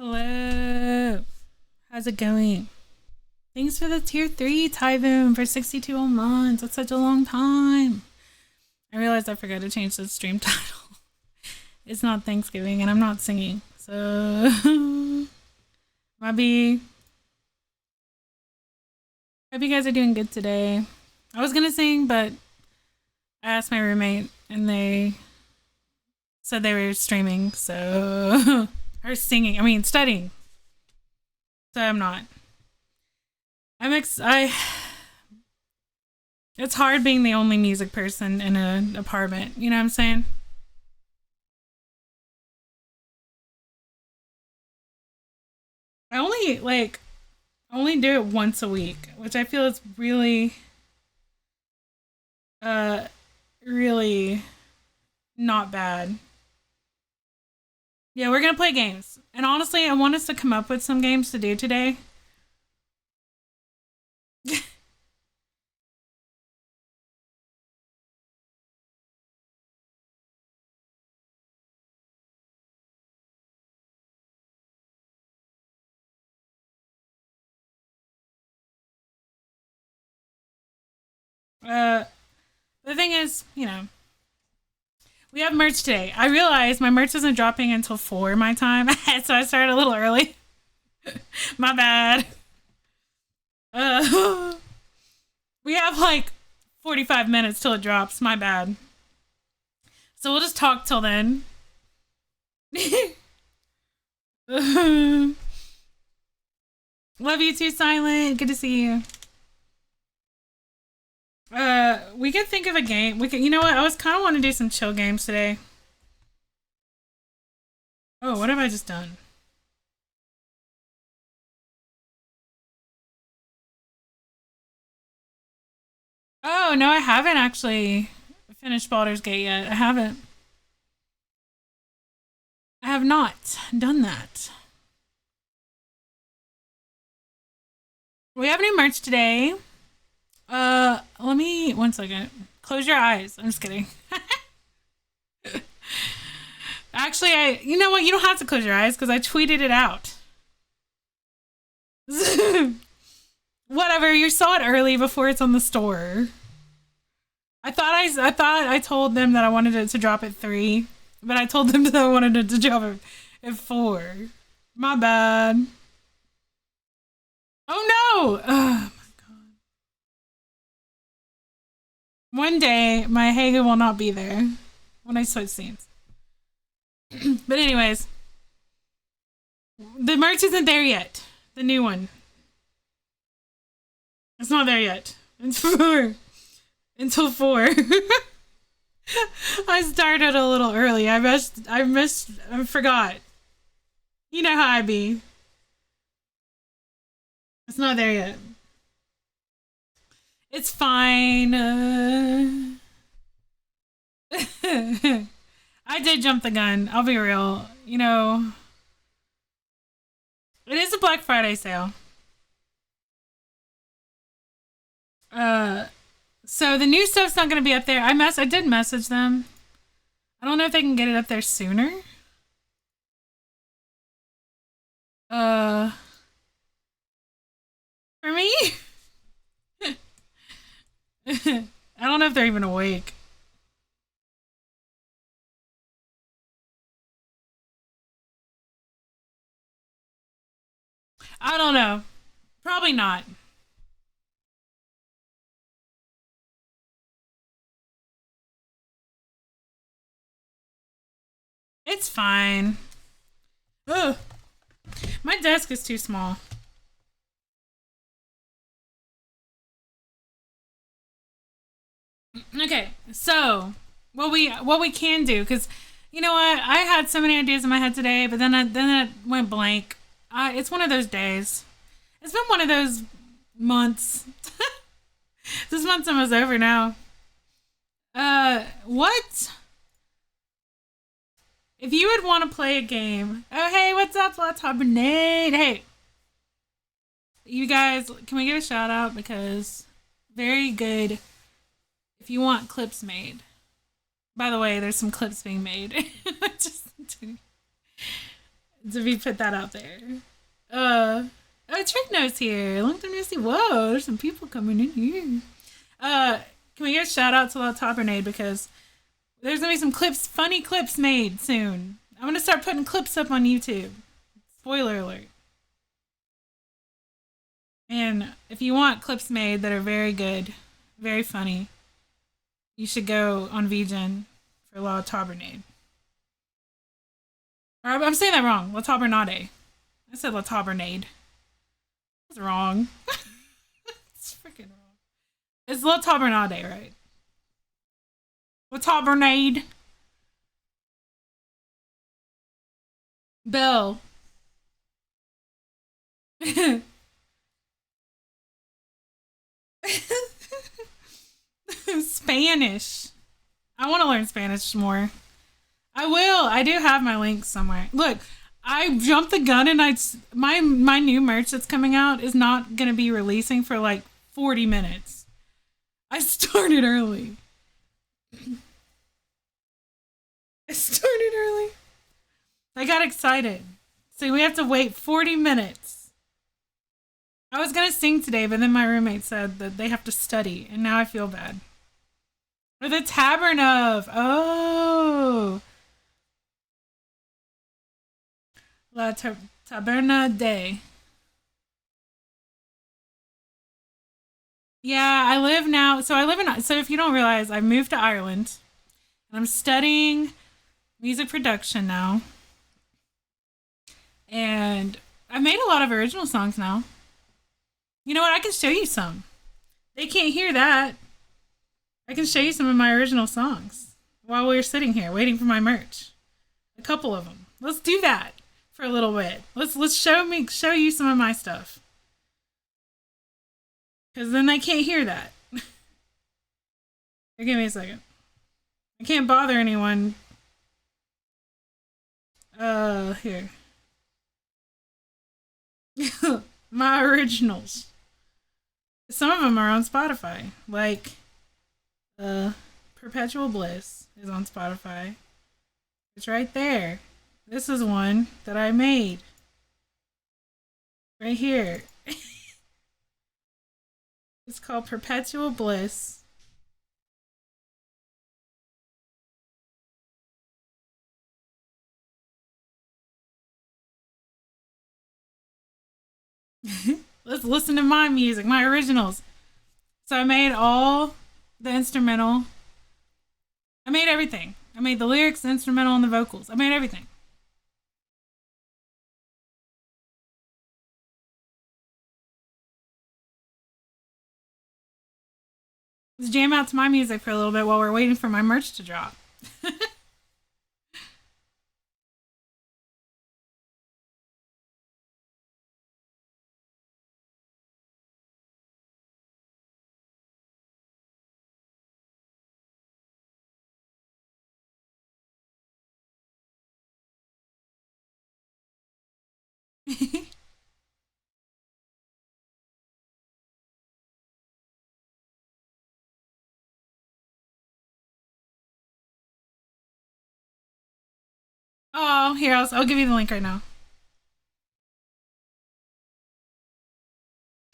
Hello. How's it going? Thanks for the tier 3, Tyvoon, for 62 months. That's such a long time. I realized I forgot to change the stream title. It's not Thanksgiving and I'm not singing. So, maybe. Hope you guys are doing good today. I was gonna sing, but I asked my roommate and they said they were streaming, so. Or singing. I mean, studying. So I'm not. I it's hard being the only music person in an apartment, you know what I'm saying? I only do it once a week, which I feel is really uh really not bad. Yeah, we're gonna play games. And honestly, I want us to come up with some games to do today. Uh the thing is, we have merch today. I realized my merch isn't dropping until 4 my time, so I started a little early. My bad. Uh, we have like 45 minutes till it drops. My bad. So we'll just talk till then. Love you too, Silent. Good to see you. We could think of a game. We could, you know what? I was kind of want to do some chill games today. Oh, what have I just done? Oh no, I haven't actually finished Baldur's Gate yet. I haven't. I have not done that. We have new merch today. Let me 1 second. Close your eyes. I'm just kidding. Actually, you know what? You don't have to close your eyes because I tweeted it out. Whatever. You saw it early before it's on the store. I told them that I wanted it to drop at 3, but I told them that I wanted it to drop at 4. My bad. Oh no! Oh my god. One day, my Hagen will not be there when I switch scenes. But anyways, the merch isn't there yet. The new one. It's not there yet. It's 4. Until 4. I started a little early. I forgot. You know how I be. It's not there yet. It's fine. I did jump the gun. I'll be real. It is a Black Friday sale. Uh, so the new stuff's not gonna be up there. I did message them. I don't know if they can get it up there sooner. Uh, for me, I don't know if they're even awake. I don't know. Probably not. It's fine. Ugh. My desk is too small. Okay, so what we can do, because you know what, I had so many ideas in my head today, but then it went blank. It's one of those days. It's been one of those months. This month's almost over now. What if you would want to play a game? Oh hey, what's up, Laptop Grenade? Hey, you guys, can we get a shout out because very good. If you want clips made. By the way, there's some clips being made. Just To be put that out there. Uh, oh, Trick Nose here. Long time no see. Whoa, there's some people coming in here. Can we get a shout out to La Tabernade because there's gonna be some clips, funny clips made soon. I'm gonna start putting clips up on YouTube. Spoiler alert. And if you want clips made that are very good, very funny, you should go on VGen for La Tabernade. Or I'm saying that wrong. La Tabernade. I said La Tabernade. That's wrong. It's freaking wrong. It's La Tabernade, right? La Tabernade. Bill. Spanish. I want to learn Spanish more. I will. I do have my links somewhere. Look, I jumped the gun and my new merch that's coming out is not going to be releasing for like 40 minutes. I started early. I started early. I got excited. So we have to wait 40 minutes. I was going to sing today, but then my roommate said that they have to study, and now I feel bad. Or the Tavern of. Oh. Taberna de. Yeah, I live now. So I live in. So if you don't realize, I moved to Ireland, and I'm studying music production now. And I've made a lot of original songs now. You know what? I can show you some. They can't hear that. I can show you some of my original songs while we're sitting here waiting for my merch. A couple of them. Let's do that for a little bit. Let's show you some of my stuff. Cause then they can't hear that. Here, give me a second. I can't bother anyone. Here. My originals. Some of them are on Spotify. Like, Perpetual Bliss is on Spotify. It's right there. This is one that I made. Right here. It's called Perpetual Bliss. Let's listen to my music, my originals. So I made all the instrumental. I made everything. I made the lyrics, the instrumental, and the vocals. I made everything. Let's jam out to my music for a little bit while we're waiting for my merch to drop. Oh, here, I'll give you the link right now.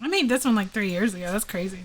I made this one like 3 years ago. That's crazy.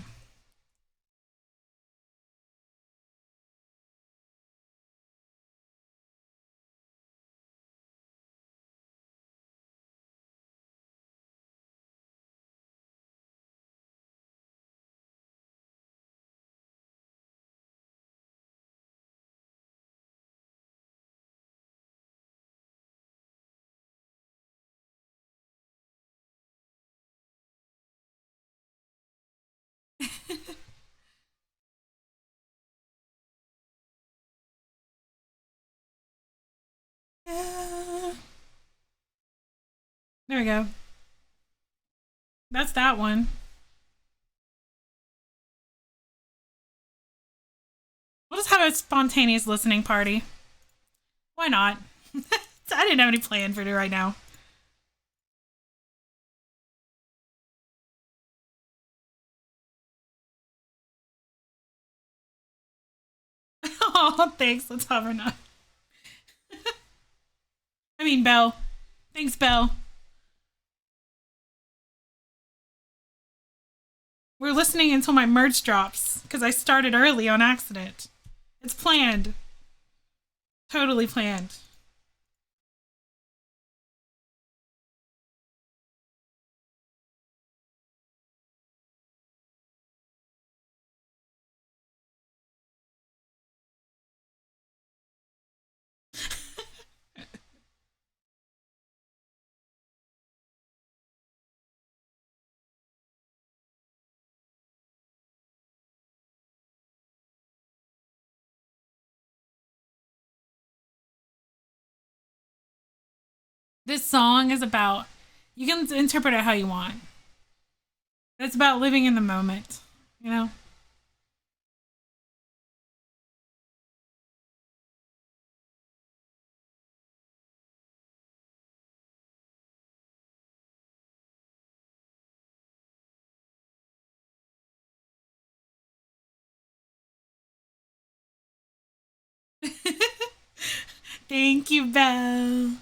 Yeah. There we go. That's that one. We'll just have a spontaneous listening party. Why not? I didn't have any plan for it right now. Oh, thanks. Let's have her not. I mean, Belle. Thanks, Belle. We're listening until my merch drops because I started early on accident. It's planned. Totally planned. This song is about, you can interpret it how you want. It's about living in the moment, you know? Thank you, Belle.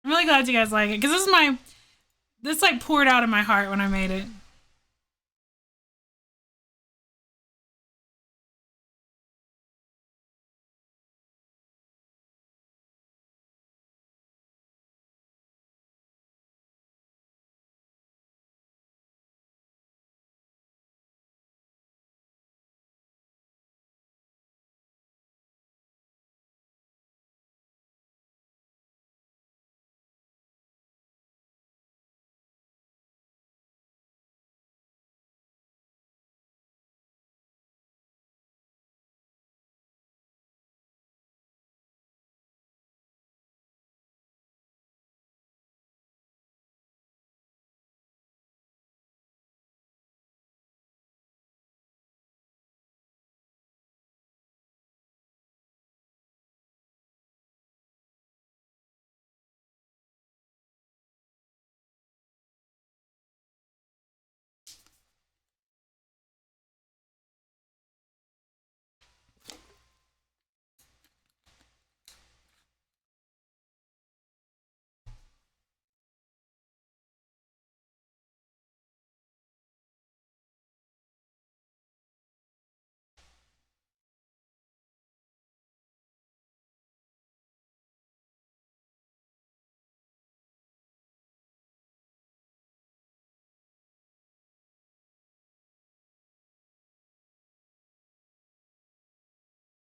I'm really glad you guys like it because this like poured out of my heart when I made it.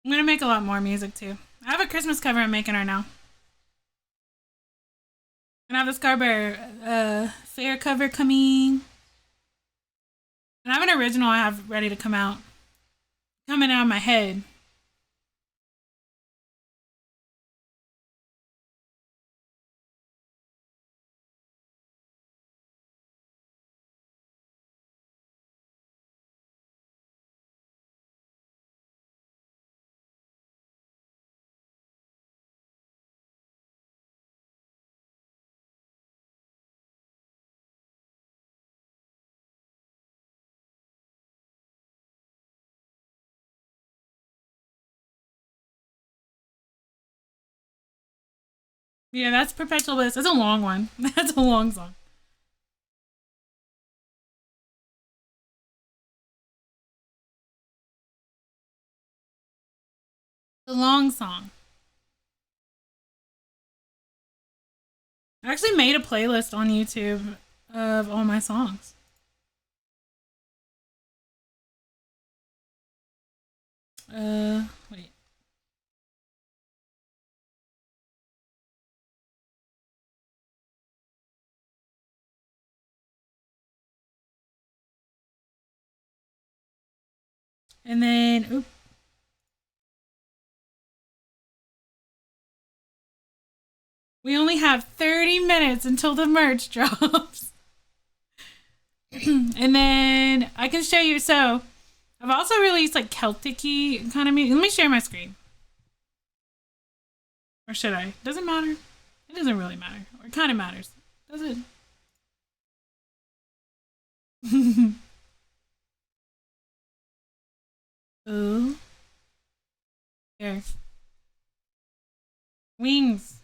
I'm gonna make a lot more music too. I have a Christmas cover I'm making right now. And I have a Scarborough fair cover coming. And I have an original I have ready to come out. Coming out of my head. Yeah, that's Perpetual Bliss. That's a long one. That's a long song. The long song. I actually made a playlist on YouTube of all my songs. Wait. And then, oop, we only have 30 minutes until the merch drops. And then I can show you. So I've also released like Celtic kind of music. Let me share my screen. Or should I? Doesn't matter. It doesn't really matter. Or it kind of matters. Does it? Ooh. Here. Wings.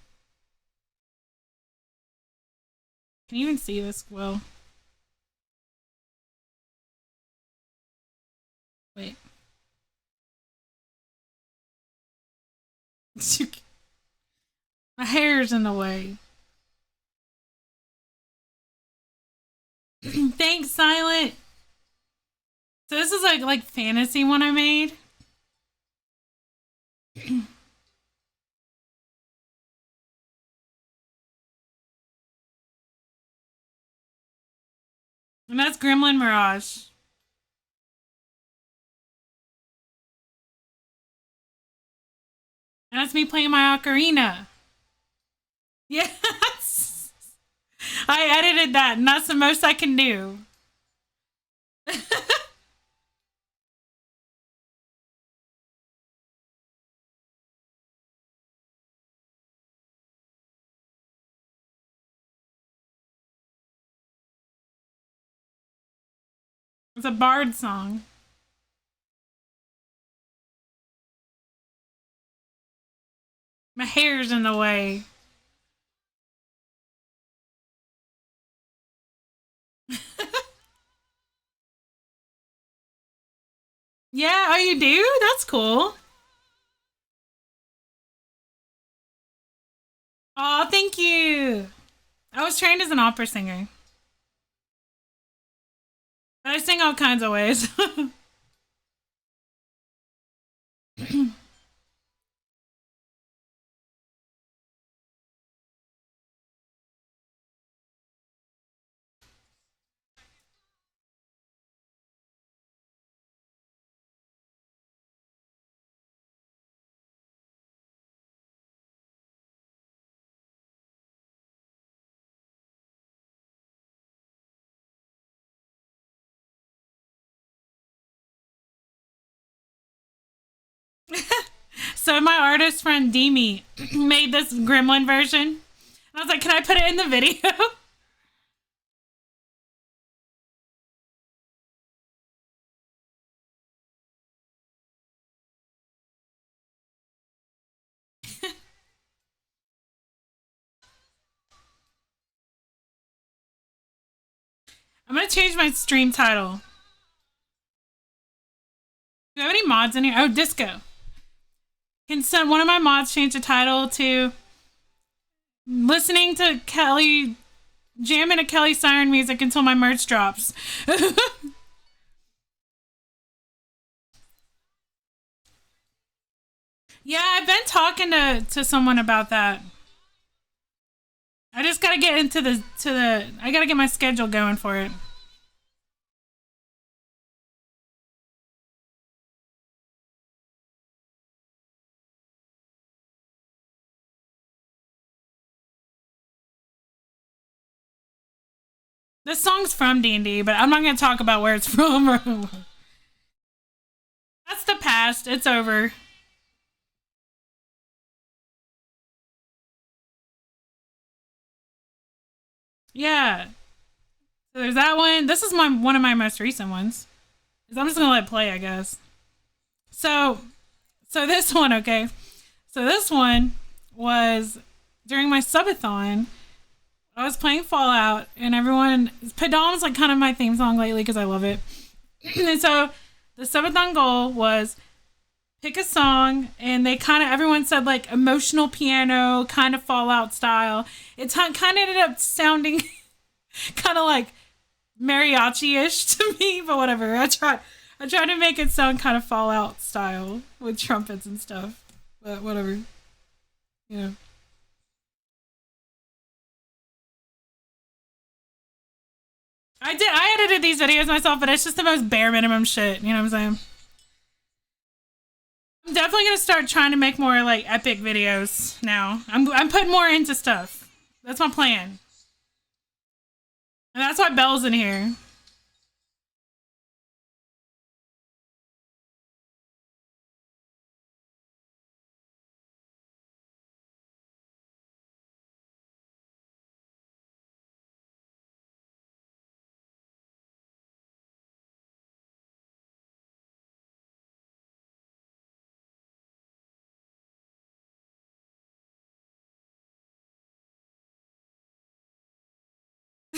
Can you even see this well? Wait. My hair's in the way. Thanks, Silent. So this is like fantasy one I made. And that's Gremlin Mirage. And that's me playing my ocarina. Yes. I edited that, and that's the most I can do. It's a bard song. My hair's in the way. Yeah, oh, you do? That's cool. Oh, thank you. I was trained as an opera singer, but I sing all kinds of ways. So my artist friend Demi made this gremlin version. And I was like, can I put it in the video? I'm gonna change my stream title. Do you have any mods in here? Oh, disco. Can one of my mods change the title to listening to Kelly jamming to Kelly Siren music until my merch drops? Yeah, I've been talking to someone about that. I just gotta get into the I gotta get my schedule going for it. This song's from D&D, but I'm not gonna talk about where it's from. That's the past. It's over. Yeah. So there's that one. This is my one of my most recent ones. I'm just gonna let it play, I guess. So so this one, okay. So this one was during my subathon. I was playing Fallout, and everyone. Padam's like kind of my theme song lately because I love it. And so the subathon goal was pick a song, and they kind of everyone said like emotional piano, kind of Fallout style. It kind of ended up sounding kind of like mariachi-ish to me, but whatever. I tried to make it sound kind of Fallout style with trumpets and stuff, but whatever. You know. I edited these videos myself, but it's just the most bare minimum shit. You know what I'm saying? I'm definitely gonna start trying to make more like epic videos now. I'm putting more into stuff. That's my plan, and that's why Belle's in here.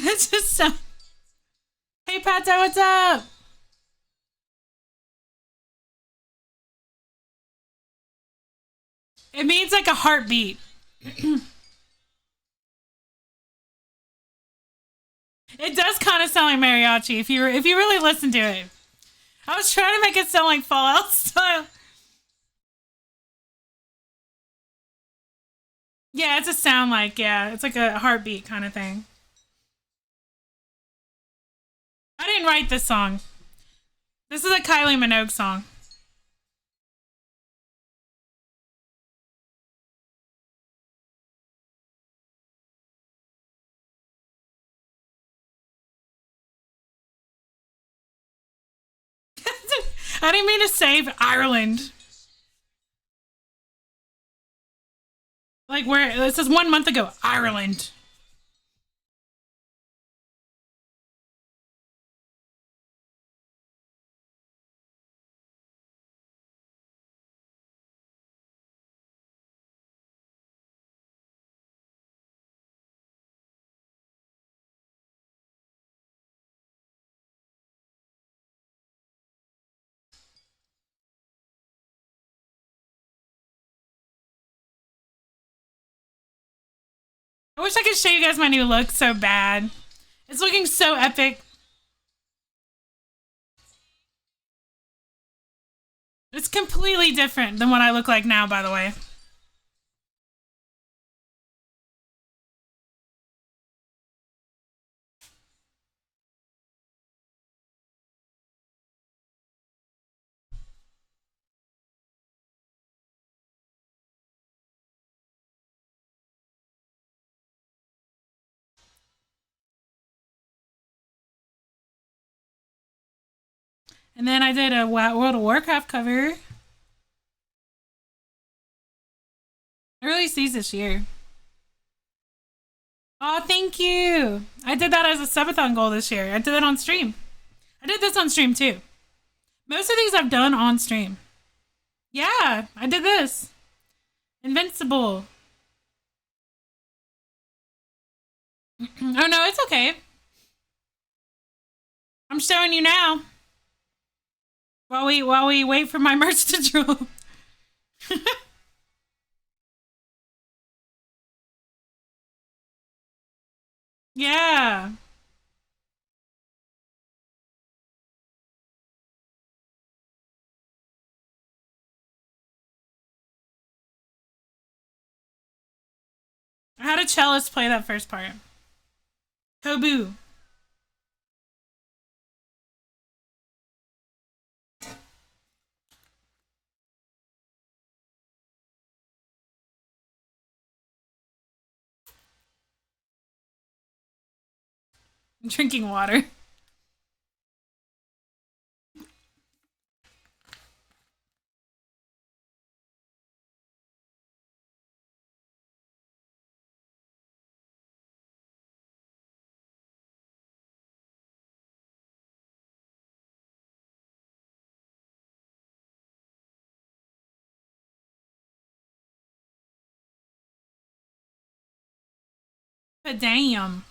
It's just so. Hey, Pato, what's up? It means like a heartbeat. It does kind of sound like mariachi if you really listen to it. I was trying to make it sound like Fallout style. Yeah, it's a sound like it's like a heartbeat kind of thing. I didn't write this song. This is a Kylie Minogue song. I didn't mean to save Ireland. Like where it says 1 month ago, Ireland. I wish I could show you guys my new look so bad. It's looking so epic. It's completely different than what I look like now, by the way. And then I did a World of Warcraft cover. I released these this year. Oh, thank you. I did that as a subathon goal this year. I did it on stream. I did this on stream too. Most of these I've done on stream. Yeah, I did this. Invincible. Oh no, it's okay. I'm showing you now. While we wait for my merch to drop. Yeah. I had a cellist play that first part. Kobu. Drinking water. But damn.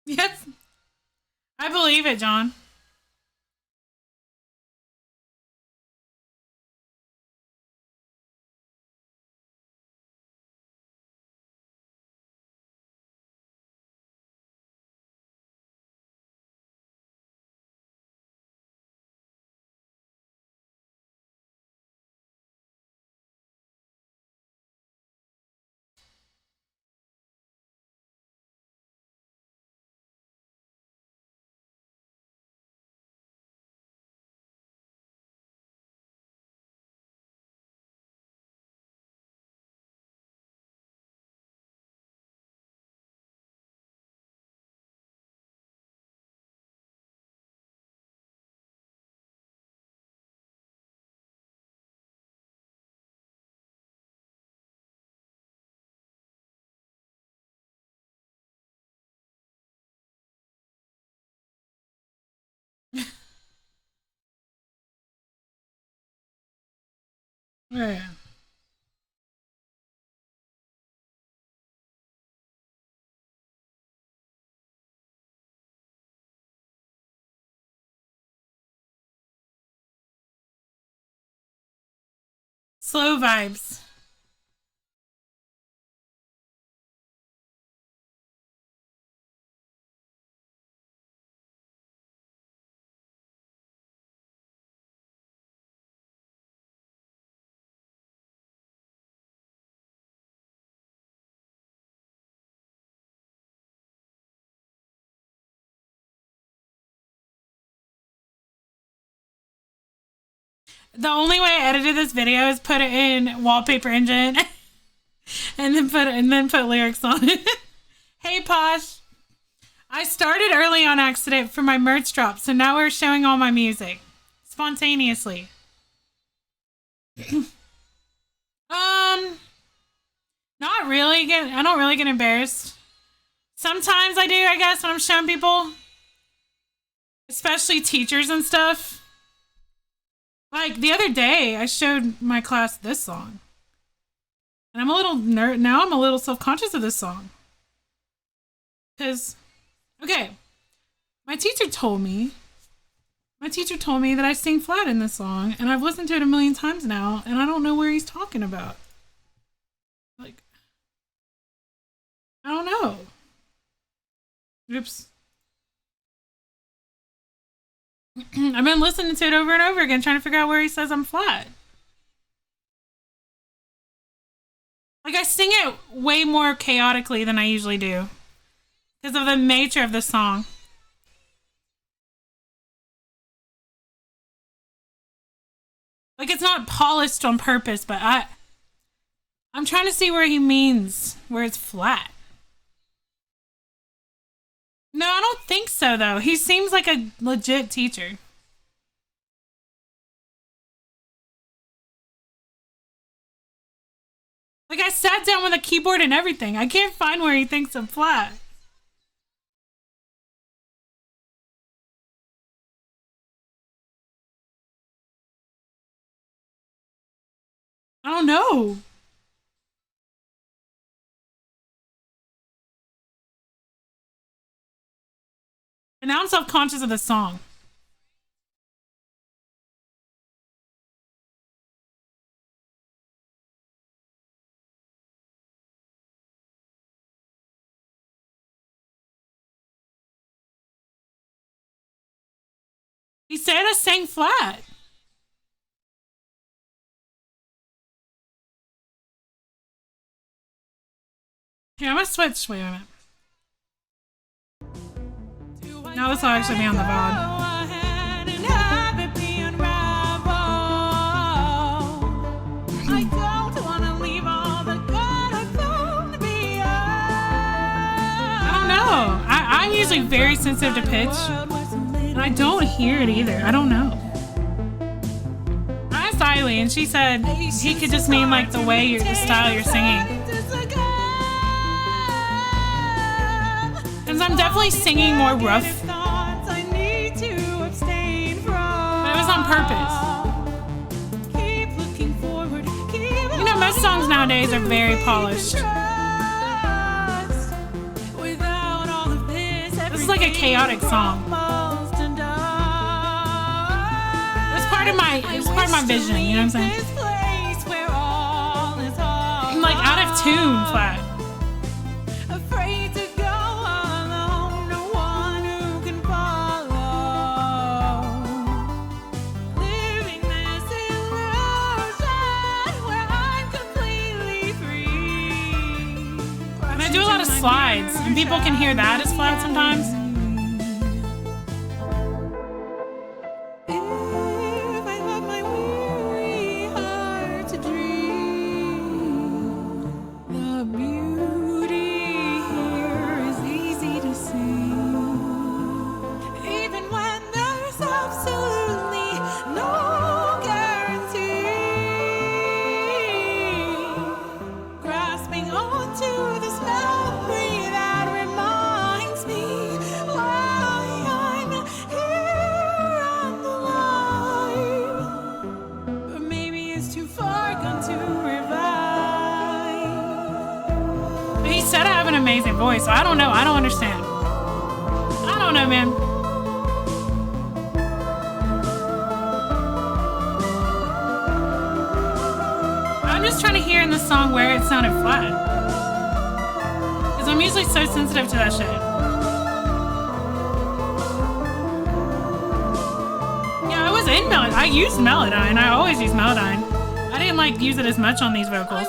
Yes. I believe it, John. Yeah. Slow vibes. The only way I edited this video is put it in Wallpaper Engine and then put lyrics on it. Hey Posh, I started early on accident for my merch drop, so now we're showing all my music spontaneously. Not really. I don't really get embarrassed. Sometimes I do, I guess, when I'm showing people, especially teachers and stuff. Like the other day, I showed my class this song, and I'm a little now. I'm a little self-conscious of this song because, okay, my teacher told me. My teacher told me that I sing flat in this song, and I've listened to it a million times now, and I don't know where he's talking about. Like, I don't know. Oops. I've been listening to it over and over again, trying to figure out where he says I'm flat. Like, I sing it way more chaotically than I usually do because of the nature of the song. Like, it's not polished on purpose, but I'm trying to see where he means where it's flat. No, I don't think so, though. He seems like a legit teacher. Like, I sat down with a keyboard and everything. I can't find where he thinks I'm flat. I don't know. And now I'm self-conscious of the song. He said I sang flat. Here, I'm gonna switch. Wait a minute. Now this will actually be on the VOD. I'm usually very sensitive to pitch, and I don't hear it either. I don't know. I asked Eileen, and she said he could just mean like the way the style you're singing. Because I'm definitely singing more rough, but it was on purpose. You know, most songs nowadays are very polished. This is like a chaotic song. It's part of my vision, you know what I'm saying? I'm like out of tune flat. And I do a lot of slides, and people can hear that as flat sometimes. said I have an amazing voice, so I don't know. I don't understand. I don't know, man. I'm just trying to hear in the song where it sounded flat. Because I'm usually so sensitive to that shit. Yeah, I was in Melodyne. I used Melodyne. I always use Melodyne. I didn't like use it as much on these vocals.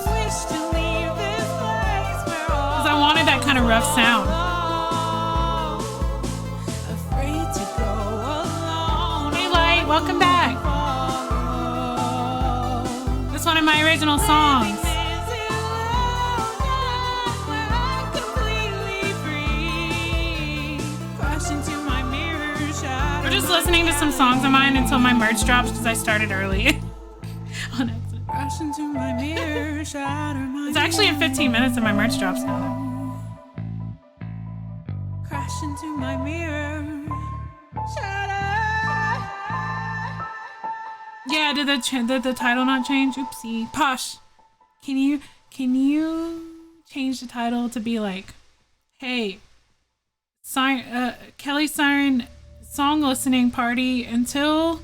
Because I wanted that kind of rough sound. Hey Light, welcome back. That's one of my original songs. We're just listening to some songs of mine until my merch drops because I started early. On accident. It's actually in 15 minutes and my merch drops now. Crash into my mirror. Yeah, did the title not change? Oopsie. Posh, can you change the title to be like, hey, Kelly Siren song listening party until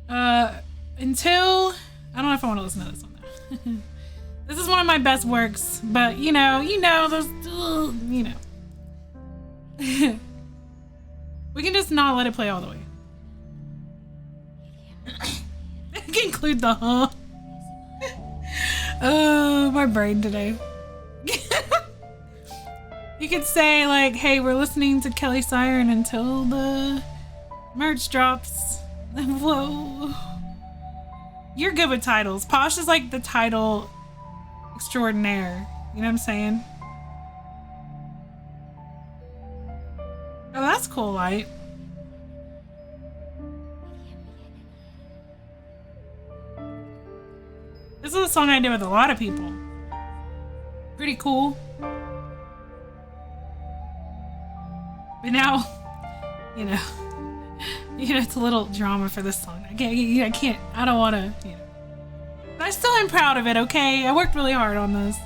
I don't know if I want to listen to this one though. This is one of my best works, but you know those, you know. We can just not let it play all the way. I can include the huh. Oh, my brain today. You could say like, hey, we're listening to Kelly Siren until the merch drops. Whoa. You're good with titles. Posh is like the title extraordinaire. You know what I'm saying? Oh, that's cool, Light. This is a song I did with a lot of people. Pretty cool. But now, you know, it's a little drama for this song. I don't want to, you know. But I still am proud of it, okay? I worked really hard on this.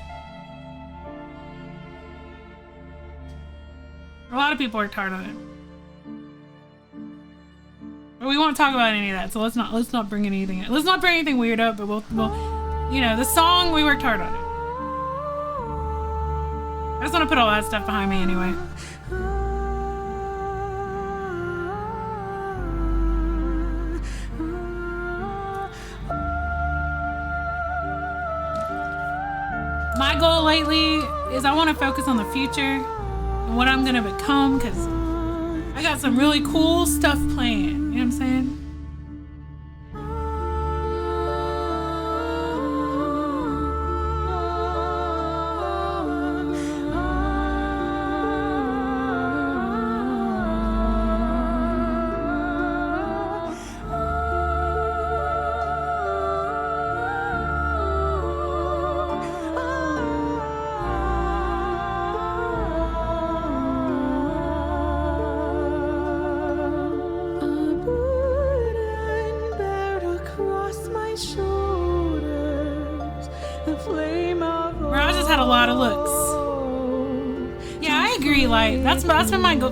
A lot of people worked hard on it. But we won't talk about any of that, so let's not bring anything. Let's not bring anything weird up, but we'll you know, the song, we worked hard on it. I just want to put all that stuff behind me anyway. My goal lately is I want to focus on the future and what I'm going to become, because I got some really cool stuff planned. You know what I'm saying?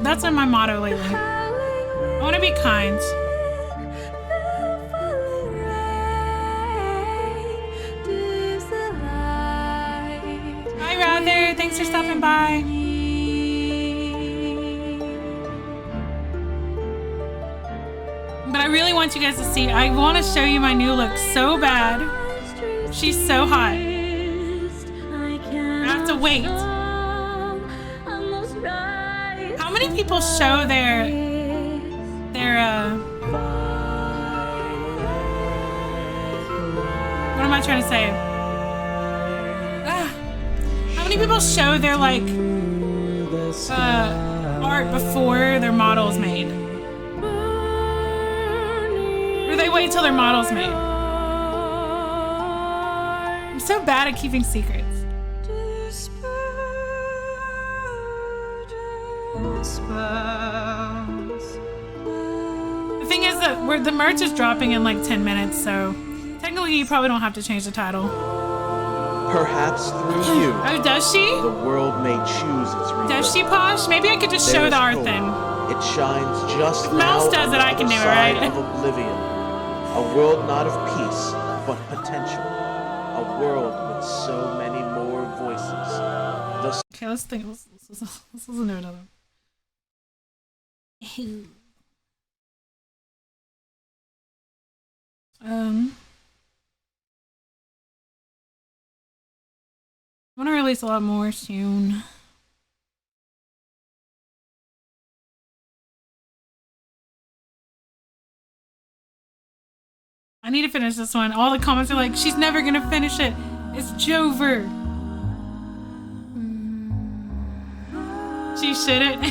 That's been my motto lately. I want to be kind. Hi, Rather. Thanks for stopping by. But I really want you guys to see. I want to show you my new look so bad. She's so hot. I have to wait. How many people show their what am I trying to say? How many people show their like art before their model is made? Or they wait till their model's made? I'm so bad at keeping secrets. The thing is that the merch is dropping in like 10 minutes, so technically you probably don't have to change the title. Perhaps through you, Oh, does she? the world may choose its rebirth. Does she, Posh? Maybe I could just show There the is art hope. then. It shines just If now Mouse does on it, the I can other do it, side right? of oblivion. A world not of peace, but potential. A world with so many more voices. The Okay, let's think. Let's listen to another one. I want to release a lot more soon. I need to finish this one. All the comments are like, she's never gonna finish it. It's Jover. She shouldn't.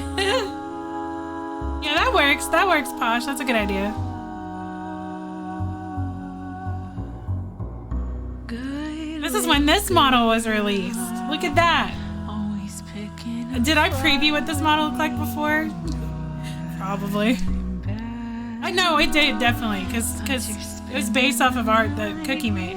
Yeah, that works. That works, Posh. That's a good idea. This is when this model was released. Look at that. Did I preview what this model looked like before? Probably. I know it did, definitely, because it was based off of art that Cookie made.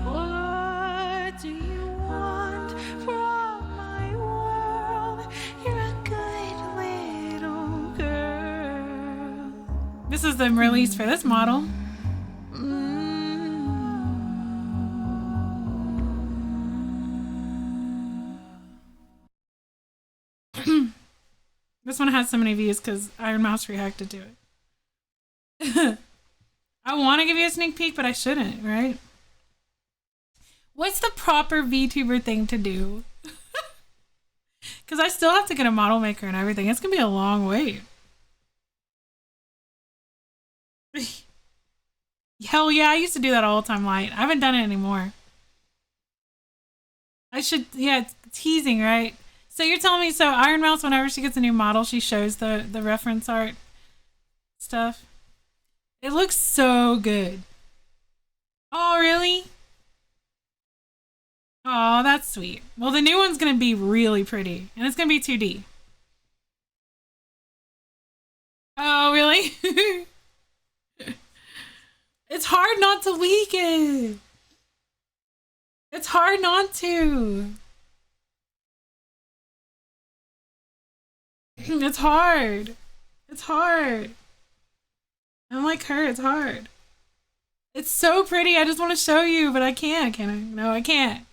What do you want from my world? You're a good little girl. This is the release for this model. This one has so many views because Iron Mouse reacted to it. I want to give you a sneak peek, but I shouldn't, right? What's the proper VTuber thing to do? Because I still have to get a model maker and everything. It's going to be a long wait. Hell yeah, I used to do that all the time, Light. I haven't done it anymore. I should, yeah, it's teasing, right? So you're telling me, so Iron Mouse, whenever she gets a new model, she shows the reference art stuff. It looks so good. Oh, really? Oh, that's sweet. Well, the new one's going to be really pretty, and it's going to be 2D. Oh, really? It's hard not to leak it. It's hard not to. It's hard. It's hard. I'm like her, it's hard. It's so pretty. I just want to show you, but I can't. Can I? No, I can't.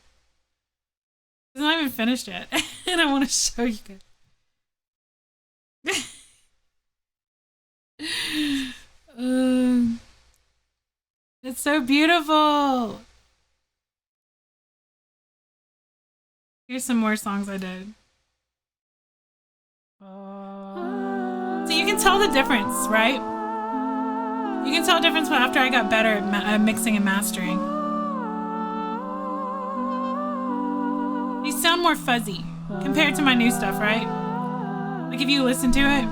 It's not even finished yet. And I want to show you guys. It's so beautiful. Here's some more songs I did. So you can tell the difference, right? You can tell the difference after I got better at mixing and mastering. These sound more fuzzy compared to my new stuff, right? Like if you listen to it.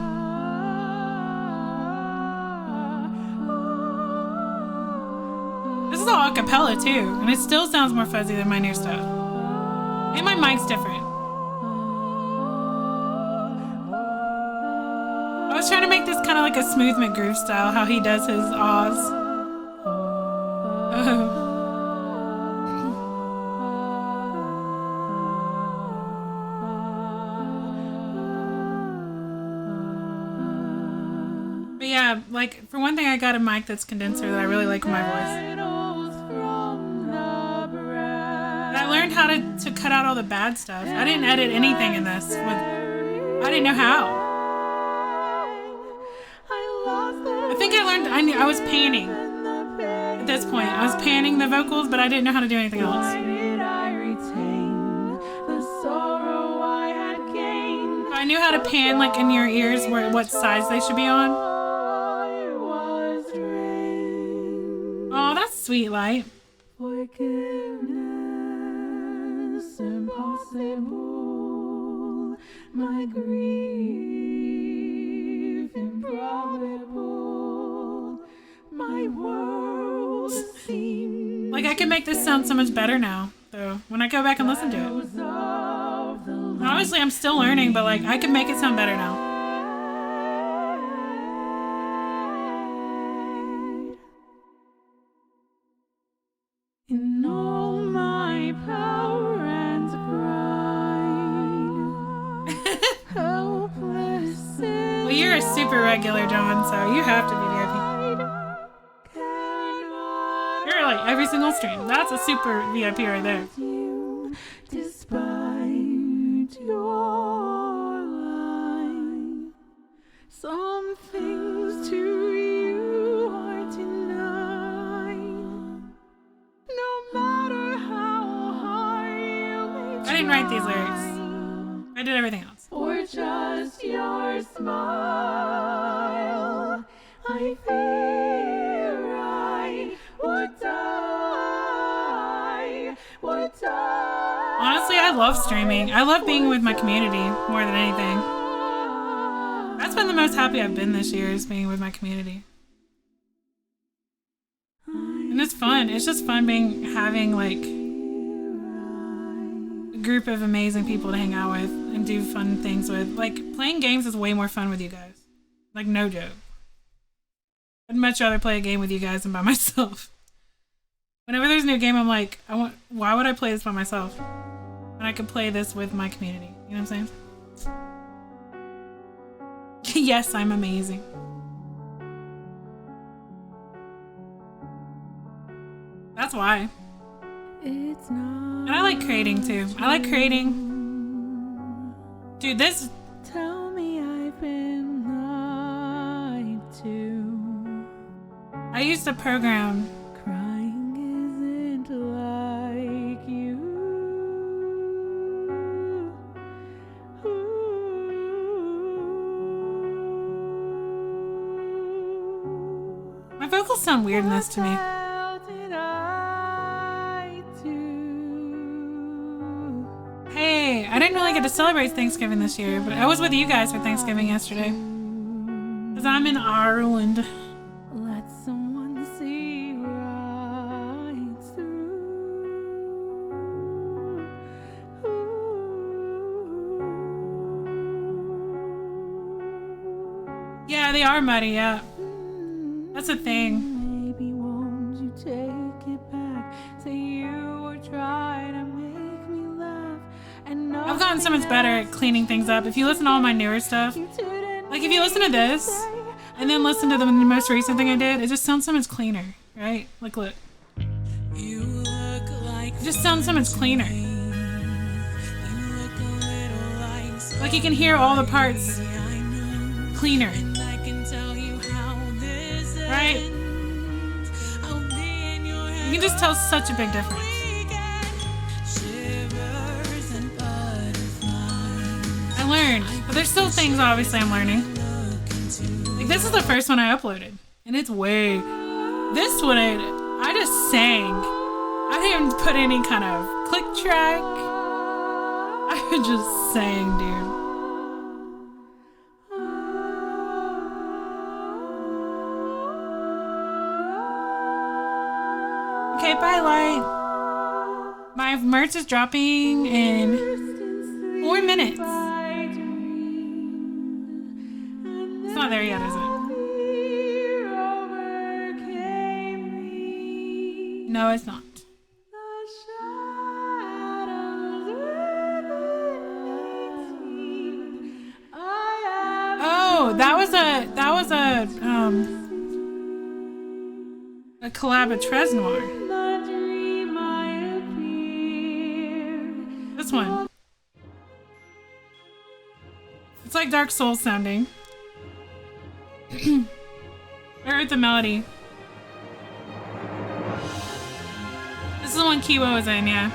This is all a cappella too, and it still sounds more fuzzy than my new stuff. And my mic's different. I was trying to make this kind of like a Smooth McGroove style, how he does his ahs. But yeah, like for one thing, I got a mic that's condenser that I really like with my voice. And I learned how to cut out all the bad stuff. I didn't edit anything in this. I didn't know how. I think I learned, I was panning at this point. I was panning the vocals, but I didn't know how to do anything else. I knew how to pan like in your ears what size they should be on. Oh, that's sweet, Light. Forgiveness impossible, my grief improbable, my world seems Like I can make this sound so much better now, though, when I go back and listen to it. Obviously, I'm still learning, but like I can make it sound better now. in all my my power and grind. Hopeless. Well, you're a super regular, John, so you have to be VIP. You're like every single stream. That's a super VIP right there. You, despite your lie, some things to you are denied. No matter how hard you may I didn't write these lyrics. I did everything else. or just your smile, I fear I would die, would die. Honestly, I love streaming. I love being with my community more than anything. That's been the most happy I've been this year, is being with my community. And it's fun. It's just fun having like a group of amazing people to hang out with and do fun things with. Like, playing games is way more fun with you guys. Like, no joke. I'd much rather play a game with you guys than by myself. Whenever there's a new game, I'm like, why would I play this by myself when I could play this with my community? You know what I'm saying? Yes, I'm amazing. That's why. It's not. And I like creating too. I like creating. Dude, this. Tell me I've been lied to. I used to program. Crying isn't like you. My vocals sound weird in this to me. What did I do? Hey, I didn't really get to celebrate Thanksgiving this year, but I was with you guys for Thanksgiving yesterday. Because I'm in Ireland. Let someone see right through. Yeah, they are muddy, yeah. That's a thing. Maybe won't you take it back? Say you were trying to make me laugh. And I've gotten so much better at cleaning things up. If you listen to all my newer stuff, like if you listen to this, and then listen to the most recent thing I did, it just sounds so much cleaner, right? Like, look. It just sounds so much cleaner. Like, you can hear all the parts cleaner. Right? You can just tell such a big difference. I learned, but there's still things obviously I'm learning. Like, this is the first one I uploaded, and it's way. This one I just sang. I didn't even put any kind of click track. I just sang, dude. Okay, bye, Light. My merch is dropping in 4 minutes. It's not there yet, is it? No, it's not. Oh, that was a collab with Tresnoir. This one. It's like Dark Souls sounding. I heard the melody. This is the one Kiwo was in, yeah.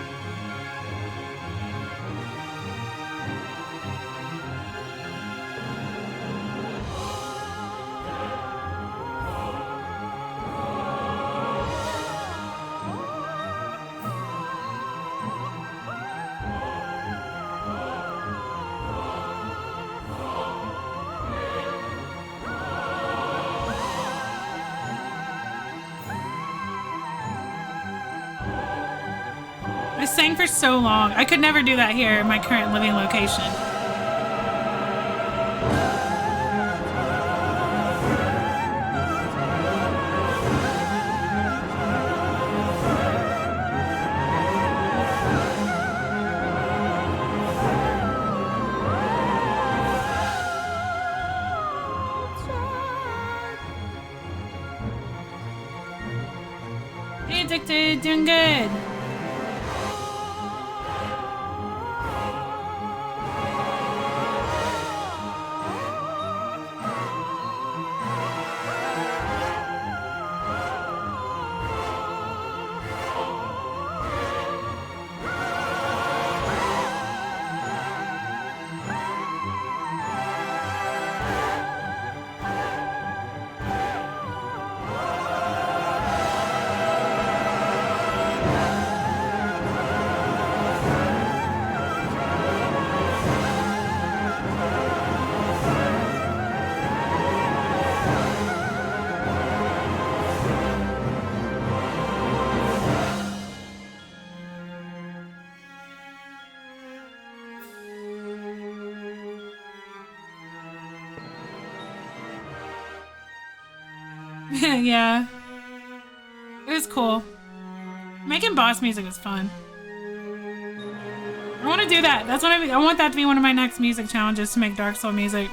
I sang for so long. I could never do that here in my current living location. Addicted, doing good. Yeah. It was cool. Making boss music was fun. I want to do that. That's what I want that to be one of my next music challenges, to make Dark Soul music.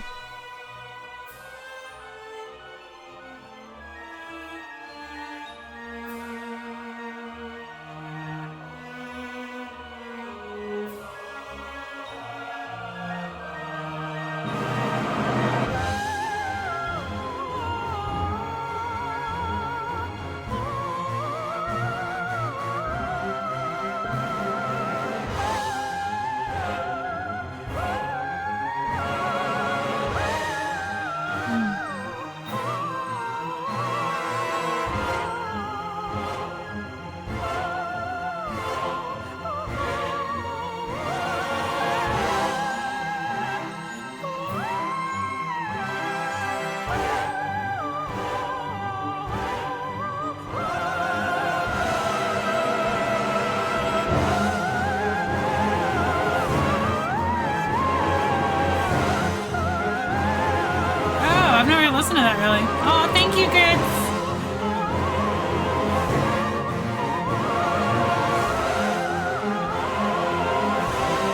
Listen to that, really. Oh, thank you, Grits.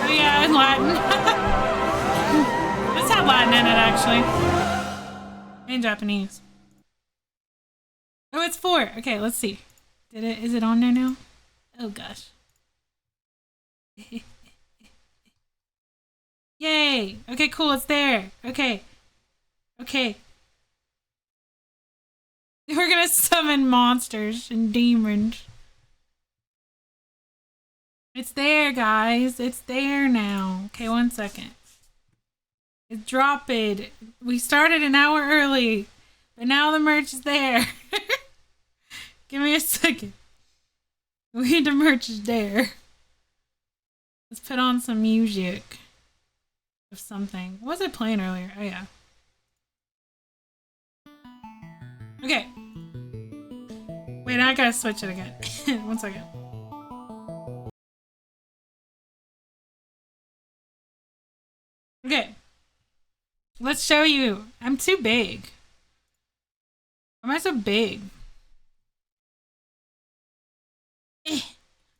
Oh yeah, in Latin. This had Latin in it, actually. And Japanese. Oh, it's 4. Okay, let's see. Is it on there now? Oh gosh. Yay! Okay, cool, it's there. Okay. We're gonna summon monsters and demons. It's there, guys. It's there now. Okay, 1 second. It dropped. We started an hour early, but now the merch is there. Give me a second. The merch is there. Let's put on some music of something. What was I playing earlier? Oh, yeah. Okay. Wait, I gotta switch it again. 1 second. Okay. Let's show you. I'm too big. Why am I so big?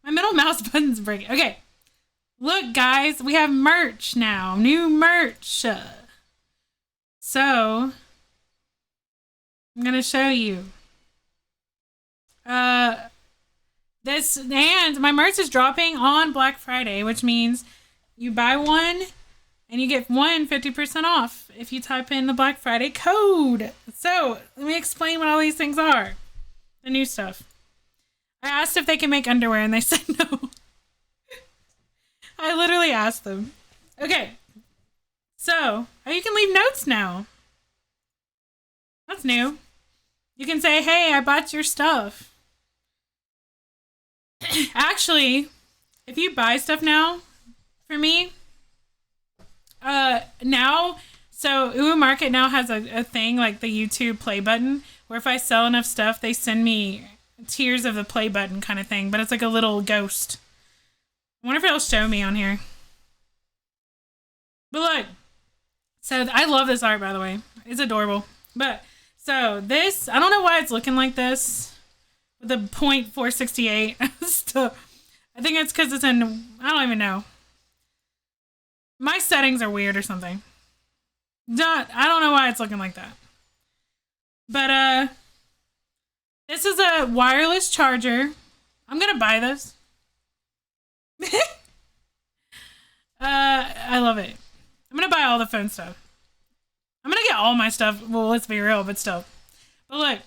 My middle mouse button's breaking. Okay. Look, guys, we have merch now. New merch. So, I'm gonna show you. This, and my merch is dropping on Black Friday, which means you buy one and you get 50% off if you type in the Black Friday code. So, let me explain what all these things are. The new stuff. I asked if they can make underwear and they said no. I literally asked them. Okay. So, you can leave notes now. That's new. You can say, hey, I bought your stuff. Actually, if you buy stuff now for me, now, so Uwu Market now has a thing like the YouTube play button, where if I sell enough stuff, they send me tiers of the play button kind of thing, but it's like a little ghost. I wonder if it'll show me on here. But look, so I love this art, by the way. It's adorable. But, so this, I don't know why it's looking like this. With the .468. Still, I think it's because it's in, I don't even know. My settings are weird or something. I don't know why it's looking like that. But, this is a wireless charger I'm gonna buy this. I love it. I'm gonna buy all the phone stuff. I'm gonna get all my stuff. Well, let's be real, but still. But look,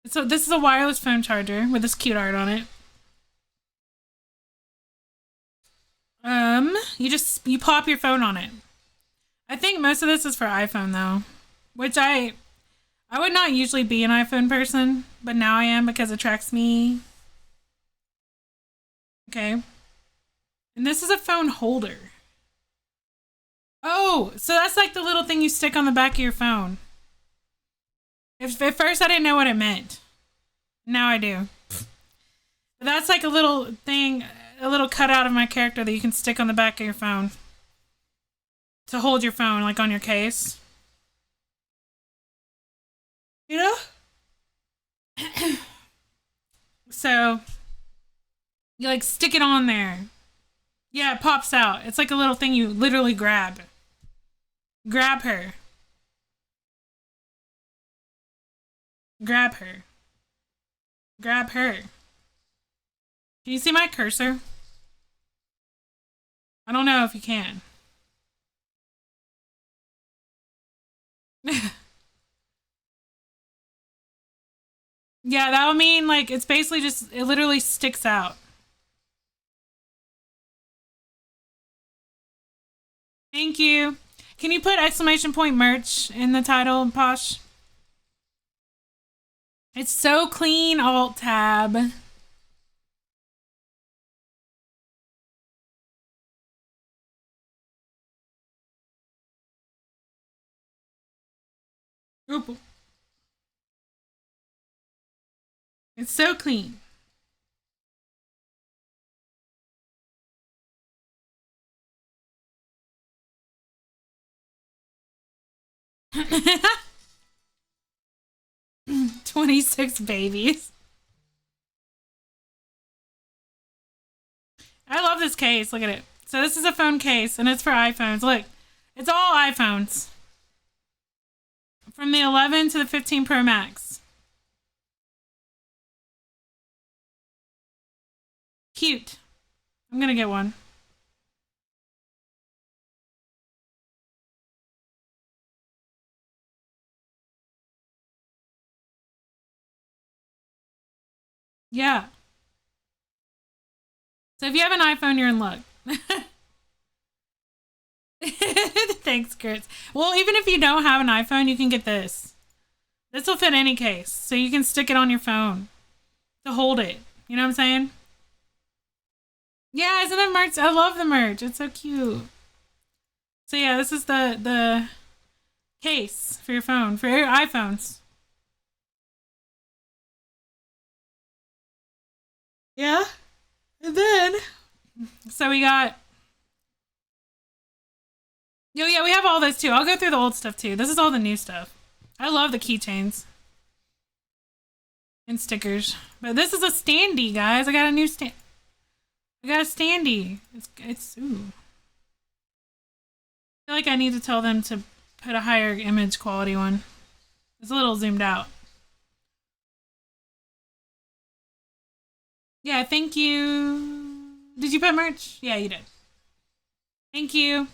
so this is a wireless phone charger with this cute art on it. You pop your phone on it. I think most of this is for iPhone though, which I would not usually be an iPhone person, but now I am because it tracks me. Okay. And this is a phone holder. Oh, so that's like the little thing you stick on the back of your phone. At first I didn't know what it meant. Now I do. But that's like a little thing, a little cutout of my character that you can stick on the back of your phone to hold your phone, like on your case. You know? So, you like stick it on there. Yeah, it pops out. It's like a little thing you literally grab. Grab her. Grab her. Grab her. Can you see my cursor? I don't know if you can. Yeah, that would mean like it's basically just, it literally sticks out. Thank you. Can you put exclamation point merch in the title, Posh? It's so clean, alt tab. Oop. It's so clean. "26 babies." I love this case. Look at it. So this is a phone case, and it's for iPhones. Look, it's all iPhones. From the 11 to the 15 Pro Max. Cute. I'm gonna get one. Yeah. So if you have an iPhone, you're in luck. Thanks, Chris. Well, even if you don't have an iPhone, you can get this. This will fit any case. So you can stick it on your phone to hold it. You know what I'm saying? Yeah, isn't that merch? I love the merch. It's so cute. So yeah, this is the case for your phone, for your iPhones. Yeah. And then, so we got, yo, yeah, we have all this too. I'll go through the old stuff too. This is all the new stuff. I love the keychains and stickers. But this is a standee, guys. I got a new stand. I got a standee. Ooh. I feel like I need to tell them to put a higher image quality one. It's a little zoomed out. Yeah, thank you. Did you put merch? Yeah, you did. Thank you.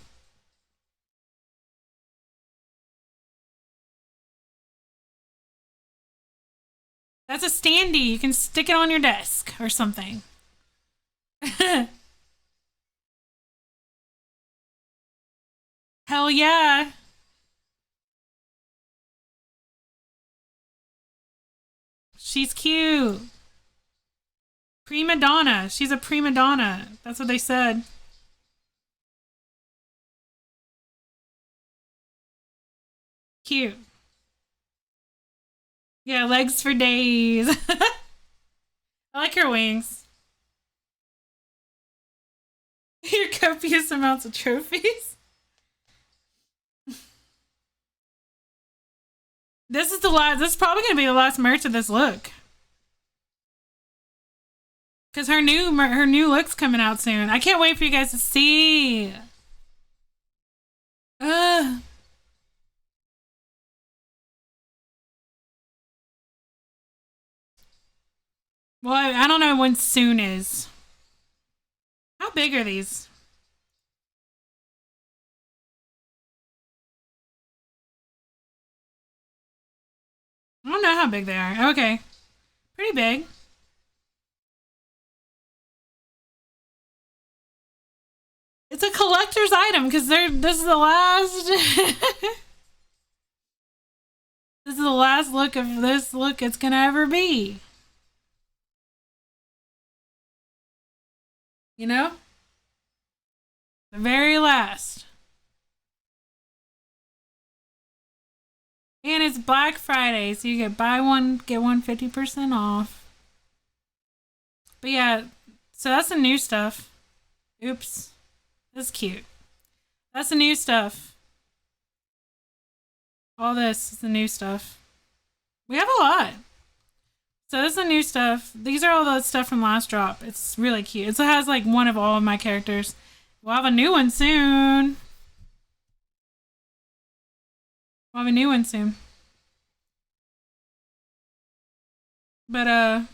That's a standee. You can stick it on your desk or something. Hell yeah. She's cute. Prima donna. She's a prima donna. That's what they said. Cute. Yeah, legs for days. I like her wings. Your copious amounts of trophies. This is the last. This is probably gonna be the last merch of this look. Cause her new look's coming out soon. I can't wait for you guys to see. Well, I don't know when soon is. How big are these? I don't know how big they are. Okay. Pretty big. It's a collector's item because this is the last this is the last look of this look it's gonna ever be. You know? The very last. And it's Black Friday, so you get buy one, get one 50% off. But yeah, so that's the new stuff. Oops. That's cute. That's the new stuff. All this is the new stuff. We have a lot. So this is the new stuff. These are all the stuff from last drop. It's really cute. It has like one of all of my characters. We'll have a new one soon. We'll have a new one soon. But that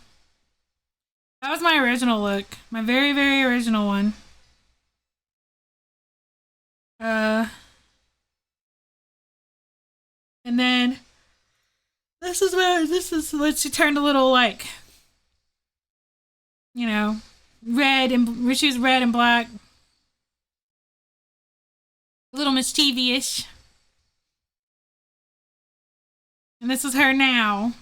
was my original look. My very, very original one. And then this is what she turned a little like, you know, red and she was red and black. A little mischievous. And this is her now.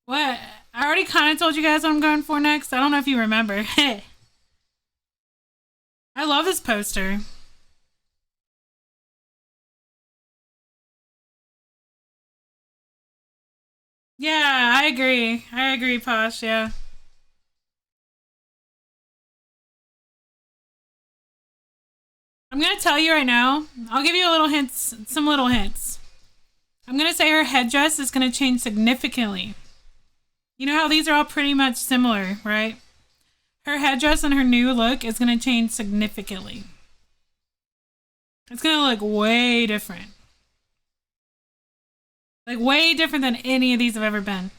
What? I already kind of told you guys what I'm going for next. I don't know if you remember. I love this poster. Yeah, I agree. I agree, Posh. Yeah. I'm going to tell you right now. I'll give you a little hints, some little hints. I'm going to say her headdress is going to change significantly. You know how these are all pretty much similar, right? Her headdress and her new look is going to change significantly. It's going to look way different. Like, way different than any of these have ever been.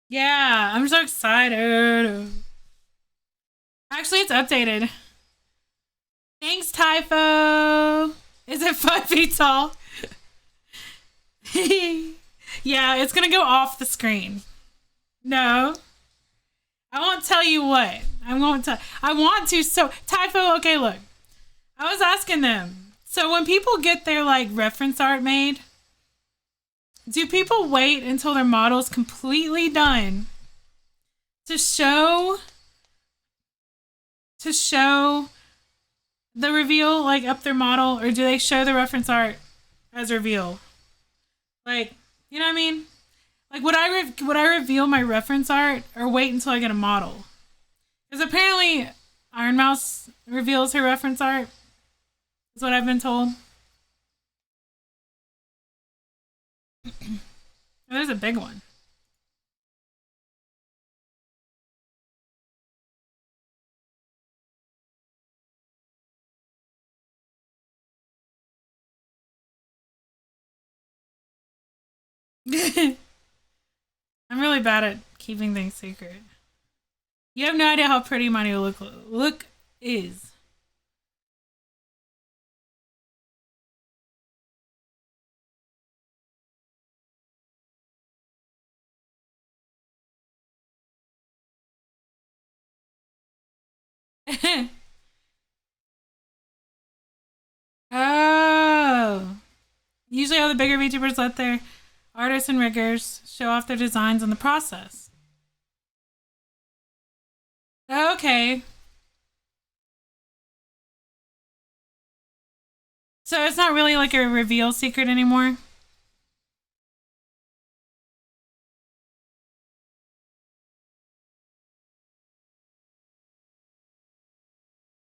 Yeah, I'm so excited. Actually, it's updated. Thanks, Typho. Is it 5 feet tall? Yeah, it's gonna go off the screen. No. I won't tell you what. I won't tell. I want to. So, Typho, okay, look. I was asking them. So, when people get their, like, reference art made, do people wait until their model's completely done to show the reveal, like, up their model, or do they show the reference art as reveal? Like, you know what I mean? Like, would I reveal my reference art or wait until I get a model? Because apparently Iron Mouse reveals her reference art, is what I've been told. There's a big one. I'm really bad at keeping things secret. You have no idea how pretty my new look is. Oh. Usually all the bigger VTubers let their artists and riggers show off their designs in the process. Okay. So it's not really like a reveal secret anymore?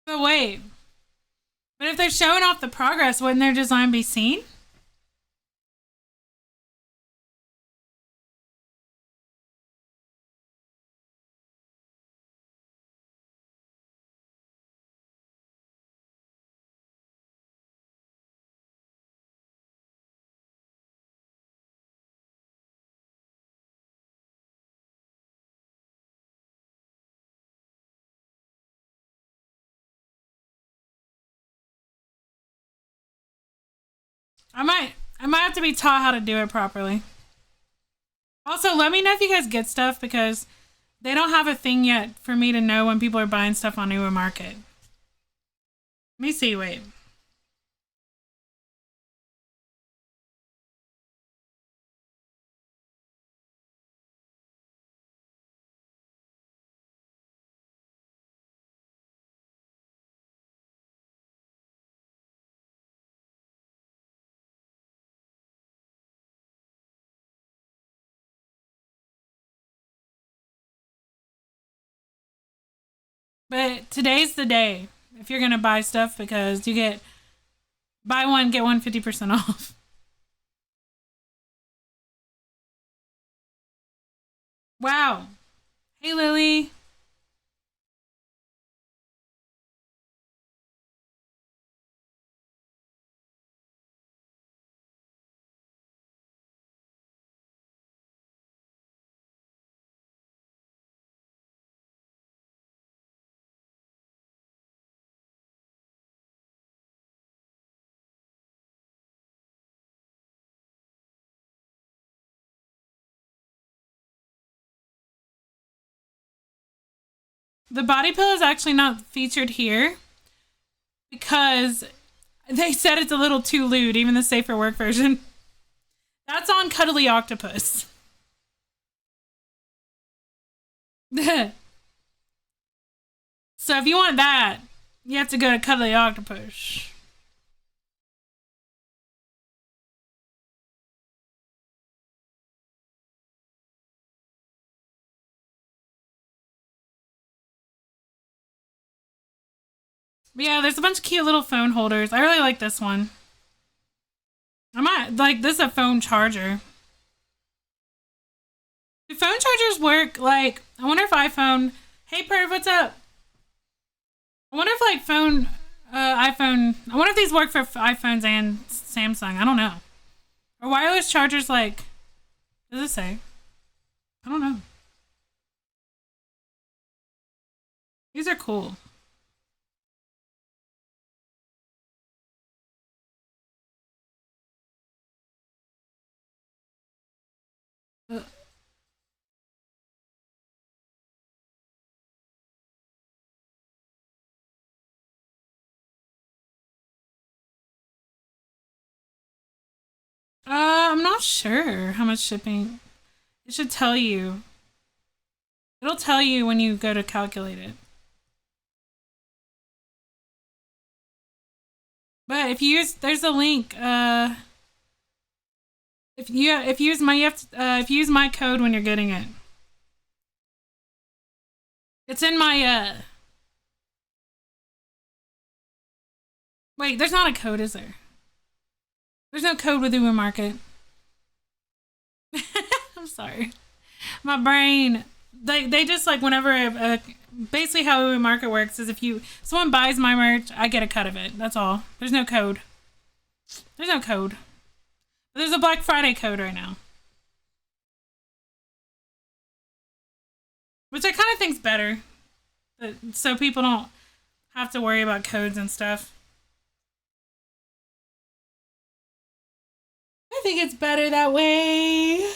But wait. But if they're showing off the progress, wouldn't their design be seen? I might have to be taught how to do it properly. Also, let me know if you guys get stuff because they don't have a thing yet for me to know when people are buying stuff on Uber Market. Let me see, wait. But today's the day if you're gonna buy stuff because you get buy one get one 50% off. Wow. Hey Lily. The body pillow is actually not featured here because they said it's a little too lewd, even the safe for work version. That's on Cuddly Octopus. So if you want that, you have to go to Cuddly Octopus. But yeah, there's a bunch of cute little phone holders. I really like this one. I might like this is a phone charger. Do phone chargers work? Like, I wonder if iPhone. Hey, Perv, what's up? I wonder if like iPhone. I wonder if these work for iPhones and Samsung. I don't know. Are wireless chargers like? What does it say? I don't know. These are cool. Uh, I'm not sure how much shipping. It should tell you. It'll tell you when you go to calculate it. But if you use, there's a link. If you use my you have to, if you use my code when you're getting it, it's in my Wait, there's not a code, is there? There's no code with Uber Market. I'm sorry, my brain. They just like whenever basically how Uber Market works is if someone buys my merch, I get a cut of it. That's all. There's no code. There's no code. But there's a Black Friday code right now, which I kind of think's better, so people don't have to worry about codes and stuff. I think it's better that way.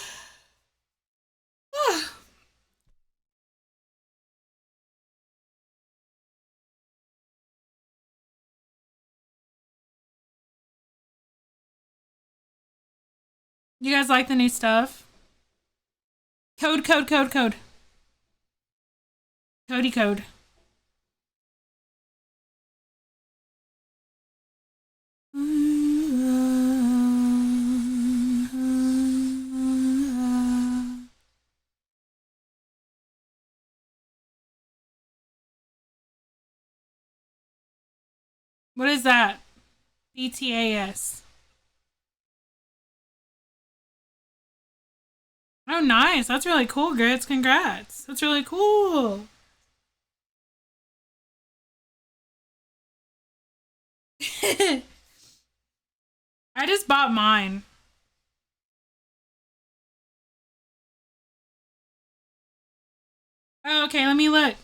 You guys like the new stuff? Code, code, code, code. Cody code. What is that? BTAS. Oh, nice. That's really cool, Grits. Congrats. That's really cool. I just bought mine. Oh, okay, let me look.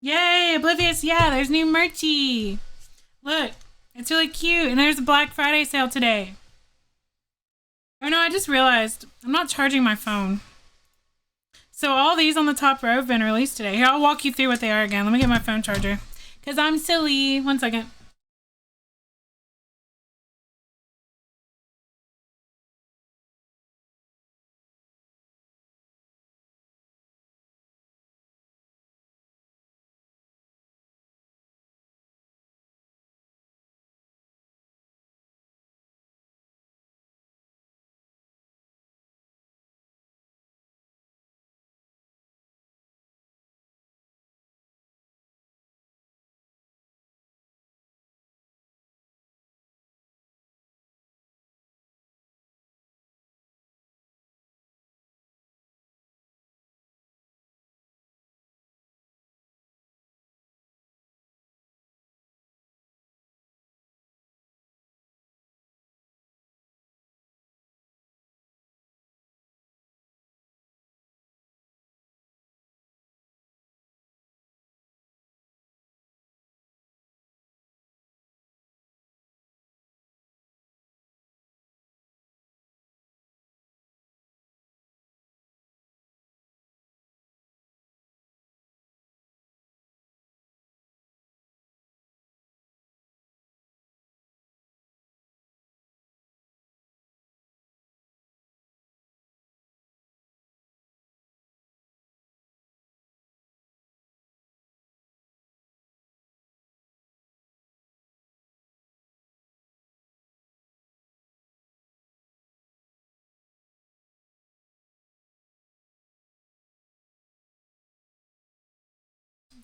Yay, Oblivious. Yeah, there's new merchy. Look, it's really cute. And there's a Black Friday sale today. Oh no, I just realized I'm not charging my phone. So all these on the top row have been released today. Here, I'll walk you through what they are again. Let me get my phone charger. Because I'm silly. 1 second.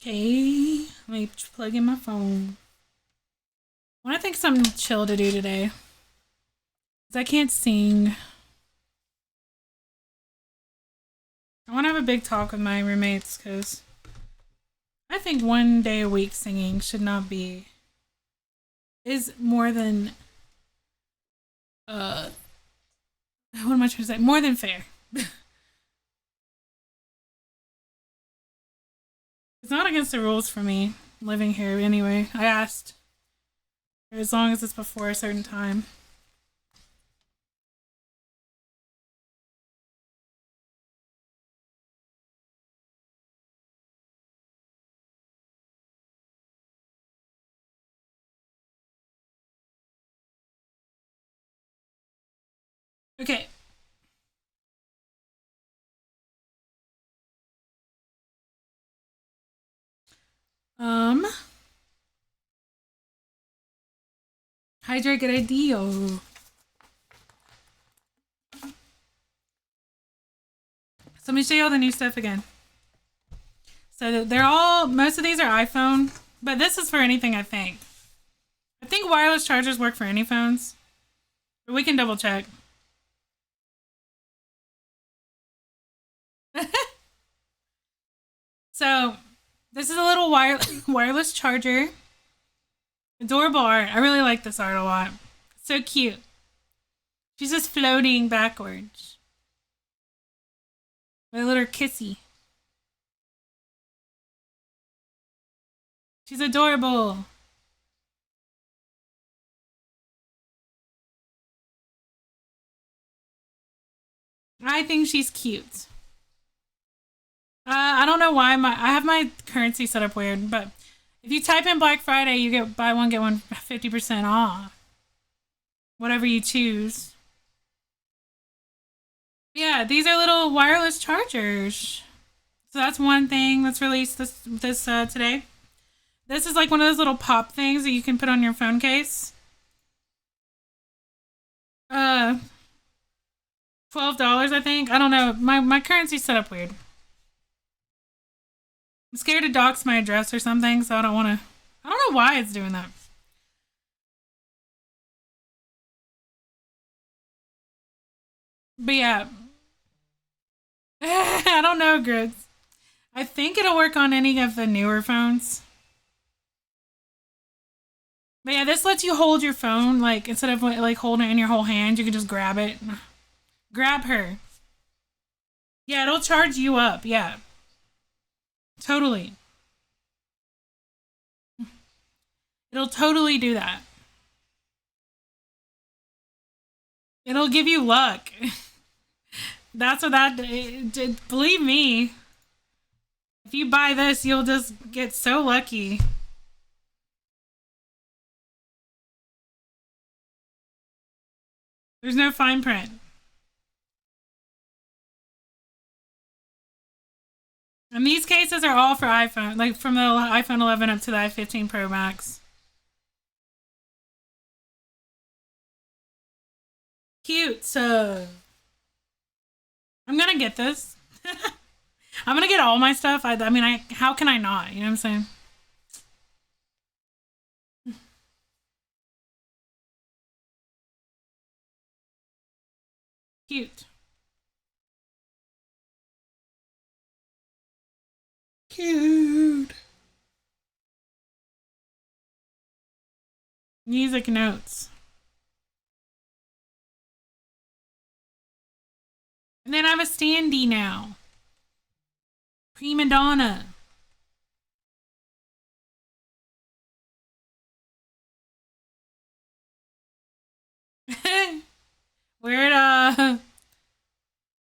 Okay, let me plug in my phone. I want to think of something chill to do today. Because I can't sing. I want to have a big talk with my roommates because I think 1 day a week singing should not be. Is more than. What am I trying to say? More than fair. It's not against the rules for me living here anyway. I asked. As long as it's before a certain time. Okay. Hydrate, good idea. So let me show you all the new stuff again. So they're all, most of these are iPhone, but this is for anything, I think. I think wireless chargers work for any phones, but we can double check. So this is a little wireless charger. Adorable art. I really like this art a lot. So cute. She's just floating backwards. My little kissy. She's adorable. I think she's cute. I don't know why I have my currency set up weird, but if you type in Black Friday, you get buy one get one 50% off. Whatever you choose. Yeah, these are little wireless chargers. So that's one thing that's released this today. This is like one of those little pop things that you can put on your phone case. $12, I think. I don't know. My currency's set up weird. I'm scared to dox my address or something, so I don't want to. I don't know why it's doing that. But yeah. I don't know, Grids. I think it'll work on any of the newer phones. But yeah, this lets you hold your phone, like, instead of like holding it in your whole hand, you can just grab it. Grab her. Yeah, it'll charge you up. Yeah. Totally. It'll totally do that. It'll give you luck. That's what believe me. If you buy this, you'll just get so lucky. There's no fine print. And these cases are all for iPhone, like from the iPhone 11 up to the i15 Pro Max. Cute. So I'm gonna get this. I'm gonna get all my stuff. I mean, how can I not? You know what I'm saying? Cute. Cute. Music notes. And then I have a standee now. Prima donna. Where'd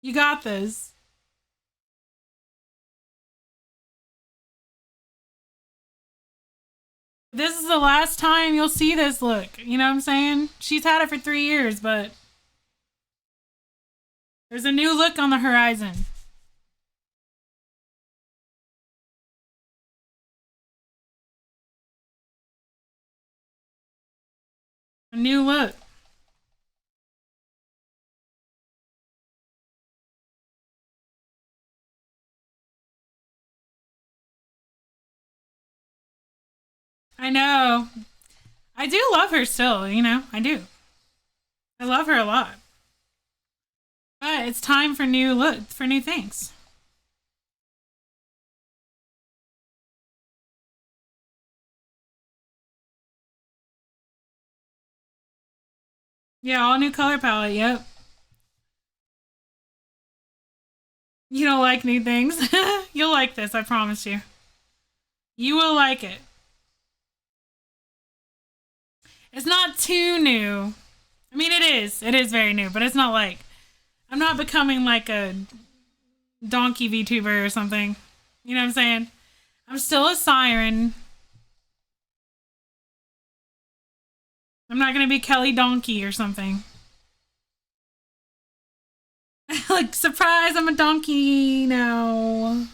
you got this? This is the last time you'll see this look. You know what I'm saying? She's had it for 3 years, but there's a new look on the horizon. A new look. I know. I do love her still, you know? I do. I love her a lot. But it's time for new things. Yeah, all new color palette, yep. You don't like new things? You'll like this, I promise you. You will like it. It's not too new. I mean, it is. It is very new, but it's not like... I'm not becoming like a donkey VTuber or something. You know what I'm saying? I'm still a siren. I'm not gonna be Kelly Donkey or something. Like, surprise, I'm a donkey now.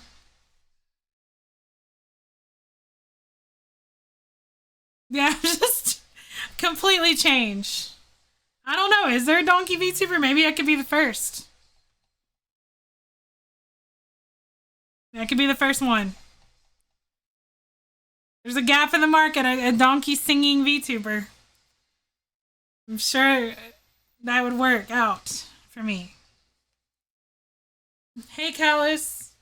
Yeah, just completely change. I don't know. Is there a donkey VTuber? Maybe I could be the first. I could be the first one. There's a gap in the market. A donkey singing VTuber. I'm sure that would work out for me. Hey, Callus.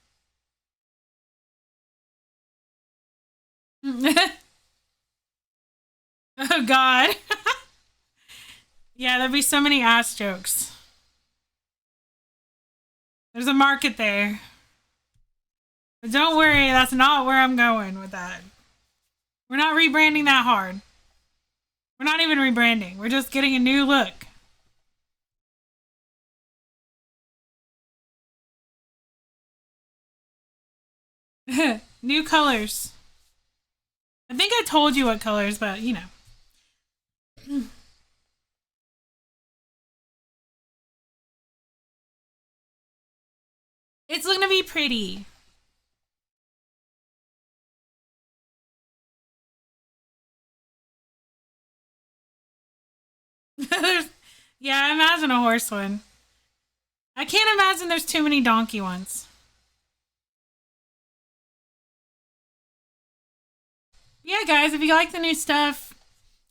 Oh, God. Yeah, there'd be so many ass jokes. There's a market there. But don't worry, that's not where I'm going with that. We're not rebranding that hard. We're not even rebranding. We're just getting a new look. New colors. I think I told you what colors, but you know. It's gonna be pretty. Yeah, I imagine a horse one. I can't imagine there's too many donkey ones. Yeah, guys, if you like the new stuff,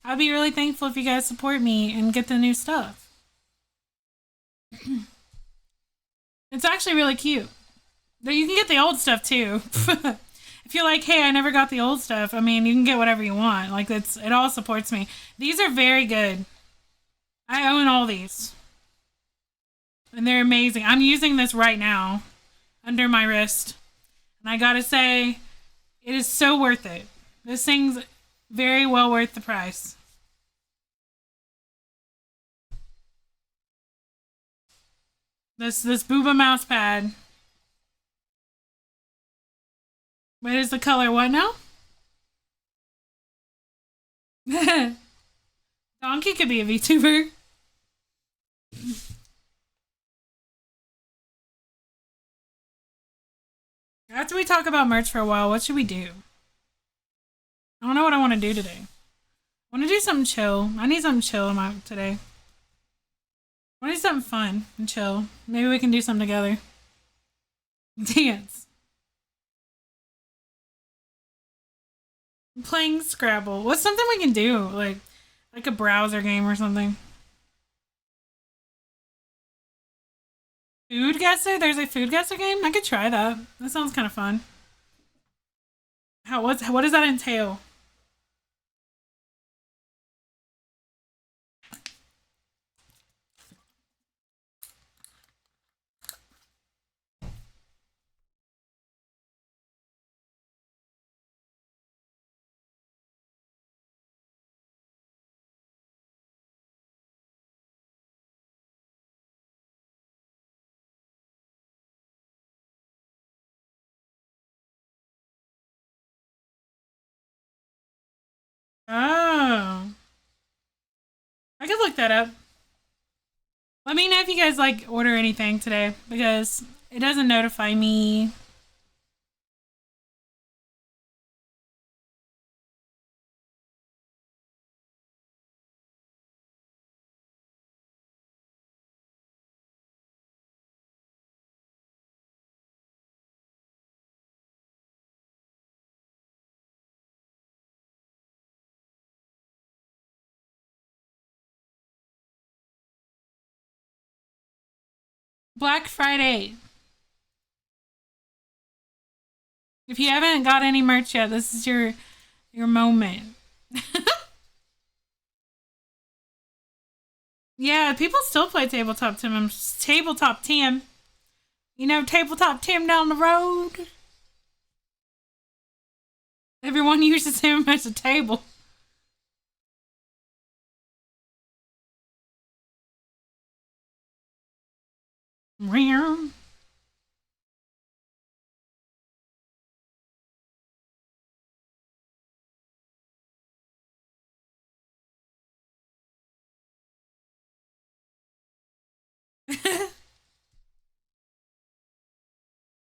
I'd be really thankful if you guys support me and get the new stuff. It's actually really cute. But you can get the old stuff too. If you're like, hey, I never got the old stuff, I mean, you can get whatever you want. Like, it all supports me. These are very good. I own all these. And they're amazing. I'm using this right now under my wrist. And I gotta say, it is so worth it. This thing's Very well worth the price. This Booba mouse pad. What is the color? What now? Donkey could be a VTuber. After we talk about merch for a while, what should we do? I don't know what I want to do today. I want to do something chill. I need something chill today. I want to do something fun and chill. Maybe we can do something together. Dance. Playing Scrabble. What's something we can do? Like a browser game or something. Food guesser? There's a food guesser game? I could try that. That sounds kind of fun. What does that entail? Oh. I could look that up. Let me know if you guys order anything today because it doesn't notify me. Black Friday. If you haven't got any merch yet, this is your moment. Yeah, people still play Tabletop Tim. Tabletop Tim. You know Tabletop Tim down the road? Everyone uses him as a table. Meow.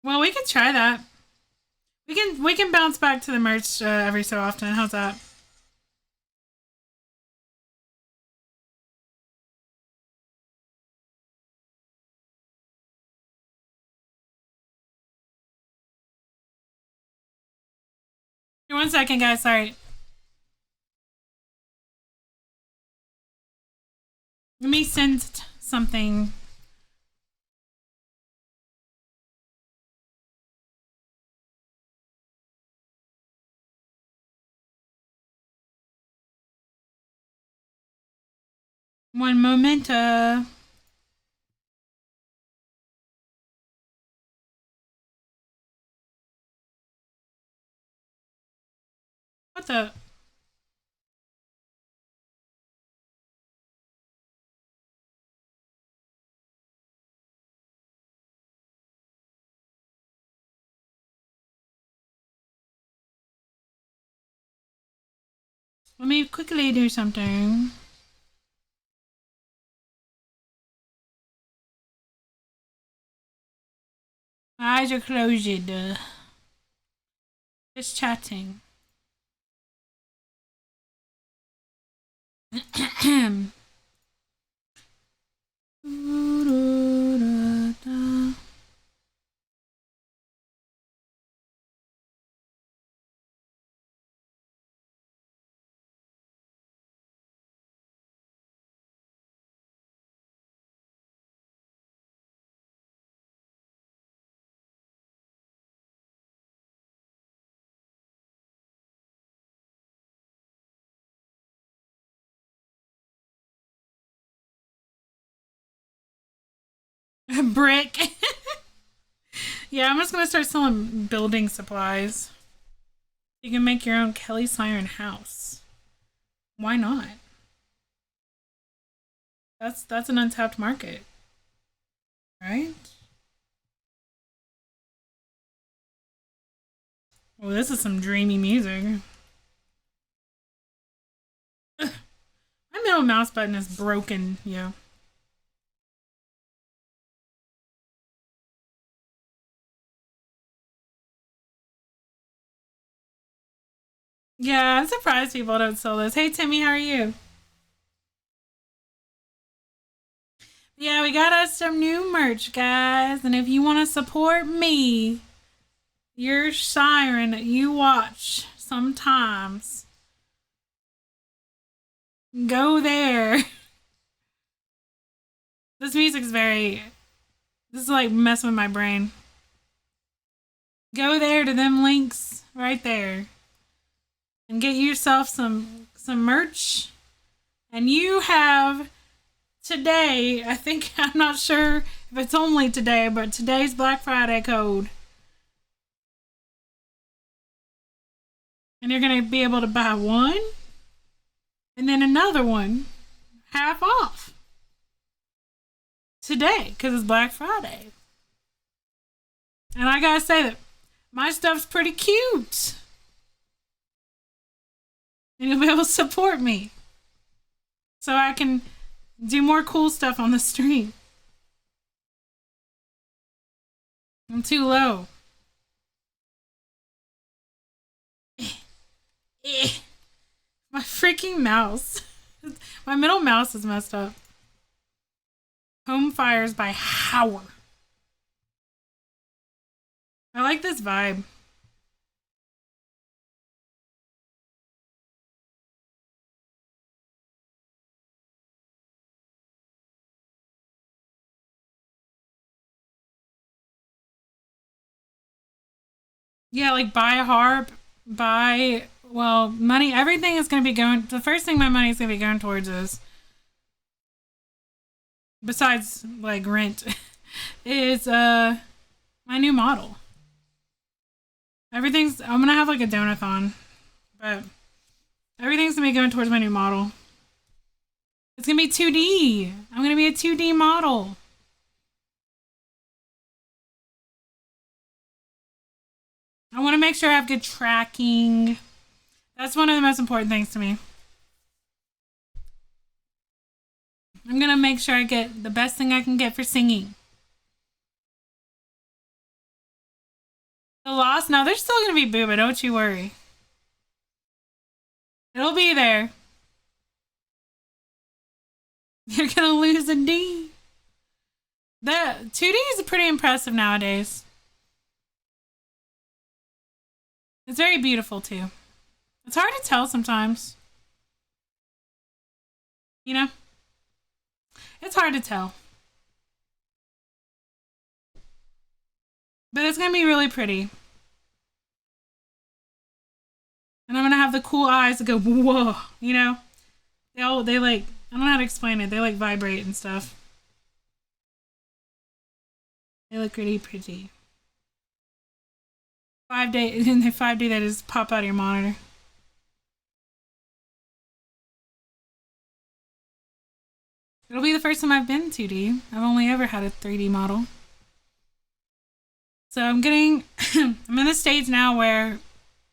Well, we can try that. We can bounce back to the merch every so often. How's that? Here, 1 second, guys. Sorry. Let me send something. One moment. What the? Let me quickly do something. My eyes are closed. Just chatting. Brick. Yeah, I'm just gonna start selling building supplies. You can make your own Kelly Siren house. Why not? That's an untapped market, right? Well, this is some dreamy music. Ugh. My middle mouse button is broken, yo. Yeah, I'm surprised people don't sell this. Hey, Timmy, how are you? Yeah, we got us some new merch, guys. And if you want to support me, your siren that you watch sometimes, go there. This music's very. This is like messing with my brain. Go there to them links right there and get yourself some merch. And you have today, I think, I'm not sure if it's only today, but today's Black Friday code. And you're going to be able to buy one and then another one half off today because it's Black Friday. And I gotta say that my stuff's pretty cute. And you'll be able to support me so I can do more cool stuff on the stream. I'm too low. My freaking mouse. My middle mouse is messed up. Home Fires by Hauer. I like this vibe. Yeah, like buy a harp, money, everything is going to be going, the first thing my money is going to be going towards is, besides like rent, is my new model. I'm going to have like a donathon, but everything's going to be going towards my new model. It's going to be 2D. I'm going to be a 2D model. I want to make sure I have good tracking. That's one of the most important things to me. I'm going to make sure I get the best thing I can get for singing. The Lost? No, there's still going to be Booba. Don't you worry. It'll be there. You're going to lose a D. The 2D is pretty impressive nowadays. It's very beautiful, too. It's hard to tell sometimes. You know? It's hard to tell. But it's going to be really pretty. And I'm going to have the cool eyes that go, whoa, you know? They like, I don't know how to explain it. They like vibrate and stuff. They look really pretty. 5D, in the 5D that just pop out of your monitor. It'll be the first time I've been 2D. I've only ever had a 3D model. So I'm in the stage now where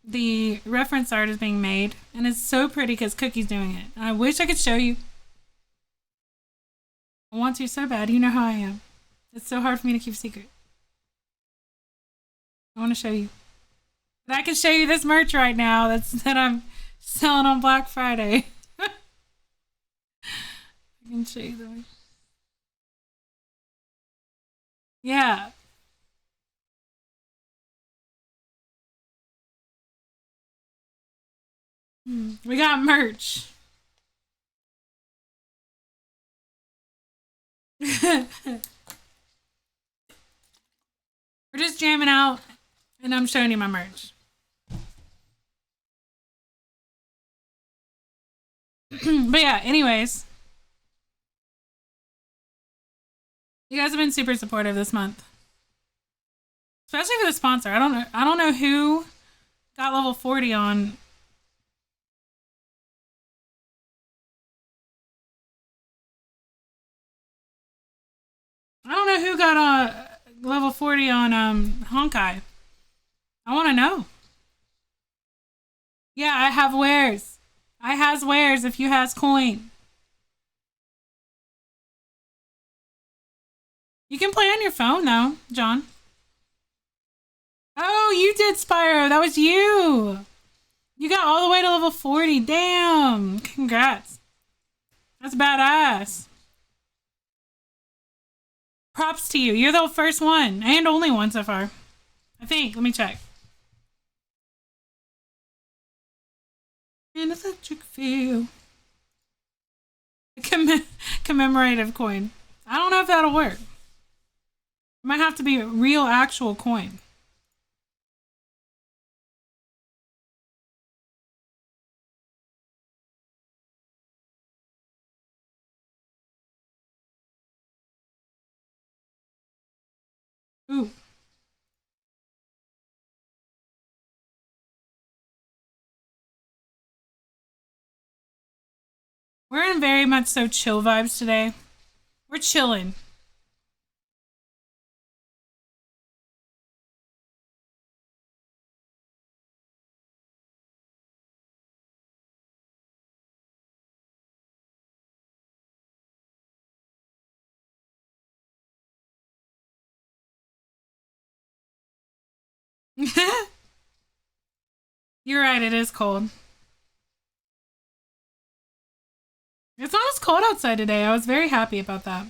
the reference art is being made, and it's so pretty because Cookie's doing it. I wish I could show you. I want to so bad. You know how I am. It's so hard for me to keep a secret. I want to show you. But I can show you this merch right now that I'm selling on Black Friday. I can show you the merch. Yeah. We got merch. We're just jamming out, and I'm showing you my merch. But yeah, anyways. You guys have been super supportive this month. Especially for the sponsor. I don't know who got level 40 on. I don't know who got level 40 on Honkai. I want to know. Yeah, I have wares. I has wares if you has coin. You can play on your phone though, John. Oh, you did, Spyro. That was you. You got all the way to level 40. Damn. Congrats. That's badass. Props to you. You're the first one and only one so far. I think. Let me check. An electric feel. Commemorative coin. I don't know if that'll work. It might have to be a real actual coin. Ooh. We're in very much so chill vibes today. We're chilling. You're right, it is cold. It's not as cold outside today. I was very happy about that.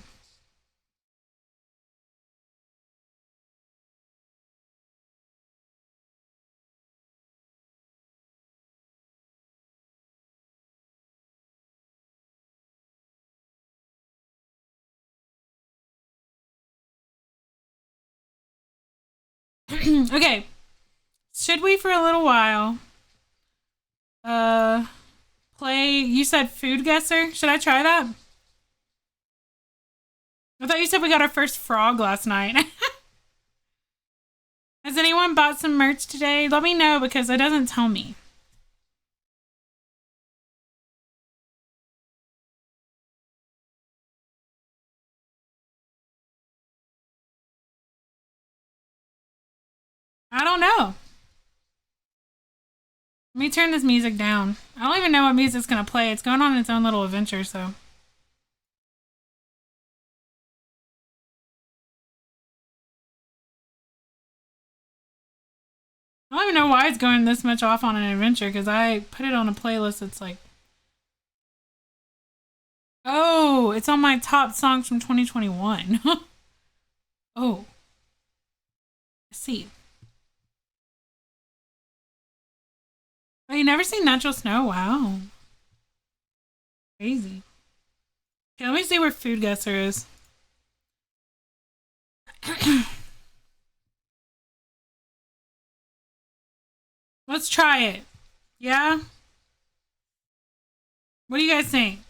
Okay. Should we for a little while play, you said food guesser? Should I try that? I thought you said we got our first frog last night. Has anyone bought some merch today? Let me know because it doesn't tell me. I don't know. Let me turn this music down. I don't even know what music's gonna play. It's going on its own little adventure, so. I don't even know why it's going this much off on an adventure because I put it on a playlist that's like. Oh, it's on my top songs from 2021. Oh. I see. Oh, you never seen Natural Snow? Wow. Crazy. Okay, let me see where Food Guesser is. Let's try it. Yeah? What do you guys think?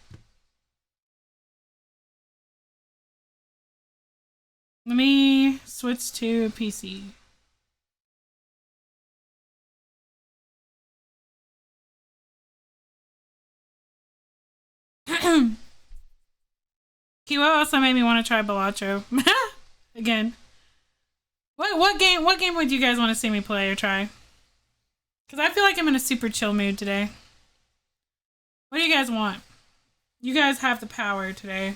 Let me switch to PC. Kiwo also made me want to try Balatro. Again. What game would you guys want to see me play or try? Because I feel like I'm in a super chill mood today. What do you guys want? You guys have the power today.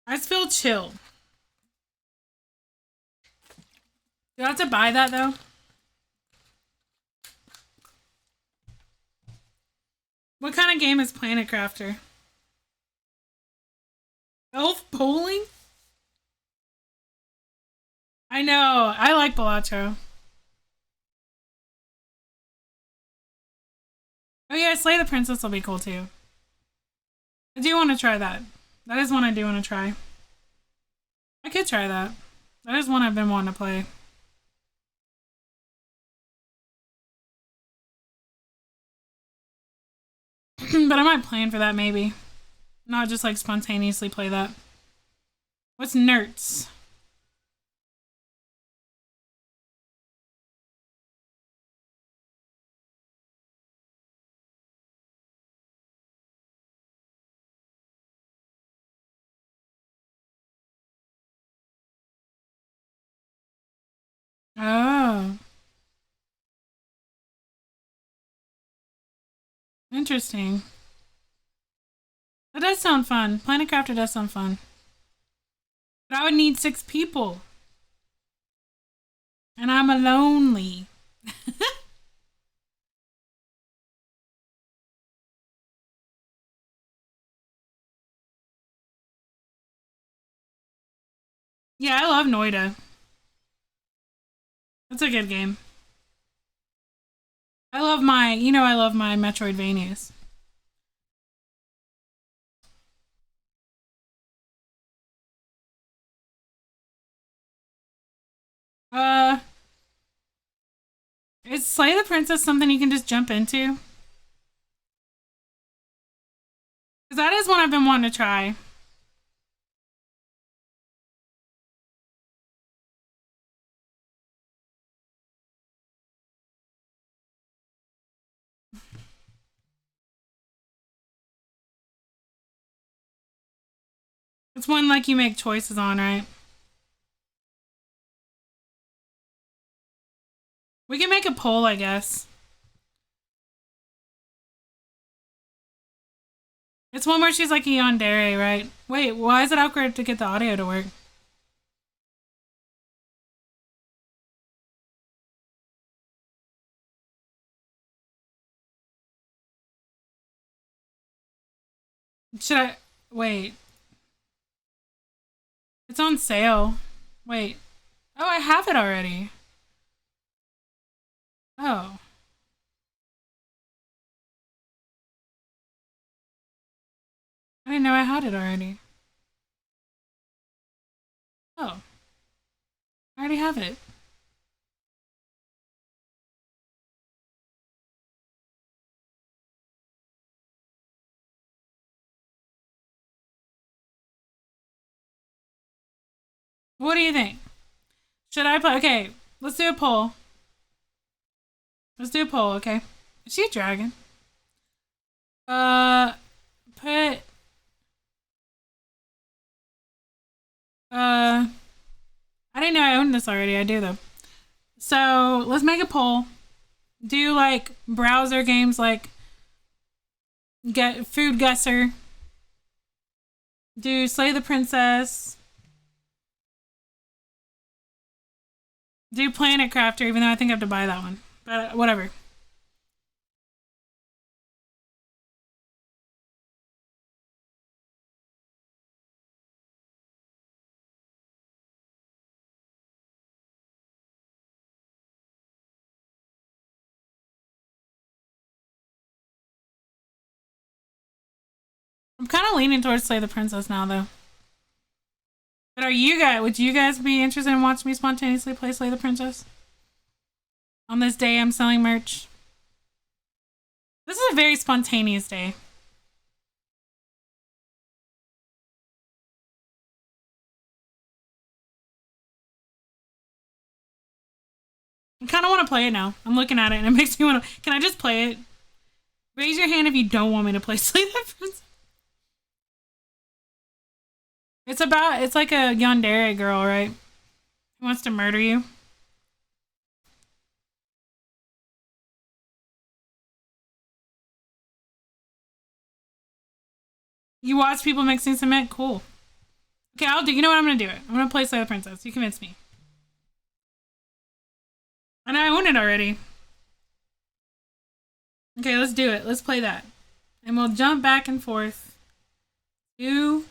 I just feel chill. Do I have to buy that though? What kind of game is Planet Crafter? Elf bowling? I know. I like Balatro. Oh yeah, Slay the Princess will be cool too. I do want to try that. That is one I do want to try. I could try that. That is one I've been wanting to play. But I might plan for that maybe. Not just like spontaneously play that. What's Nerds? Oh, interesting. That does sound fun. Planet Crafter does sound fun. But I would need 6 people. And I'm a lonely. Yeah, I love Noida. It's a good game. I love my Metroidvanias. Uh, is Slay the Princess something you can just jump into? Because that is one I've been wanting to try. It's one like you make choices on, right? We can make a poll, I guess. It's one where she's like a yandere, right? Wait, why is it awkward to get the audio to work? Should I wait? It's on sale. Wait. Oh, I have it already. Oh. I didn't know I had it already. Oh. I already have it. What do you think? Should I play? Okay, let's do a poll. Let's do a poll, okay? Is she a dragon? Uh, put, I didn't know I owned this already. I do though. So let's make a poll. Do like browser games like Get Food Gusser. Do Slay the Princess. Do Planet Crafter, even though I think I have to buy that one. But whatever. I'm kind of leaning towards Slay the Princess now, though. But would you guys be interested in watching me spontaneously play Slay the Princess? On this day, I'm selling merch. This is a very spontaneous day. I kind of want to play it now. I'm looking at it and it makes me want to. Can I just play it? Raise your hand if you don't want me to play Slay the Princess. It's like a yandere girl, right? Who wants to murder you? You watch people mixing cement? Cool. Okay, you know what? I'm gonna do it. I'm gonna play Slay the Princess. You convinced me. And I own it already. Okay, let's do it. Let's play that. And we'll jump back and forth to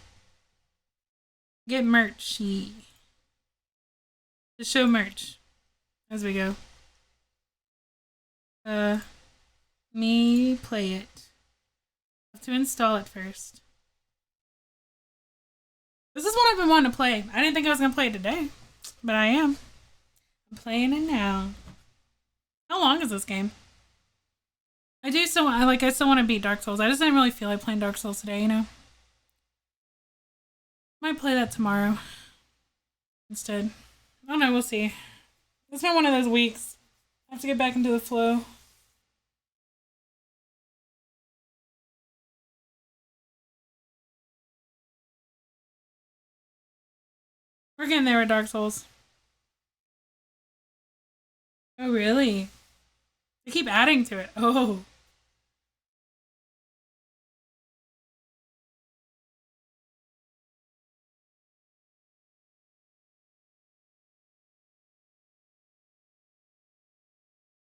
get merch. To show merch as we go. Me play it. I have to install it first. This is what I've been wanting to play. I didn't think I was gonna play it today, but I am. I'm playing it now. How long is this game? I still want to beat Dark Souls. I just didn't really feel like playing Dark Souls today, you know? Might play that tomorrow instead. I don't know, we'll see. It's been one of those weeks. I have to get back into the flow. We're getting there with Dark Souls. Oh, really? They keep adding to it. Oh.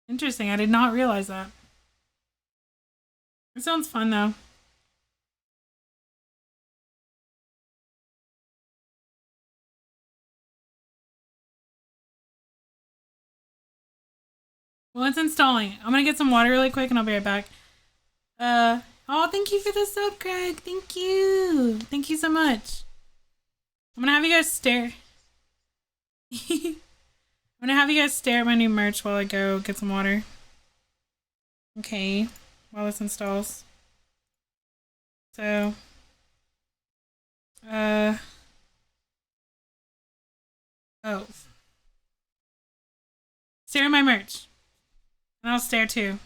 Interesting. I did not realize that. It sounds fun, though. Well, it's installing. I'm gonna get some water really quick and I'll be right back. Oh, thank you for the sub, Craig. Thank you. Thank you so much. I'm gonna have you guys stare. I'm gonna have you guys stare at my new merch while I go get some water. Okay, while this installs. So, oh. Stare at my merch. And I'll stare too.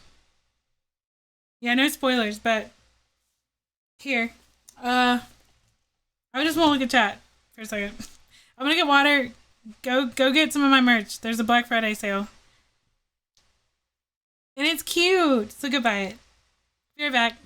Yeah, no spoilers, but here. I just won't look at chat for a second. I'm gonna get water. Go get some of my merch. There's a Black Friday sale. And it's cute. So go buy it. Be right back.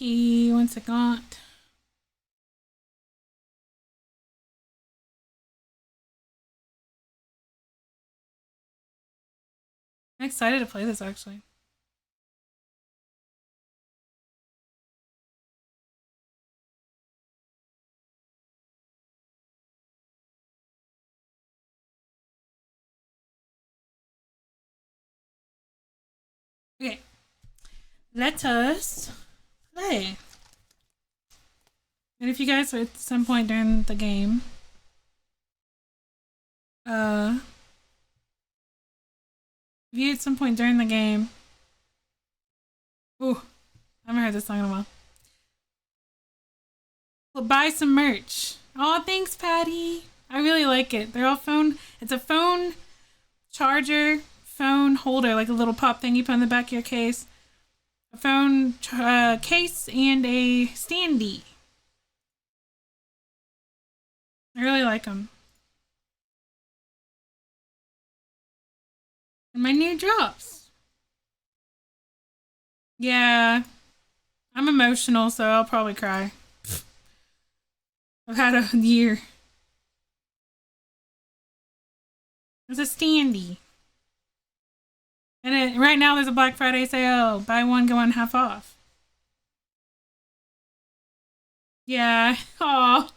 Okay, one second. I'm excited to play this actually. Okay, let us play. And if you guys at some point during the game, if you at some point during the game, ooh, I haven't heard this song in a while. Well, buy some merch. Oh, thanks, Patty. I really like it. They're all phone. It's a phone charger, phone holder, like a little pop thing you put in the back of your case. A phone case and a standee. I really like them. And my new drops. Yeah, I'm emotional, so I'll probably cry. I've had a year. It's a standee. And right now there's a Black Friday sale. Buy one, get one half off. Yeah. Oh.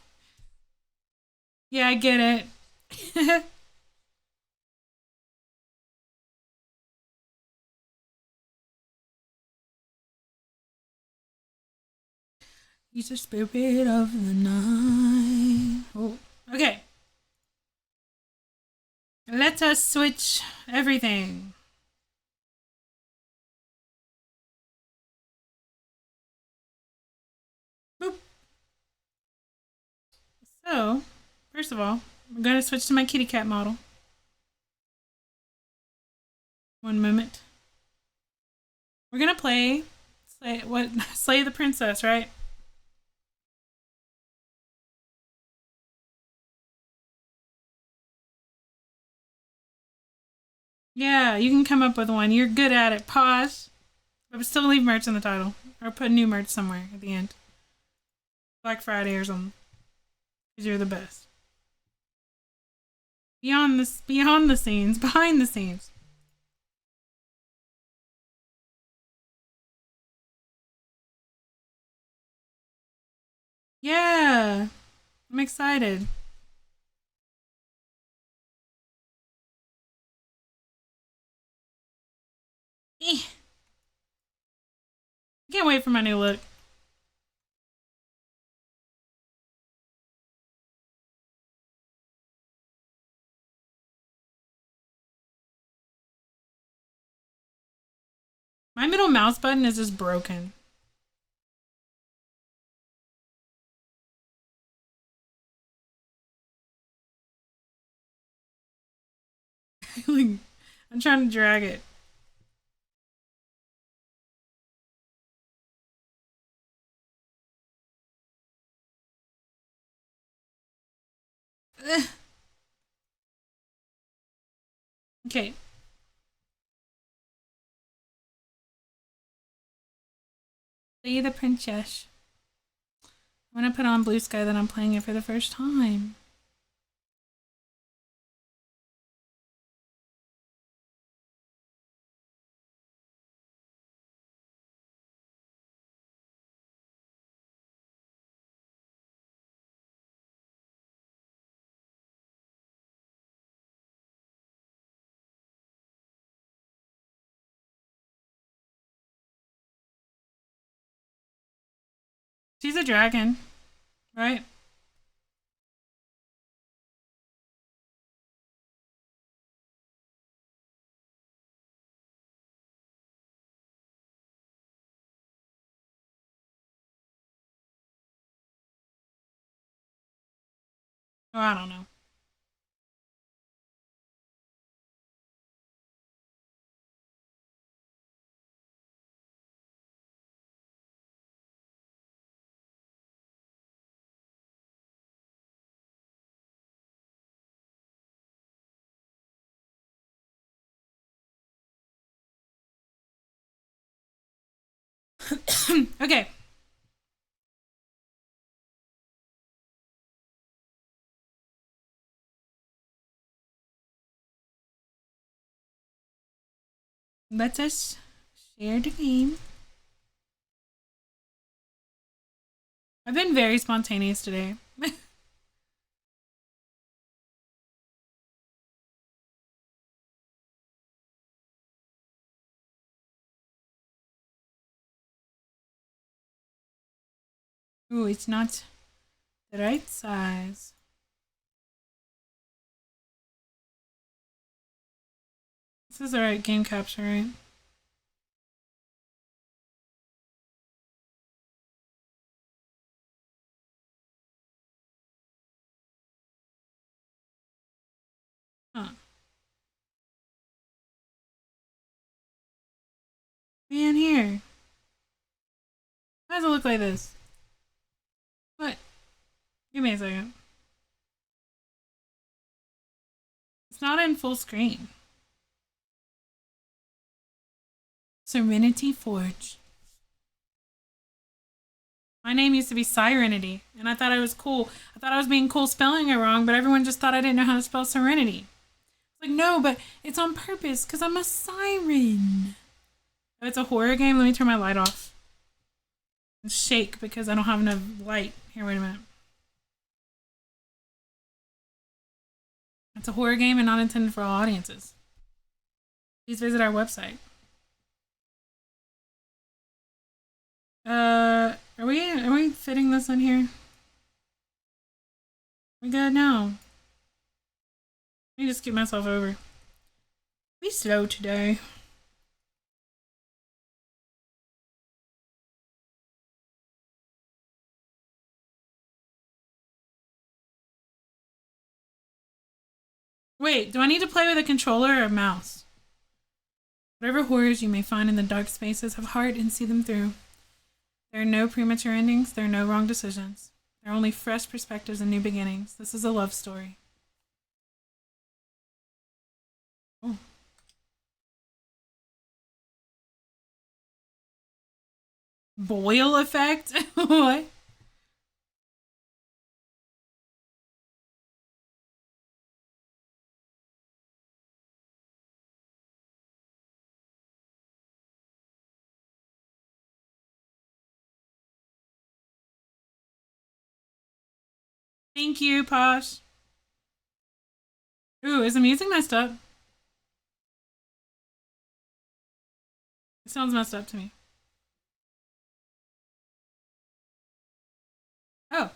Yeah, I get it. He's a spirit of the night. Oh. Okay. Let us switch everything. Boop. So, first of all, I'm going to switch to my kitty cat model. One moment. We're going to play Slay the Princess, right? Yeah, you can come up with one. You're good at it. Pause. But still leave merch in the title. Or put new merch somewhere at the end. Black Friday or something. Because you're the best. Beyond the scenes, behind the scenes. Yeah. I'm excited. I can't wait for my new look. My middle mouse button is just broken. I'm trying to drag it. Ugh. Okay. Play the princess. I'm gonna put on Blue Sky that I'm playing it for the first time. She's a dragon, right? Oh, I don't know. Okay. Let us share the game. I've been very spontaneous today. Ooh, it's not the right size. This is the right game capture, right? Huh. Man, here. Why does it look like this? What? Give me a second. It's not in full screen. Serenity Forge. My name used to be Sirenity, and I thought I was cool. I thought I was being cool spelling it wrong, but everyone just thought I didn't know how to spell Serenity. Like, no, but it's on purpose, because I'm a siren. Oh, it's a horror game? Let me turn my light off. And shake, because I don't have enough light. Here, wait a minute. It's a horror game and not intended for all audiences. Please visit our website. Are we fitting this in here? We good now? Let me just get myself over. Be slow today. Wait, do I need to play with a controller or a mouse? Whatever horrors you may find in the dark spaces, have heart and see them through. There are no premature endings, there are no wrong decisions. There are only fresh perspectives and new beginnings. This is a love story. Oh. Boil effect? What? Thank you, Posh. Ooh, is the music messed up? It sounds messed up to me. Oh.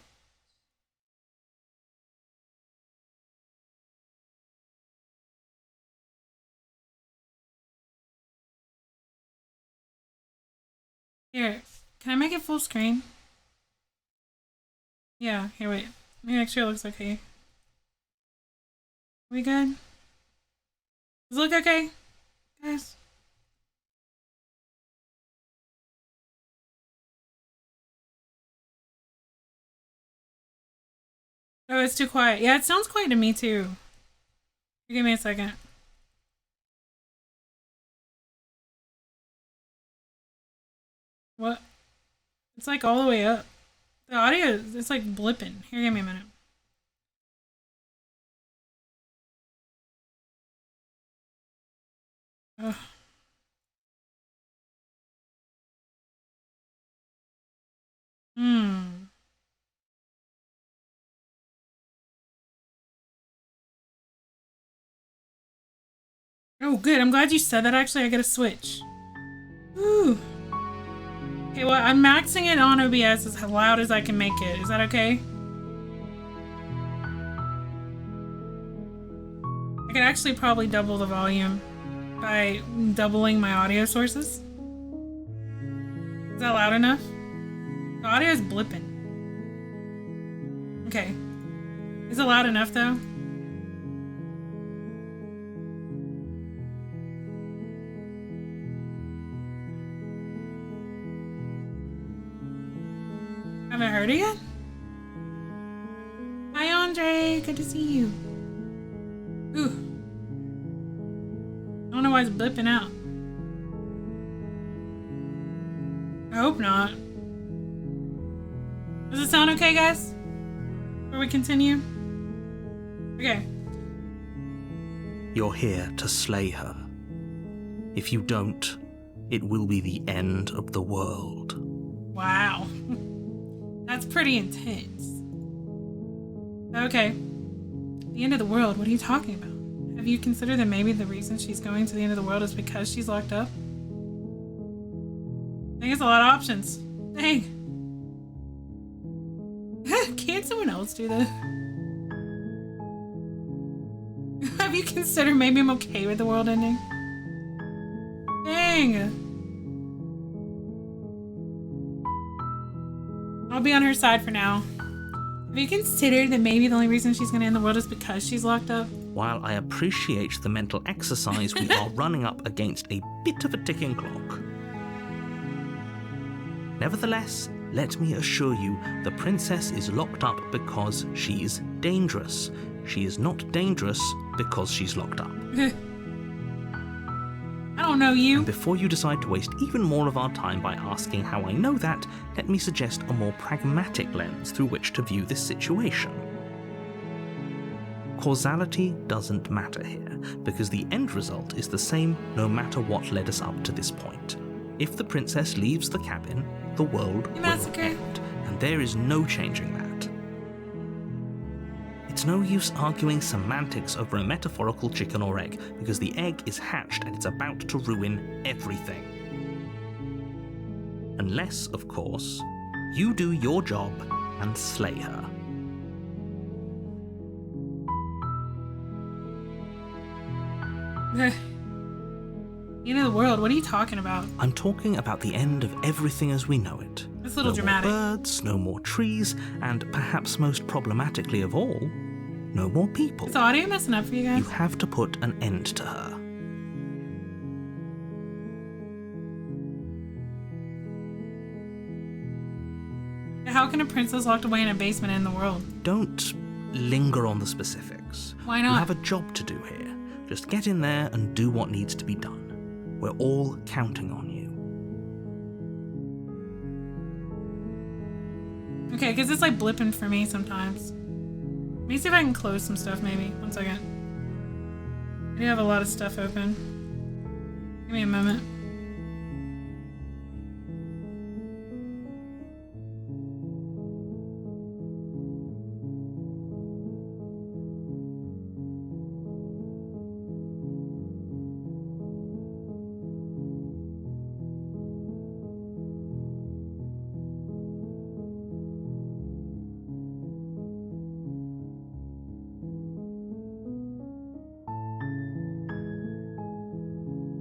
Here, can I make it full screen? Yeah, here, wait. Let me make sure it looks okay. We good? Does it look okay, guys? Oh, it's too quiet. Yeah, it sounds quiet to me too. Give me a second. What? It's like all the way up. The audio, it's like blipping. Here, give me a minute. Ugh. Hmm. Oh, good. I'm glad you said that. Actually, I get a switch. Ooh. Okay, well, I'm maxing it on OBS as loud as I can make it. Is that okay? I could actually probably double the volume by doubling my audio sources. Is that loud enough? The audio is blipping. Okay. Is it loud enough though? Haven't heard it yet? Hi Andre, good to see you. Ooh. I don't know why it's blipping out. I hope not. Does it sound okay, guys? Before we continue? Okay. You're here to slay her. If you don't, it will be the end of the world. Wow. That's pretty intense. Okay. The end of the world, what are you talking about? Have you considered that maybe the reason she's going to the end of the world is because she's locked up? I think it's a lot of options. Dang. Can't someone else do this? Have you considered maybe I'm okay with the world ending? Dang. I'll be on her side for now. Have you considered that maybe the only reason she's going to end the world is because she's locked up? While I appreciate the mental exercise, we are running up against a bit of a ticking clock. Nevertheless, let me assure you, the princess is locked up because she's dangerous. She is not dangerous because she's locked up. I don't know you. And before you decide to waste even more of our time by asking how I know that, let me suggest a more pragmatic lens through which to view this situation. Causality doesn't matter here, because the end result is the same no matter what led us up to this point. If the princess leaves the cabin, the world will end, and there is no changing that. It's no use arguing semantics over a metaphorical chicken or egg, because the egg is hatched and it's about to ruin everything. Unless, of course, you do your job and slay her. End of the world, what are you talking about? I'm talking about the end of everything as we know it. It's a little no dramatic. No more birds, no more trees, and perhaps most problematically of all, no more people. Is the audio messing up for you guys? You have to put an end to her. How can a princess locked away in a basement end the world? Don't linger on the specifics. Why not? You have a job to do here. Just get in there and do what needs to be done. We're all counting on you. Okay, because it's like blipping for me sometimes. Let me see if I can close some stuff maybe. One second. I do have a lot of stuff open. Give me a moment.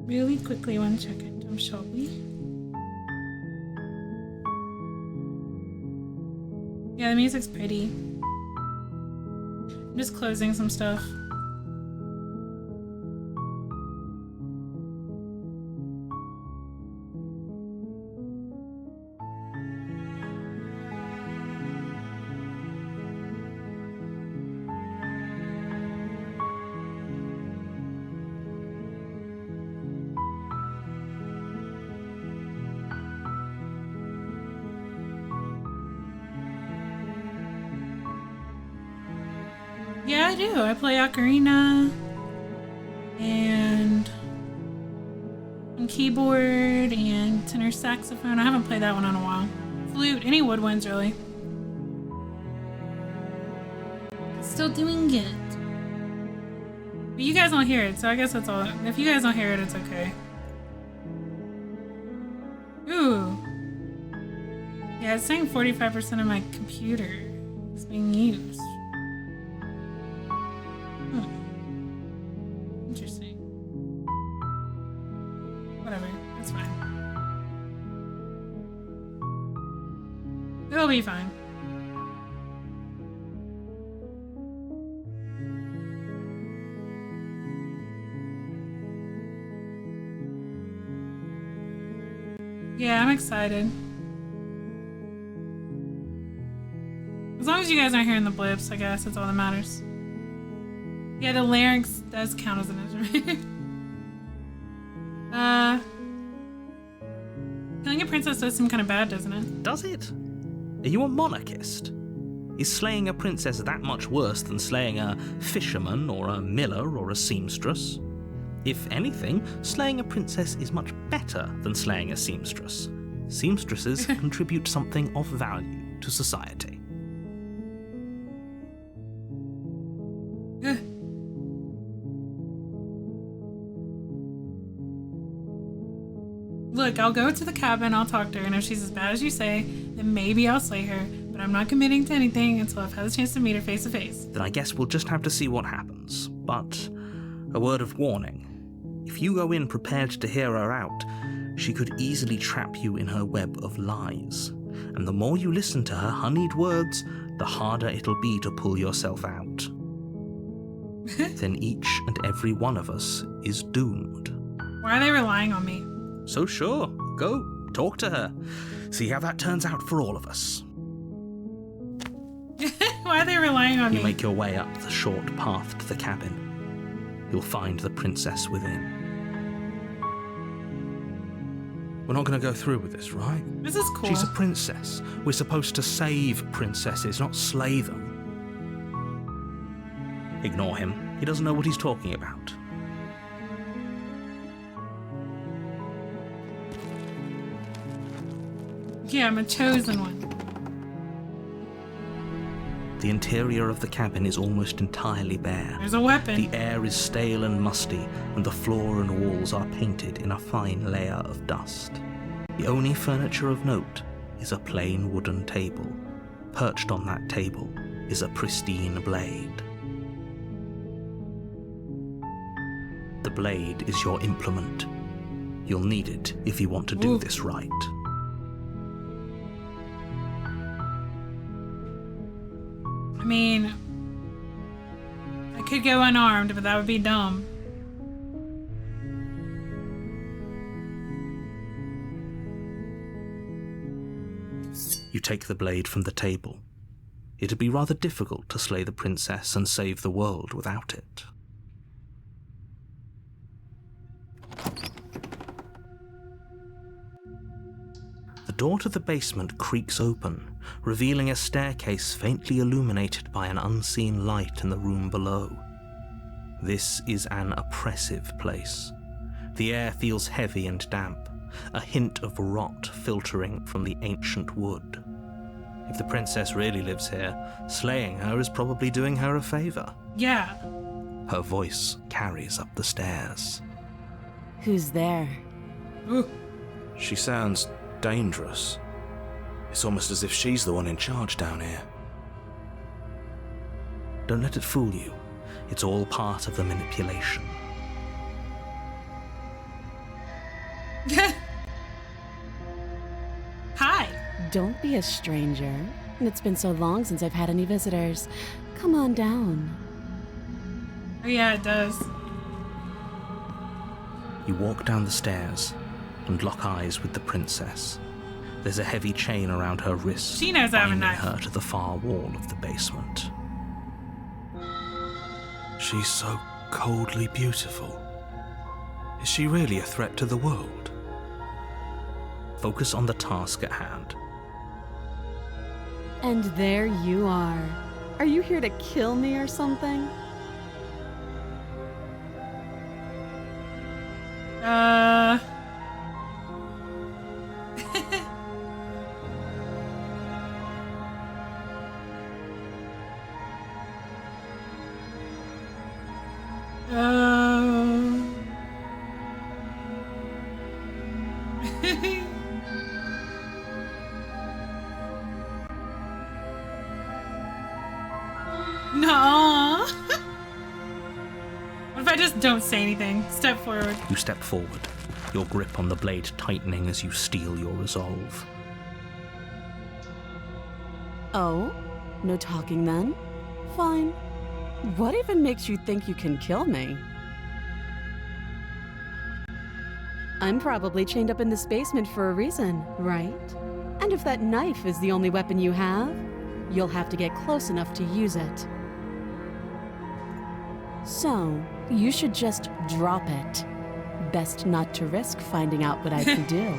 Really quickly, 1 second, shall we? Yeah, the music's pretty. I'm just closing some stuff. Yeah, I do. I play ocarina and keyboard and tenor saxophone. I haven't played that one in a while. Flute, any woodwinds really. Still doing good. But you guys don't hear it, so I guess that's all. If you guys don't hear it, it's okay. Ooh. Yeah, it's saying 45% of my computer is being used. Interesting. Whatever, that's fine. It'll be fine. Yeah, I'm excited. As long as you guys aren't hearing the blips, I guess that's all that matters. Yeah, the larynx does count as an instrument. Killing a princess does seem kind of bad, doesn't it? Does it? Are you a monarchist? Is slaying a princess that much worse than slaying a fisherman or a miller or a seamstress? If anything, slaying a princess is much better than slaying a seamstress. Seamstresses contribute something of value to society. Look, I'll go to the cabin, I'll talk to her, and if she's as bad as you say, then maybe I'll slay her, but I'm not committing to anything until I've had a chance to meet her face to face. Then I guess we'll just have to see what happens. But a word of warning. If you go in prepared to hear her out, she could easily trap you in her web of lies. And the more you listen to her honeyed words, the harder it'll be to pull yourself out. Then each and every one of us is doomed. Why are they relying on me? So sure, go, talk to her. See how that turns out for all of us. Why are they relying on me? You make your way up the short path to the cabin. You'll find the princess within. We're not going to go through with this, right? This is cool. She's a princess. We're supposed to save princesses, not slay them. Ignore him. He doesn't know what he's talking about. Yeah, I'm a chosen one. The interior of the cabin is almost entirely bare. There's a weapon. The air is stale and musty, and the floor and walls are painted in a fine layer of dust. The only furniture of note is a plain wooden table. Perched on that table is a pristine blade. The blade is your implement. You'll need it if you want to do this right. I mean, I could go unarmed, but that would be dumb. You take the blade from the table. It'd be rather difficult to slay the princess and save the world without it. The door to the basement creaks open, revealing a staircase faintly illuminated by an unseen light in the room below. This is an oppressive place. The air feels heavy and damp, a hint of rot filtering from the ancient wood. If the princess really lives here, slaying her is probably doing her a favor. Yeah. Her voice carries up the stairs. Who's there? Ooh. She sounds dangerous. It's almost as if she's the one in charge down here. Don't let it fool you. It's all part of the manipulation. Hi. Don't be a stranger. It's been so long since I've had any visitors. Come on down. Oh yeah, it does. You walk down the stairs and lock eyes with the princess. There's a heavy chain around her wrist, She knows I have a binding knife. her to the far wall of the basement. She's so coldly beautiful. Is she really a threat to the world? Focus on the task at hand. And there you are. Are you here to kill me or something? No. What if I just don't say anything? Step forward. You step forward, your grip on the blade tightening as you steel your resolve. Oh? No talking then? Fine. What even makes you think you can kill me? I'm probably chained up in this basement for a reason, right? And if that knife is the only weapon you have, you'll have to get close enough to use it. So, you should just drop it. Best not to risk finding out what I can do.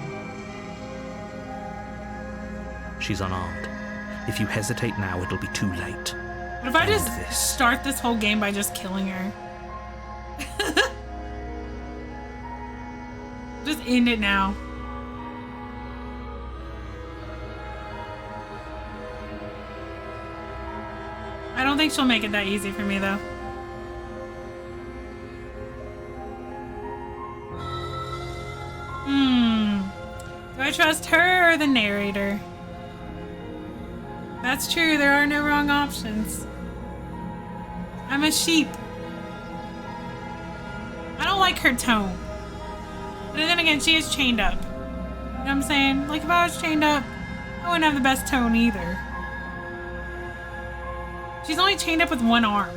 She's unarmed. If you hesitate now, it'll be too late. What if I just End this. start this whole game by just killing her? Just end it now. I don't think she'll make it that easy for me, though. Do I trust her or the narrator? That's true, there are no wrong options. I'm a sheep. I don't like her tone. But then again, she is chained up. You know what I'm saying? Like, if I was chained up, I wouldn't have the best tone either. She's only chained up with one arm.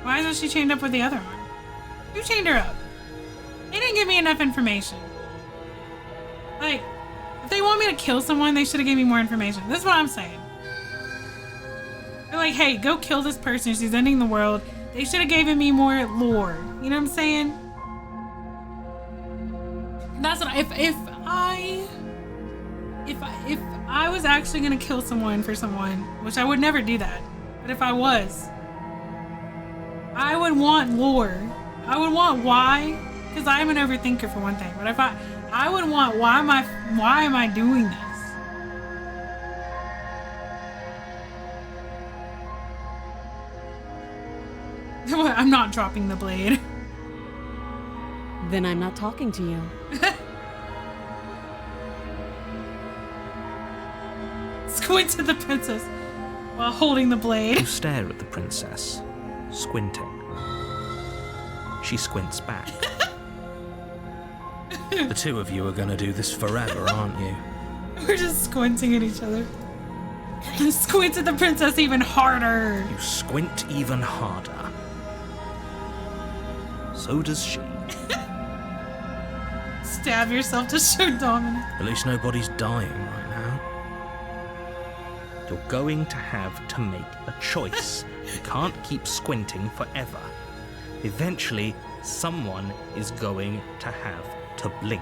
Why isn't she chained up with the other arm? Who chained her up? They didn't give me enough information. Like, if they want me to kill someone, they should have given me more information. This is what I'm saying. They're like, hey, go kill this person. She's ending the world. They should have given me more lore. You know what I'm saying? That's what if I was actually gonna kill someone for someone, which I would never do that, but if I was, I would want lore. I would want why, because I'm an overthinker for one thing. But if I would want why am I doing this? I'm not dropping the blade. Then I'm not talking to you. Squint at the princess while holding the blade. You stare at the princess, squinting. She squints back. The two of you are gonna do this forever, aren't you? We're just squinting at each other. And squint at the princess even harder. You squint even harder. So does she. Stab yourself to show dominance. At least nobody's dying right now. You're going to have to make a choice. You can't keep squinting forever. Eventually, someone is going to have to blink.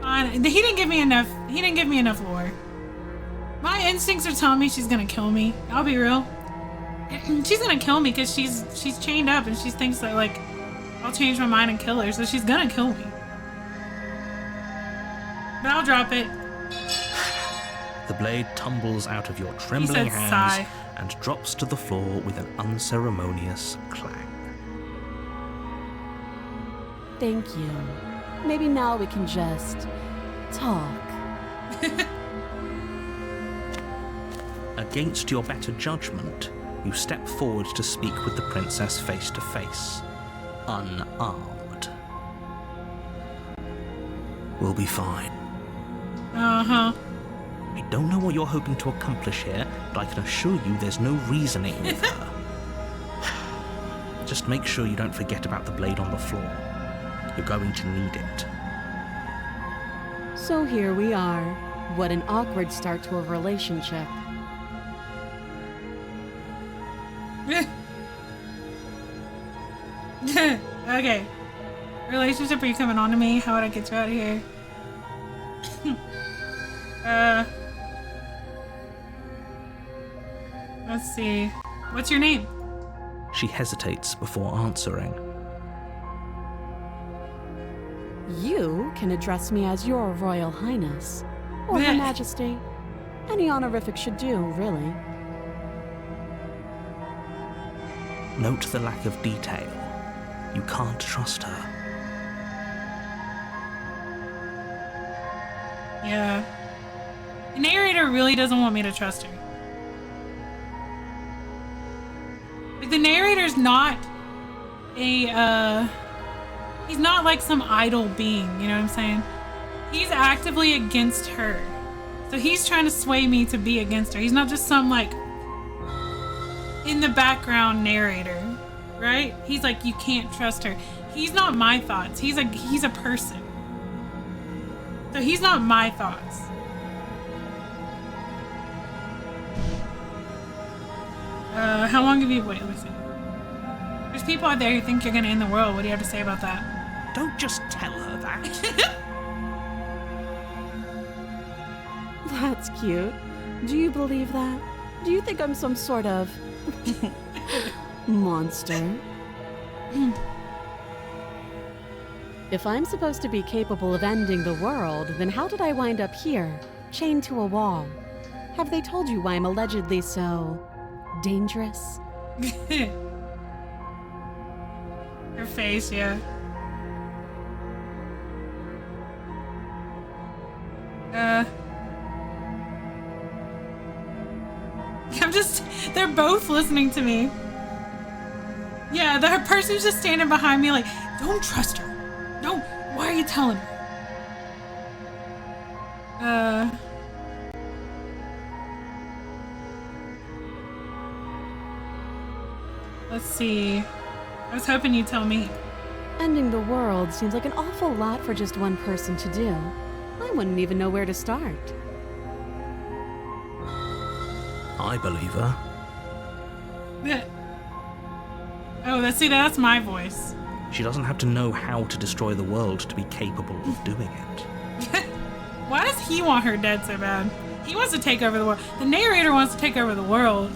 Fine. He didn't give me enough. He didn't give me enough lore. My instincts are telling me she's gonna kill me. I'll be real. She's gonna kill me because she's chained up and she thinks that like I'll change my mind and kill her, so she's gonna kill me. But I'll drop it. The blade tumbles out of your trembling hands sigh. and drops to the floor with an unceremonious clang. Thank you. Maybe now we can just talk. Against your better judgment, you step forward to speak with the princess face to face, unarmed. We'll be fine. Uh-huh. I don't know what you're hoping to accomplish here, but I can assure you there's no reasoning with her. Just make sure you don't forget about the blade on the floor. You're going to need it. So here we are. What an awkward start to a relationship. Okay. Relationship, are you coming on to me? How would I get you out of here? Let's see. What's your name? She hesitates before answering. You can address me as Your Royal Highness. Or Her Majesty. Any honorific should do, really. Note the lack of detail. You can't trust her. Yeah. The narrator really doesn't want me to trust her. Like, the narrator's not a, he's not like some idle being, you know what I'm saying? He's actively against her. So he's trying to sway me to be against her. He's not just some, like, in the background narrator, right? He's like, you can't trust her. He's not my thoughts. He's a person. So he's not my thoughts. How long have you... Wait, let me see. There's people out there who think you're gonna end the world. What do you have to say about that? Don't just tell her that. That's cute. Do you believe that? Do you think I'm some sort of monster? If I'm supposed to be capable of ending the world, then how did I wind up here, chained to a wall? Have they told you why I'm allegedly so dangerous? Her face, yeah. They're both listening to me. Yeah, the person's just standing behind me like, don't trust her. Don't, why are you telling her? Let's see. I was hoping you'd tell me. Ending the world seems like an awful lot for just one person to do. I wouldn't even know where to start. I believe her. Oh, that's my voice. She doesn't have to know how to destroy the world to be capable of doing it. Why does he want her dead so bad? He wants to take over the world. The narrator wants to take over the world.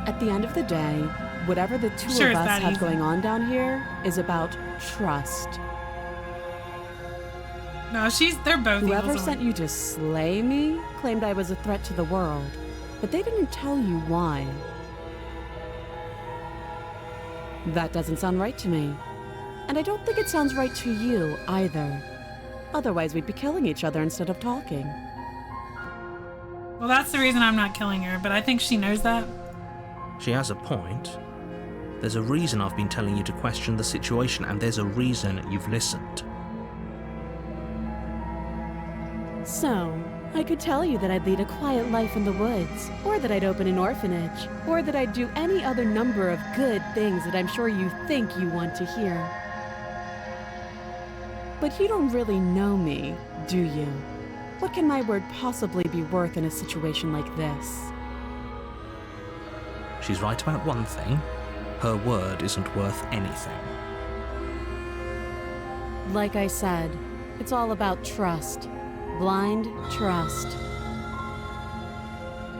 At the end of the day, whatever the two of us have going on down here is about trust. No, they're both Whoever sent you to slay me claimed I was a threat to the world, but they didn't tell you why. That doesn't sound right to me. And I don't think it sounds right to you either. Otherwise, we'd be killing each other instead of talking. Well, that's the reason I'm not killing her, but I think she knows that. She has a point. There's a reason I've been telling you to question the situation, and there's a reason you've listened. So, I could tell you that I'd lead a quiet life in the woods, or that I'd open an orphanage, or that I'd do any other number of good things that I'm sure you think you want to hear. But you don't really know me, do you? What can my word possibly be worth in a situation like this? She's right about one thing. Her word isn't worth anything. Like I said, it's all about trust. Blind trust.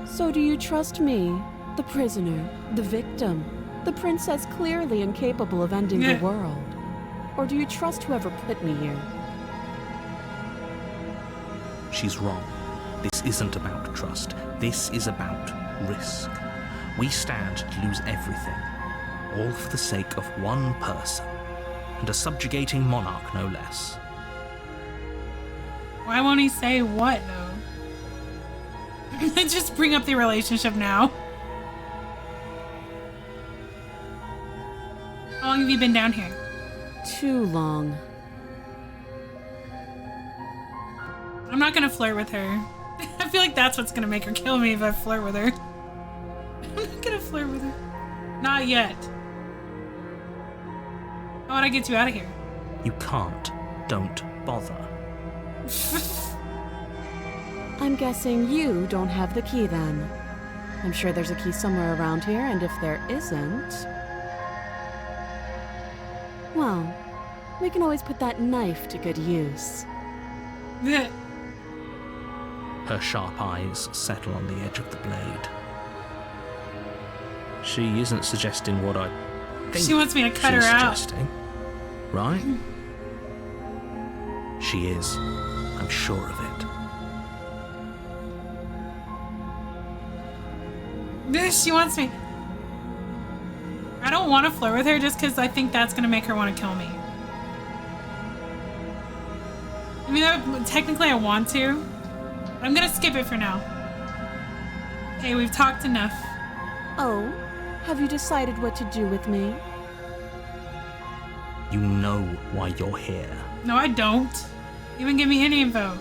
So do you trust me, the prisoner, the victim, the princess clearly incapable of ending the world? Or do you trust whoever put me here? She's wrong. This isn't about trust. This is about risk. We stand to lose everything, all for the sake of one person, and a subjugating monarch no less. Why won't he say what, though? Just bring up the relationship now. How long have you been down here? Too long. I'm not gonna flirt with her. I feel like that's what's gonna make her kill me if I flirt with her. I'm not gonna flirt with her. Not yet. How would I get you out of here? You can't. Don't bother. I'm guessing you don't have the key then. I'm sure there's a key somewhere around here, and if there isn't... well, we can always put that knife to good use. Her sharp eyes settle on the edge of the blade. She isn't suggesting what I think she wants me to cut her out. Right? She is. I'm sure of it. She wants me. I don't want to flirt with her just because I think that's going to make her want to kill me. I mean, technically I want to. But I'm going to skip it for now. Okay, we've talked enough. Oh, have you decided what to do with me? You know why you're here. No, I don't. You didn't give me any info.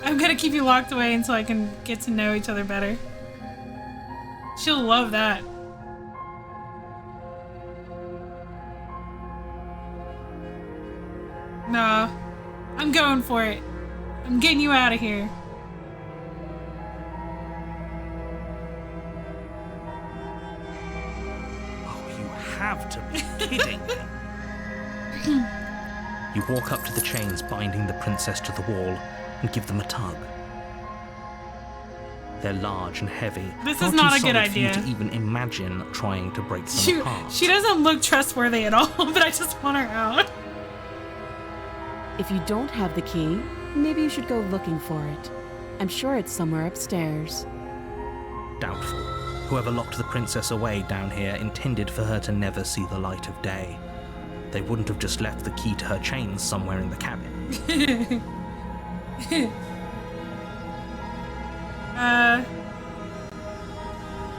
I'm gonna keep you locked away until I can get to know each other better. She'll love that. Nah, I'm going for it. I'm getting you out of here. have to be kidding me. You walk up to the chains binding the princess to the wall and give them a tug. They're large and heavy. This far is not too a good solid for you idea. to even imagine trying to break them apart. She doesn't look trustworthy at all, but I just want her out. If you don't have the key, maybe you should go looking for it. I'm sure it's somewhere upstairs. Doubtful. Whoever locked the princess away down here intended for her to never see the light of day. They wouldn't have just left the key to her chains somewhere in the cabin.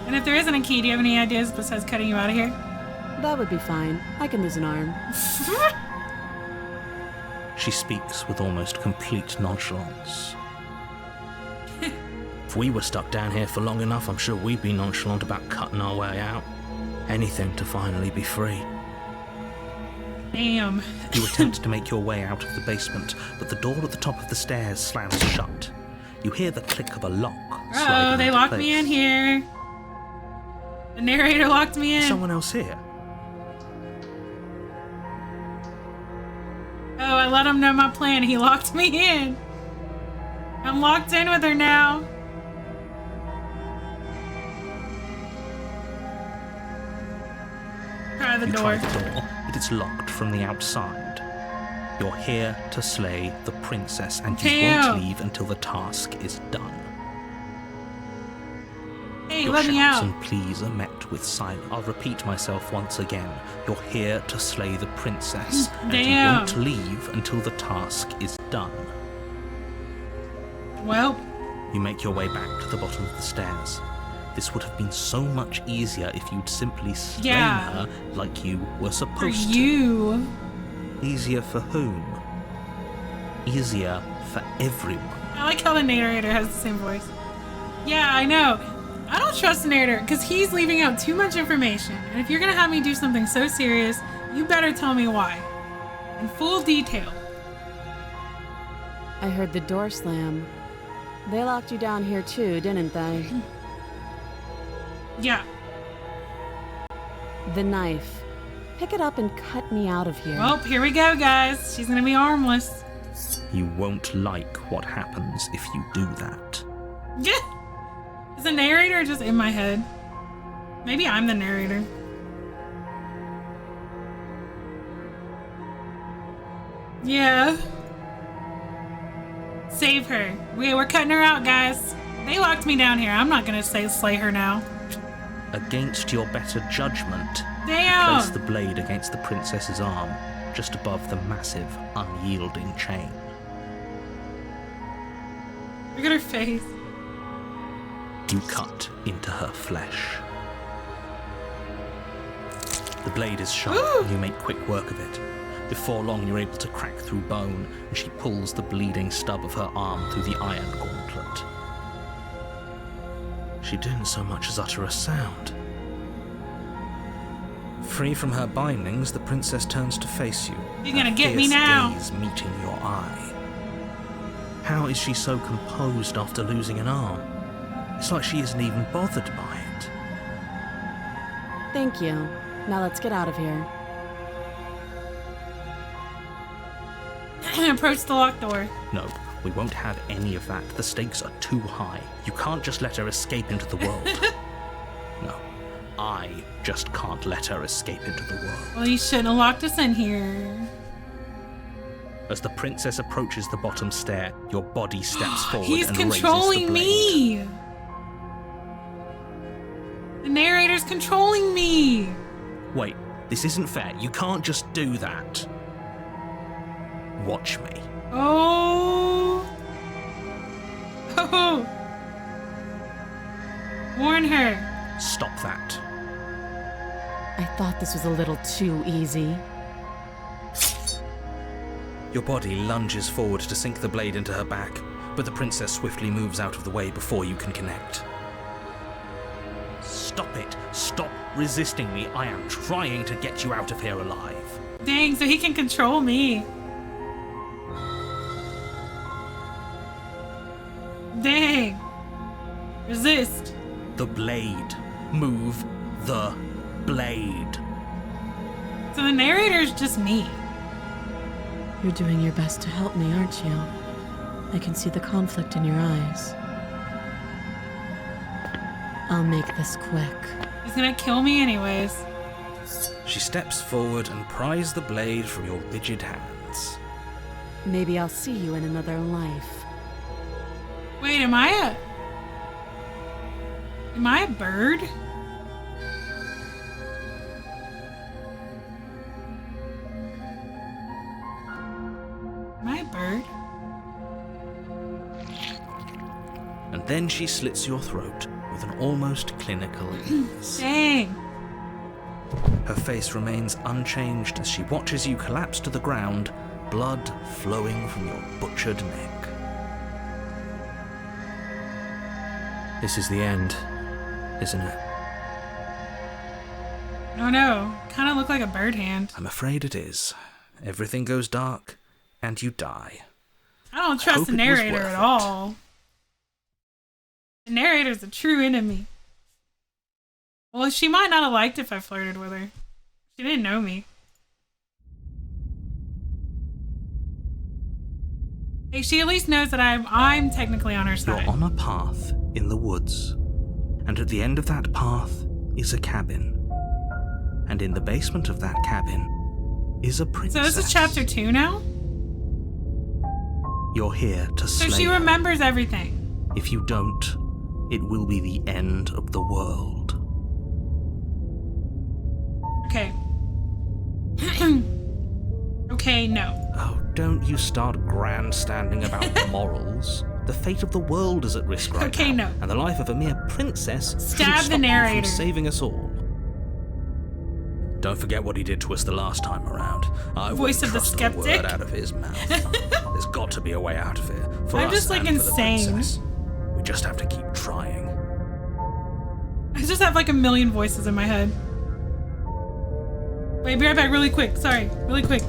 And if there isn't a key, do you have any ideas besides cutting you out of here? That would be fine. I can lose an arm. She speaks with almost complete nonchalance. If we were stuck down here for long enough, I'm sure we'd be nonchalant about cutting our way out. Anything to finally be free. Damn. You attempt to make your way out of the basement, but the door at the top of the stairs slams shut. You hear the click of a lock. Uh-oh, they locked me in here. The narrator locked me in. Someone else here? Oh, I let him know my plan. He locked me in. I'm locked in with her now. Try the You door. try the door, but it's locked from the outside. You're here to slay the princess, and you Damn. won't leave until the task is done. Hey, Your let me shouts out. and pleas are met with silence. I'll repeat myself once again. You're here to slay the princess, and you Damn. won't leave until the task is done. Well, You make your way back to the bottom of the stairs. This would have been so much easier if you'd simply slain Yeah. her like you were for supposed you. to. Easier for whom? Easier for everyone. I like how the narrator has the same voice. Yeah, I know. I don't trust the narrator because he's leaving out too much information. And if you're going to have me do something so serious, you better tell me why. In full detail. I heard the door slam. They locked you down here too, didn't they? Yeah. The knife. Pick it up and cut me out of here. Well, here we go, guys. She's going to be armless. You won't like what happens if you do that. Yeah. Is the narrator just in my head? Maybe I'm the narrator. Yeah. Save her. We're cutting her out, guys. They locked me down here. I'm not gonna slay her now. Against your better judgment, Damn. place the blade against the princess's arm, just above the massive, unyielding chain. Look at her face. You cut into her flesh. The blade is sharp, and you make quick work of it. Before long, you're able to crack through bone, and she pulls the bleeding stub of her arm through the iron gauntlet. She didn't so much as utter a sound. Free from her bindings, the princess turns to face you. You're gonna her get me fierce now. Gaze meeting your eye. How is she so composed after losing an arm? It's like she isn't even bothered by it. Thank you. Now let's get out of here. Approach the locked door. No, we won't have any of that. The stakes are too high. You can't just let her escape into the world. No, I just can't let her escape into the world. Well, you shouldn't have locked us in here. As the princess approaches the bottom stair, your body steps forward He's and raises the controlling blade. me. The narrator's controlling me. Wait, this isn't fair. You can't just do that. Watch me. Oh. Oh. Warn her. Stop that. I thought this was a little too easy. Your body lunges forward to sink the blade into her back, but the princess swiftly moves out of the way before you can connect. Stop it! Stop resisting me! I am trying to get you out of here alive. Dang, so he can control me. Dang. Resist. The blade. Move the blade. So the narrator's just me. You're doing your best to help me, aren't you? I can see the conflict in your eyes. I'll make this quick. He's gonna kill me anyways. She steps forward and pries the blade from your rigid hands. Maybe I'll see you in another life. Wait, am I a bird? Am I a bird? And then she slits your throat with an almost clinical ease. Dang. Her face remains unchanged as she watches you collapse to the ground, blood flowing from your butchered neck. This is the end, isn't it? Oh no, kind of look like a bird hand. I'm afraid it is. Everything goes dark, and you die. I don't hope trust the it was narrator worth at it. all. The narrator's a true enemy. Well, she might not have liked if I flirted with her. She didn't know me. Hey, she at least knows that I'm technically on her side. You're on a path in the woods, and at the end of that path is a cabin. And in the basement of that cabin is a So princess. this is chapter 2 now? You're here to So slay she her. remembers everything. If you don't, it will be the end of the world. Okay. Okay, no. Oh, don't you start grandstanding about morals. The fate of the world is at risk right Okay, now. no. And the life of a mere princess Stab shouldn't the stop you narrator. from saving us all. Don't forget what he did to us the last time around. I Voice wouldn't of the trust a skeptic. word out of his mouth. There's got to be a way out of here. For I'm us just, like, and for the insane. princess. We just have to keep trying. I just have like a million voices in my head. Wait, be right back really quick. Sorry, really quick.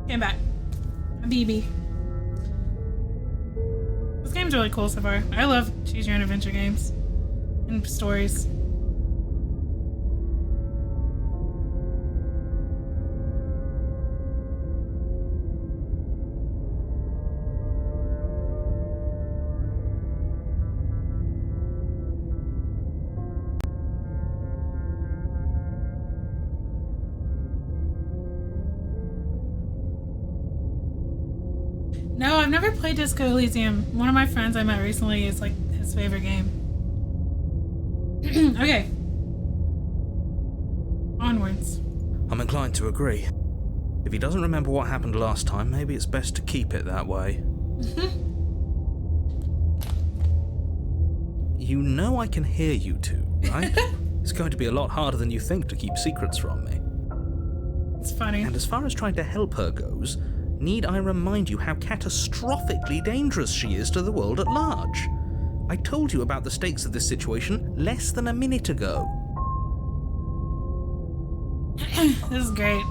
Came back. A BB. This game's really cool so far. I love choose your own adventure games and stories. No, I've never played Disco Elysium. One of my friends I met recently is like his favorite game. Okay. Onwards. I'm inclined to agree. If he doesn't remember what happened last time, maybe it's best to keep it that way. You know I can hear you two, right? It's going to be a lot harder than you think to keep secrets from me. It's funny. And as far as trying to help her goes, need I remind you how catastrophically dangerous she is to the world at large? I told you about the stakes of this situation less than a minute ago. This is great.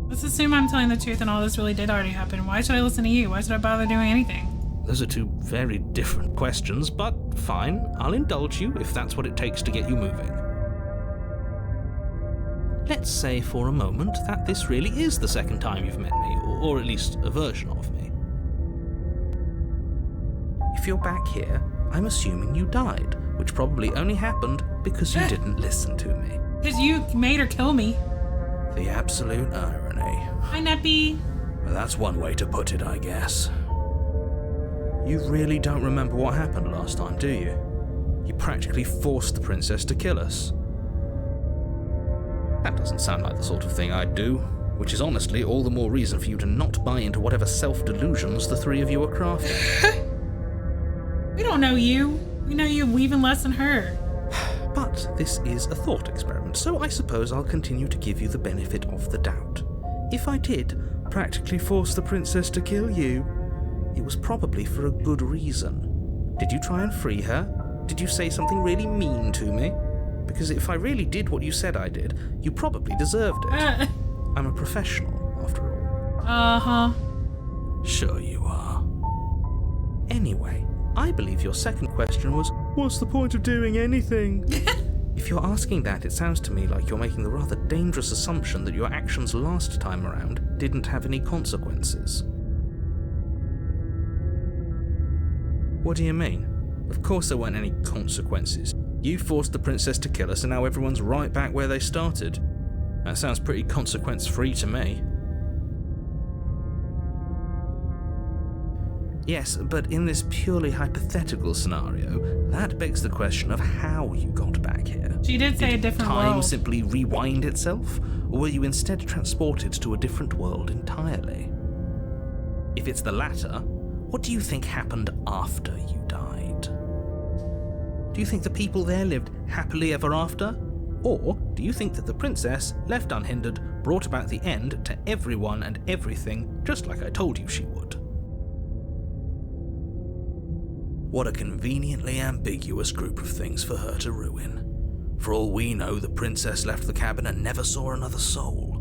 Let's assume I'm telling the truth and all this really did already happen. Why should I listen to you? Why should I bother doing anything? Those are two very different questions, but fine, I'll indulge you if that's what it takes to get you moving. let's say for a moment that this really is the second time you've met me, or at least a version of me. If you're back here, I'm assuming you died, which probably only happened because you didn't listen to me. Because you made her kill me. The absolute irony. Hi, Neppy. Well, that's one way to put it, I guess. You really don't remember what happened last time, do you? You practically forced the princess to kill us. That doesn't sound like the sort of thing I'd do, which is honestly all the more reason for you to not buy into whatever self-delusions the three of you are crafting. We don't know you. We know you even less than her. But this is a thought experiment, so I suppose I'll continue to give you the benefit of the doubt. If I did practically force the princess to kill you, it was probably for a good reason. Did you try and free her? Did you say something really mean to me? Because if I really did what you said I did, you probably deserved it. I'm a professional, after all. Uh-huh. Sure you are. Anyway, I believe your second question was, what's the point of doing anything? If you're asking that, it sounds to me like you're making the rather dangerous assumption that your actions last time around didn't have any consequences. What do you mean? Of course there weren't any consequences. You forced the princess to kill us and now everyone's right back where they started. That sounds pretty consequence-free to me. Yes, but in this purely hypothetical scenario, that begs the question of how you got back here. She did say a different time world. simply rewind itself, or were you instead transported to a different world entirely? If it's the latter, what do you think happened after you died? Do you think the people there lived happily ever after? Or do you think that the princess, left unhindered, brought about the end to everyone and everything, just like I told you she would? What a conveniently ambiguous group of things for her to ruin. For all we know, the princess left the cabin and never saw another soul.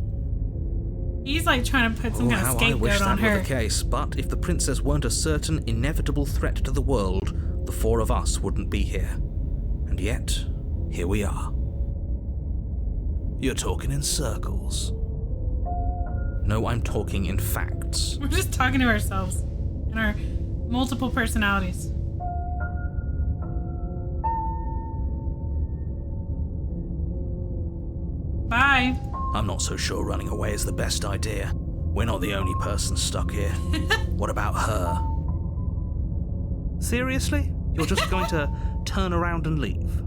He's like trying to put some kind of I scapegoat wish on that were her. the case, but if the princess weren't a certain, inevitable threat to the world, the four of us wouldn't be here. And yet, here we are. You're talking in circles. No, I'm talking in facts. We're just talking to ourselves and our multiple personalities. Bye. I'm not so sure running away is the best idea. We're not the only person stuck here. What about her? Seriously? You're just going to turn around and leave?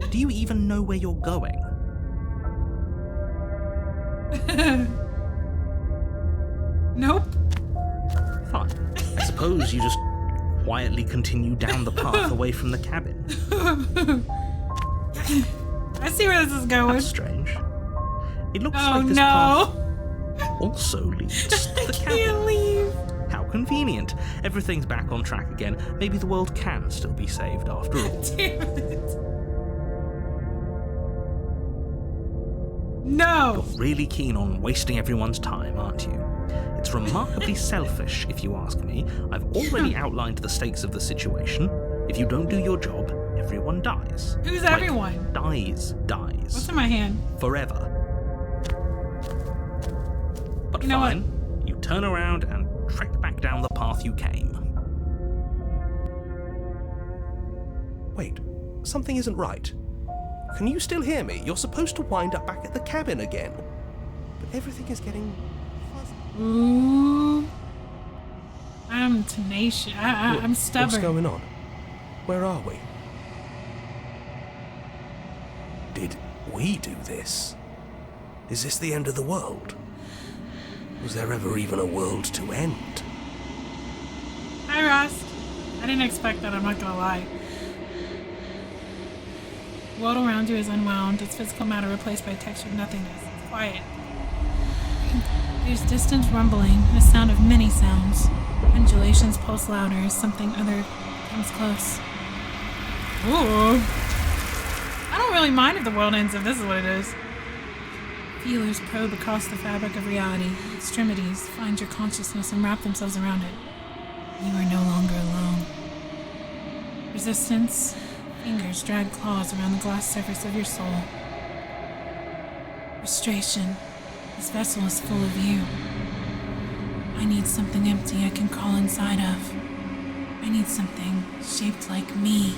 Do you even know where you're going? Nope. Fine. I suppose you just quietly continue down the path away from the cabin. I see where this is going. That's strange. It looks Oh like this no. path also leads to I the can't cabin. leave. How convenient. Everything's back on track again. Maybe the world can still be saved after all. Damn it. No. You're really keen on wasting everyone's time, aren't you? It's remarkably selfish, if you ask me. I've already outlined the stakes of the situation. If you don't do your job, everyone dies. Who's Like, everyone? Dies. What's in my hand? Forever. But You know what? fine, you turn around and trek back down the path you came. Wait, something isn't right. Can you still hear me? You're supposed to wind up back at the cabin again. But everything is getting fuzzy. Ooh. I'm tenacious. I'm stubborn. What's going on? Where are we? Did we do this? Is this the end of the world? Was there ever even a world to end? Hi, Ross. I didn't expect that, I'm not gonna lie. The world around you is unwound, its physical matter replaced by textured nothingness. It's quiet. There's distant rumbling, a sound of many sounds. Undulations pulse louder as something other comes close. Ooh. I don't really mind if the world ends if this is what it is. Feelers probe across the fabric of reality. Extremities find your consciousness and wrap themselves around it. You are no longer alone. Resistance. Fingers drag claws around the glass surface of your soul. Frustration. This vessel is full of you. I need something empty I can crawl inside of. I need something shaped like me.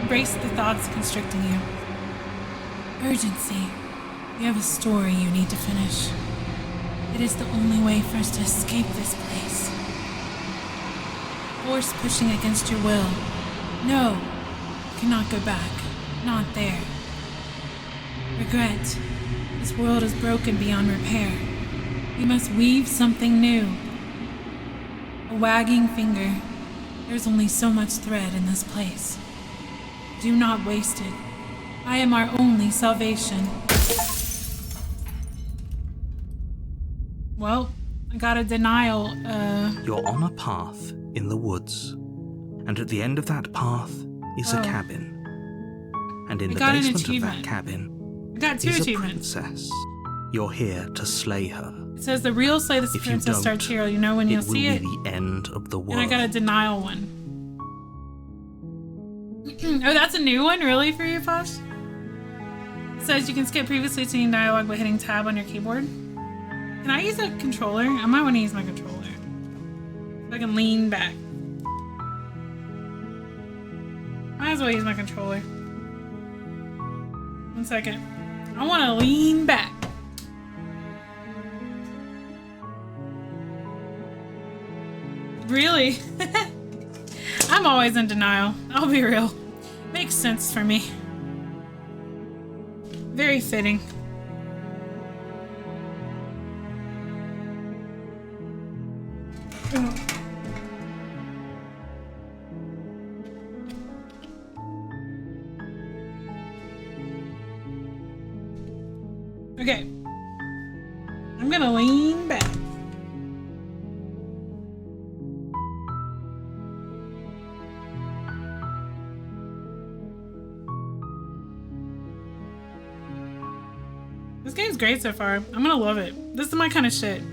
Embrace the thoughts constricting you. Urgency. You have a story you need to finish. It is the only way for us to escape this place. Force pushing against your will. No, you cannot go back. Not there. Regret. This world is broken beyond repair. We must weave something new. A wagging finger. There's only so much thread in this place. Do not waste it. I am our only salvation. Well, I got a denial, You're on a path in the woods, and at the end of that path is a cabin. And in the basement of that cabin I got 2 is a achievements. princess. You're here to slay her. It says the real Slay the If you Princess don't, starts here. You know when you'll it will see be it. the end of the world. And I got a denial one. Oh, that's a new one? Really, for you, Posh? It says you can skip previously seen dialogue by hitting tab on your keyboard. Can I use a controller? I might want to use my controller. So I can lean back. Might as well use my controller. 1 second. I want to lean back. Really? I'm always in denial. I'll be real. Makes sense for me. Very fitting. Okay. I'm gonna lean back. This game's great so far. I'm gonna love it. This is my kind of shit.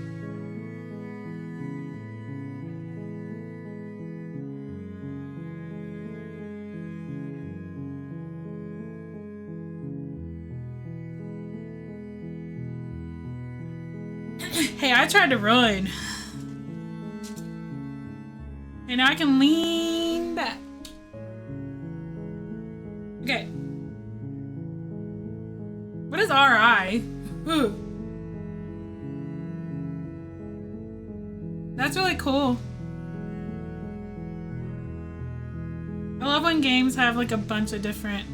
Hey, I tried to run. And now I can lean back. Okay. What is RI? Ooh. That's really cool. I love when games have like a bunch of different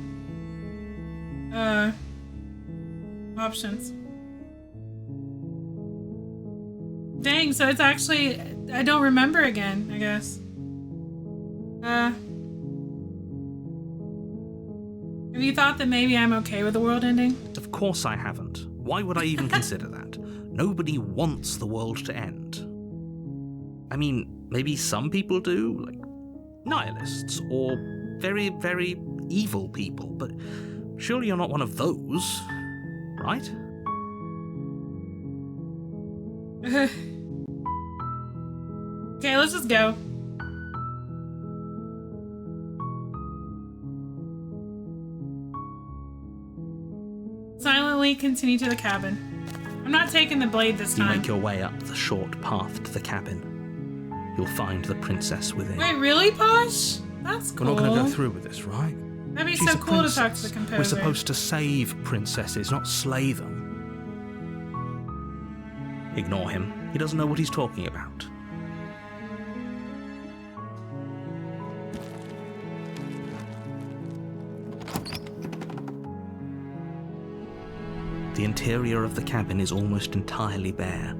options. Dang, so it's actually, I don't remember again, I guess. Have you thought that maybe I'm okay with the world ending? Of course I haven't. Why would I even consider that? Nobody wants the world to end. I mean, maybe some people do, like nihilists, or very, very evil people, but surely you're not one of those, right? Okay, let's just go. Silently continue to the cabin. I'm not taking the blade this You time. make your way up the short path to the cabin. You'll find the princess within. Wait, really, Posh? That's cool. We're not going to go through with this, right? That'd be She's so a cool to talk to princess. the composer. We're supposed to save princesses, not slay them. Ignore him. He doesn't know what he's talking about. The interior of the cabin is almost entirely bare.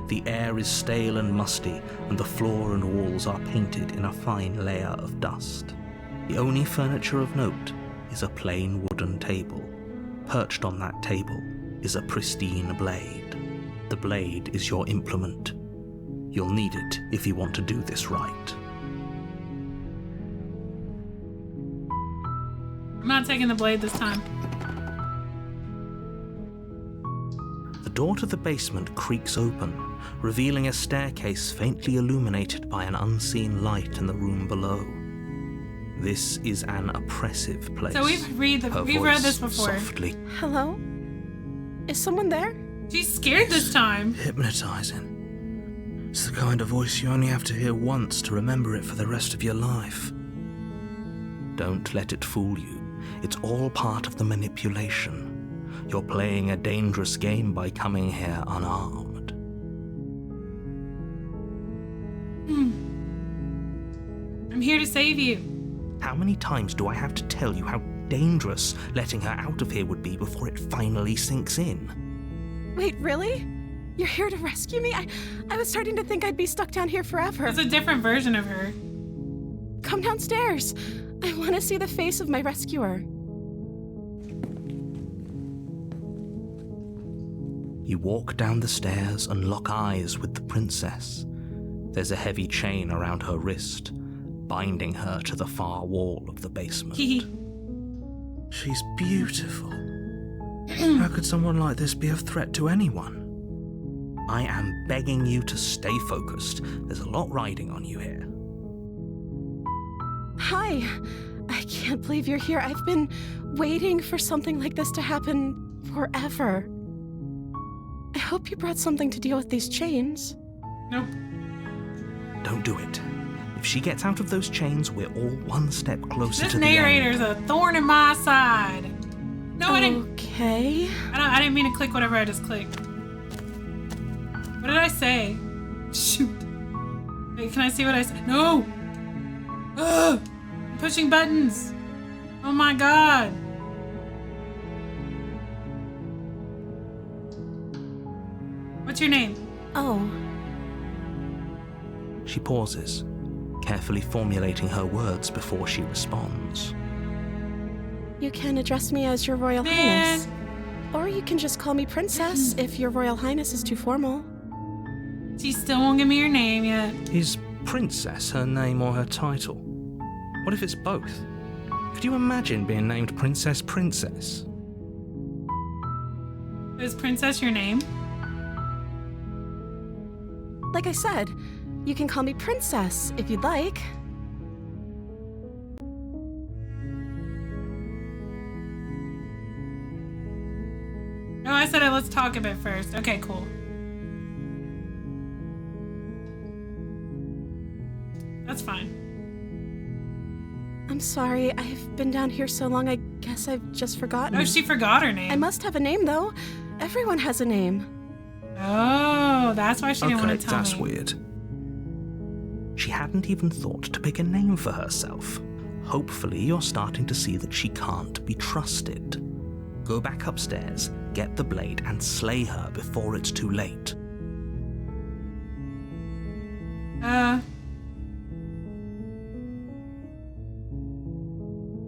The air is stale and musty, and the floor and walls are painted in a fine layer of dust. The only furniture of note is a plain wooden table. Perched on that table is a pristine blade. The blade is your implement. You'll need it if you want to do this right. I'm not taking the blade this time. The door to the basement creaks open, revealing a staircase faintly illuminated by an unseen light in the room below. This is an oppressive place. So we've read this before. Softly Hello? Is someone there? She's scared this time. hypnotizing. It's the kind of voice you only have to hear once to remember it for the rest of your life. Don't let it fool you. It's all part of the manipulation. You're playing a dangerous game by coming here unarmed. I'm here to save you. How many times do I have to tell you how dangerous letting her out of here would be before it finally sinks in? Wait, really? You're here to rescue me? I was starting to think I'd be stuck down here forever. It's a different version of her. Come downstairs. I want to see the face of my rescuer. You walk down the stairs and lock eyes with the princess. There's a heavy chain around her wrist, binding her to the far wall of the basement. She's beautiful. How could someone like this be a threat to anyone? I am begging you to stay focused. There's a lot riding on you here. Hi. I can't believe you're here. I've been waiting for something like this to happen forever. I hope you brought something to deal with these chains. Nope. Don't do it. If she gets out of those chains, we're all one step closer This to the end. narrator's a thorn in my side. No, I didn't. Okay. I didn't mean to click whatever I just clicked. What did I say? Shoot. Wait, can I see what I said? No. Ugh. I'm pushing buttons. Oh my god. What's your name? Oh. She pauses, carefully formulating her words before she responds. You can address me as your Royal Man. Highness. Or you can just call me Princess if your Royal Highness is too formal. She still won't give me your name yet. Is Princess her name or her title? What if it's both? Could you imagine being named Princess Princess? Is Princess your name? Like I said, you can call me Princess if you'd like. No, I said let's talk a bit first. Okay, cool. That's fine. I'm sorry, I've been down here so long, I guess I've just forgotten. Oh, she forgot her name. I must have a name, though. Everyone has a name. Oh, that's why she didn't want to tell that's me. weird. She hadn't even thought to pick a name for herself. Hopefully you're starting to see that she can't be trusted. Go back upstairs, get the blade, and slay her before it's too late.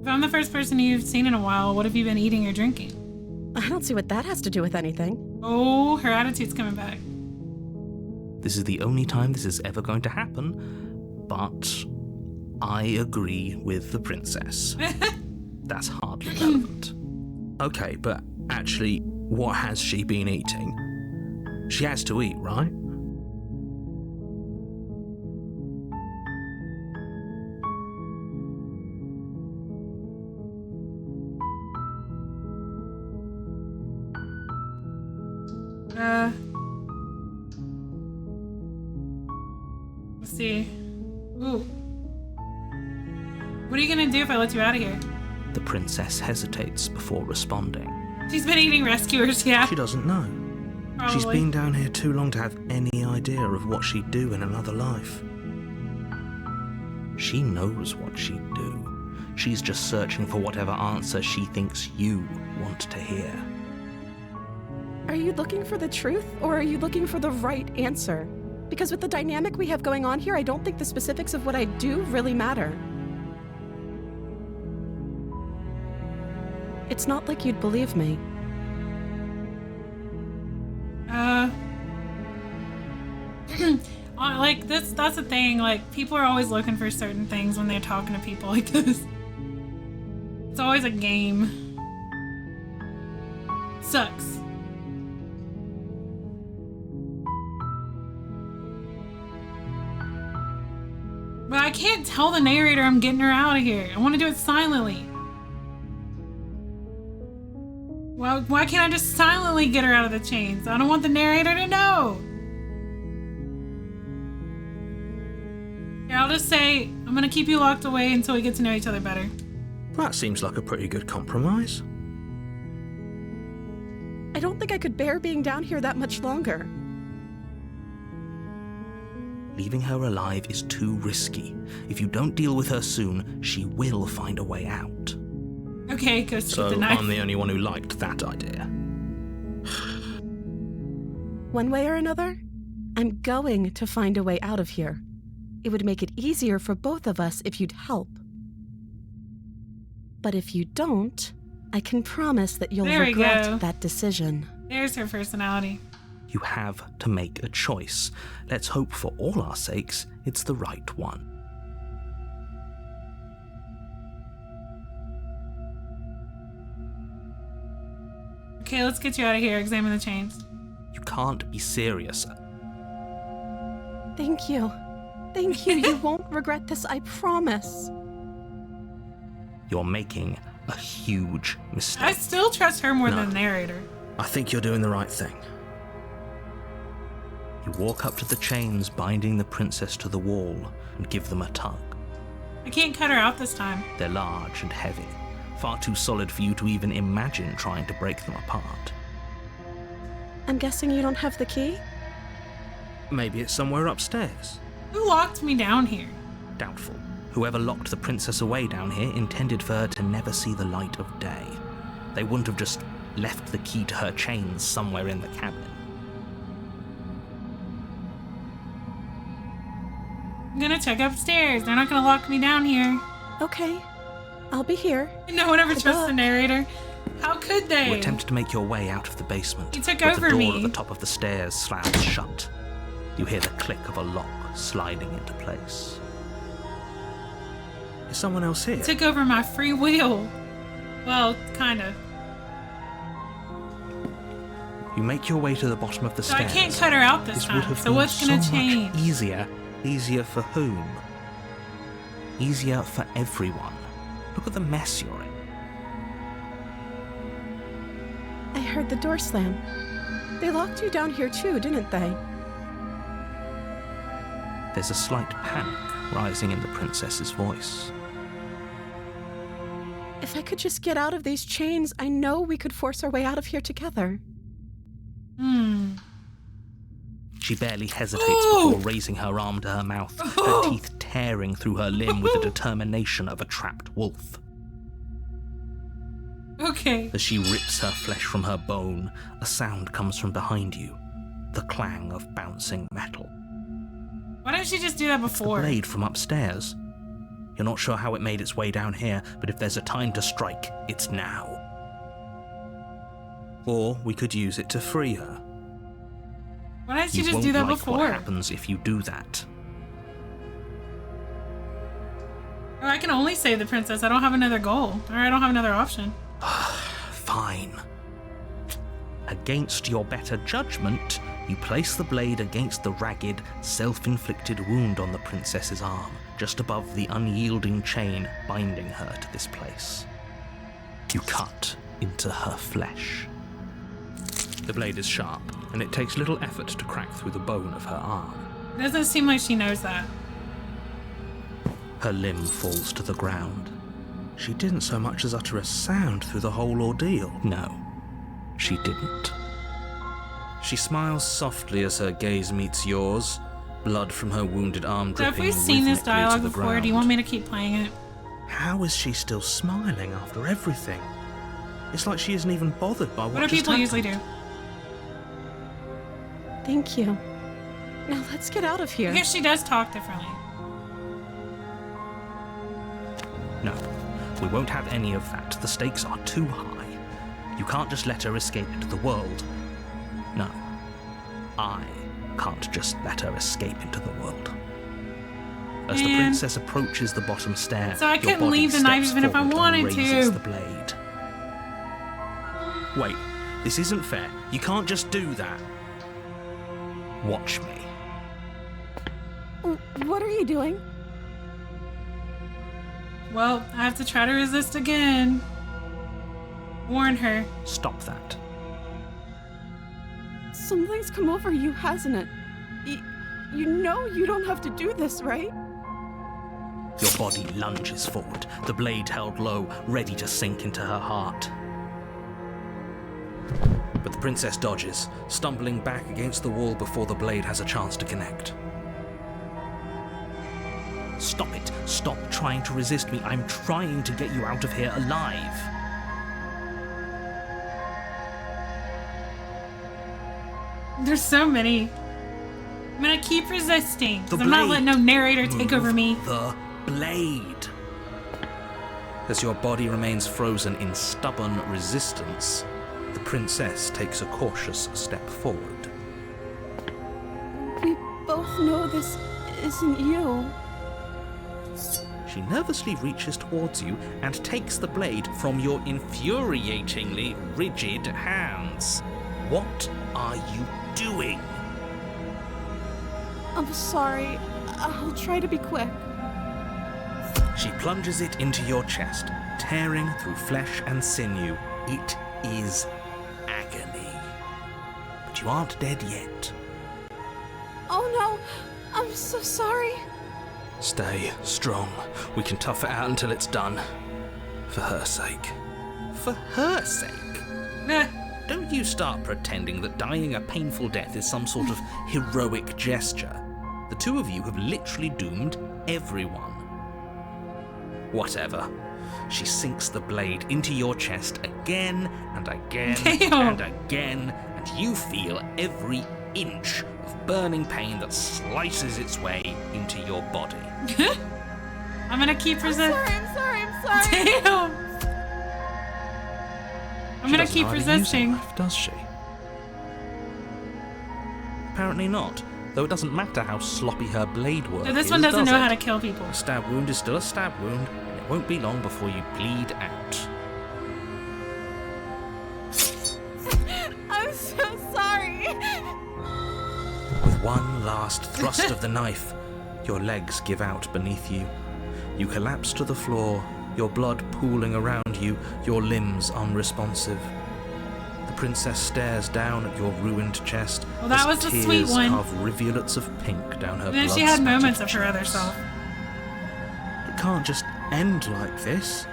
If I'm the first person you've seen in a while, what have you been eating or drinking? I don't see what that has to do with anything. Oh, her attitude's coming back. This is the only time this is ever going to happen, but I agree with the princess. That's hardly relevant. Okay, but actually, what has she been eating? She has to eat, right? Let's see. Ooh. What are you gonna do if I let you out of here? The princess hesitates before responding. She's been eating rescuers, yeah. She doesn't know. Probably. She's been down here too long to have any idea of what she'd do in another life. She knows what she'd do. She's just searching for whatever answer she thinks you want to hear. Are you looking for the truth, or are you looking for the right answer? Because with the dynamic we have going on here, I don't think the specifics of what I do really matter. It's not like you'd believe me. Like that's the thing, like people are always looking for certain things when they're talking to people like this. It's always a game. Sucks. But I can't tell the narrator I'm getting her out of here. I want to do it silently. Well, why can't I just silently get her out of the chains? I don't want the narrator to know. Here, I'll just say, I'm gonna keep you locked away until we get to know each other better. That seems like a pretty good compromise. I don't think I could bear being down here that much longer. Leaving her alive is too risky. If you don't deal with her soon, she will find a way out. Okay, go stick So the knife. I'm the only one who liked that idea. One way or another, I'm going to find a way out of here. It would make it easier for both of us if you'd help. But if you don't, I can promise that you'll There we go. regret that decision. There's her personality. You have to make a choice. Let's hope for all our sakes it's the right one. Okay, let's get you out of here. Examine the chains. You can't be serious. Thank you. Thank you. You won't regret this, I promise. You're making a huge mistake. I still trust her more No. than the narrator. I think you're doing the right thing. You walk up to the chains binding the princess to the wall and give them a tug. I can't cut her out this time. They're large and heavy, far too solid for you to even imagine trying to break them apart. I'm guessing you don't have the key? Maybe it's somewhere upstairs. Who locked me down here? Doubtful. Whoever locked the princess away down here intended for her to never see the light of day. They wouldn't have just left the key to her chains somewhere in the cabin. I'm gonna check upstairs. They're not gonna lock me down here. Okay, I'll be here. No one ever Good trusts the luck. narrator. How could they? You attempt to make your way out of the basement, He took but over the door me. at the top of the stairs slams shut. You hear the click of a lock sliding into place. Is someone else here? Took over my free will. Well, kinda. You make your way to the bottom of the So I stairs. can't cut her out this This would time. have So been what's gonna so change? much easier. Easier for whom? Easier for everyone. Look at the mess you're in. I heard the door slam. They locked you down here too, didn't they? There's a slight panic rising in the princess's voice. If I could just get out of these chains, I know we could force our way out of here together. She barely hesitates Ooh. before raising her arm to her mouth, her Oh. teeth tearing through her limb with the determination of a trapped wolf. Okay. As she rips her flesh from her bone, a sound comes from behind you, the clang of bouncing metal. Why didn't she just do that The before? blade from upstairs. You're not sure how it made its way down here, but if there's a time to strike, it's now. Or we could use it to free her. Why didn't she You just won't do that like before? what happens if you do that. Oh, I can only save the princess. I don't have another goal. Or I don't have another option. Fine. Against your better judgment, you place the blade against the ragged, self-inflicted wound on the princess's arm, just above the unyielding chain binding her to this place. You cut into her flesh. The blade is sharp, and it takes little effort to crack through the bone of her arm. It doesn't seem like she knows that. Her limb falls to the ground. She didn't so much as utter a sound through the whole ordeal. No, she didn't. She smiles softly as her gaze meets yours, blood from her wounded arm So dripping if we've seen this rhythmically dialogue to the before, ground. do you want me to keep playing it? How is she still smiling after everything? It's like she isn't even bothered by what What do just people usually happened. do? Thank you. Now let's get out of here. I guess she does talk differently. No, we won't have any of that. The stakes are too high. You can't just let her escape into the world. No, I can't just let her escape into the world. As the Man. princess approaches the bottom stair, So I your couldn't body leave the knife steps even if I forward and wanted raises to. the blade. Wait, this isn't fair. You can't just do that. Watch me. What are you doing? Well, I have to try to resist again. Warn her. Stop that. Something's come over you, hasn't it? You know you don't have to do this, right? Your body lunges forward, the blade held low, ready to sink into her heart. But the princess dodges, stumbling back against the wall before the blade has a chance to connect. Stop it. Stop trying to resist me. I'm trying to get you out of here alive. There's so many. I'm gonna keep resisting. The Because I'm not blade. letting no narrator take over me. The blade. As your body remains frozen in stubborn resistance, the princess takes a cautious step forward. We both know this isn't you. She nervously reaches towards you and takes the blade from your infuriatingly rigid hands. What are you doing? I'm sorry. I'll try to be quick. She plunges it into your chest, tearing through flesh and sinew. It is agony. But you aren't dead yet. Oh no, I'm so sorry. Stay strong. We can tough it out until it's done. For her sake. For her sake? Nah. Don't you start pretending that dying a painful death is some sort of heroic gesture. The two of you have literally doomed everyone. Whatever. She sinks the blade into your chest again and again Damn. and again, and you feel every inch of burning pain that slices its way into your body. I'm gonna keep resisting. I'm sorry. Damn. I'm gonna She keep doesn't hardly use a resisting. knife, does she? Apparently not, though it doesn't matter how sloppy her blade work So this is, one doesn't does know it? how to kill people. A stab wound is still a stab wound, and it won't be long before you bleed out. I'm so sorry. With one last thrust of the knife, your legs give out beneath you. You collapse to the floor, your blood pooling around you, your limbs unresponsive. The princess stares down at your ruined chest. Well, that as was the tears sweet one. carve rivulets of pink down her And then she had blood-spattered moments of her other cheeks. self. It can't just end like this,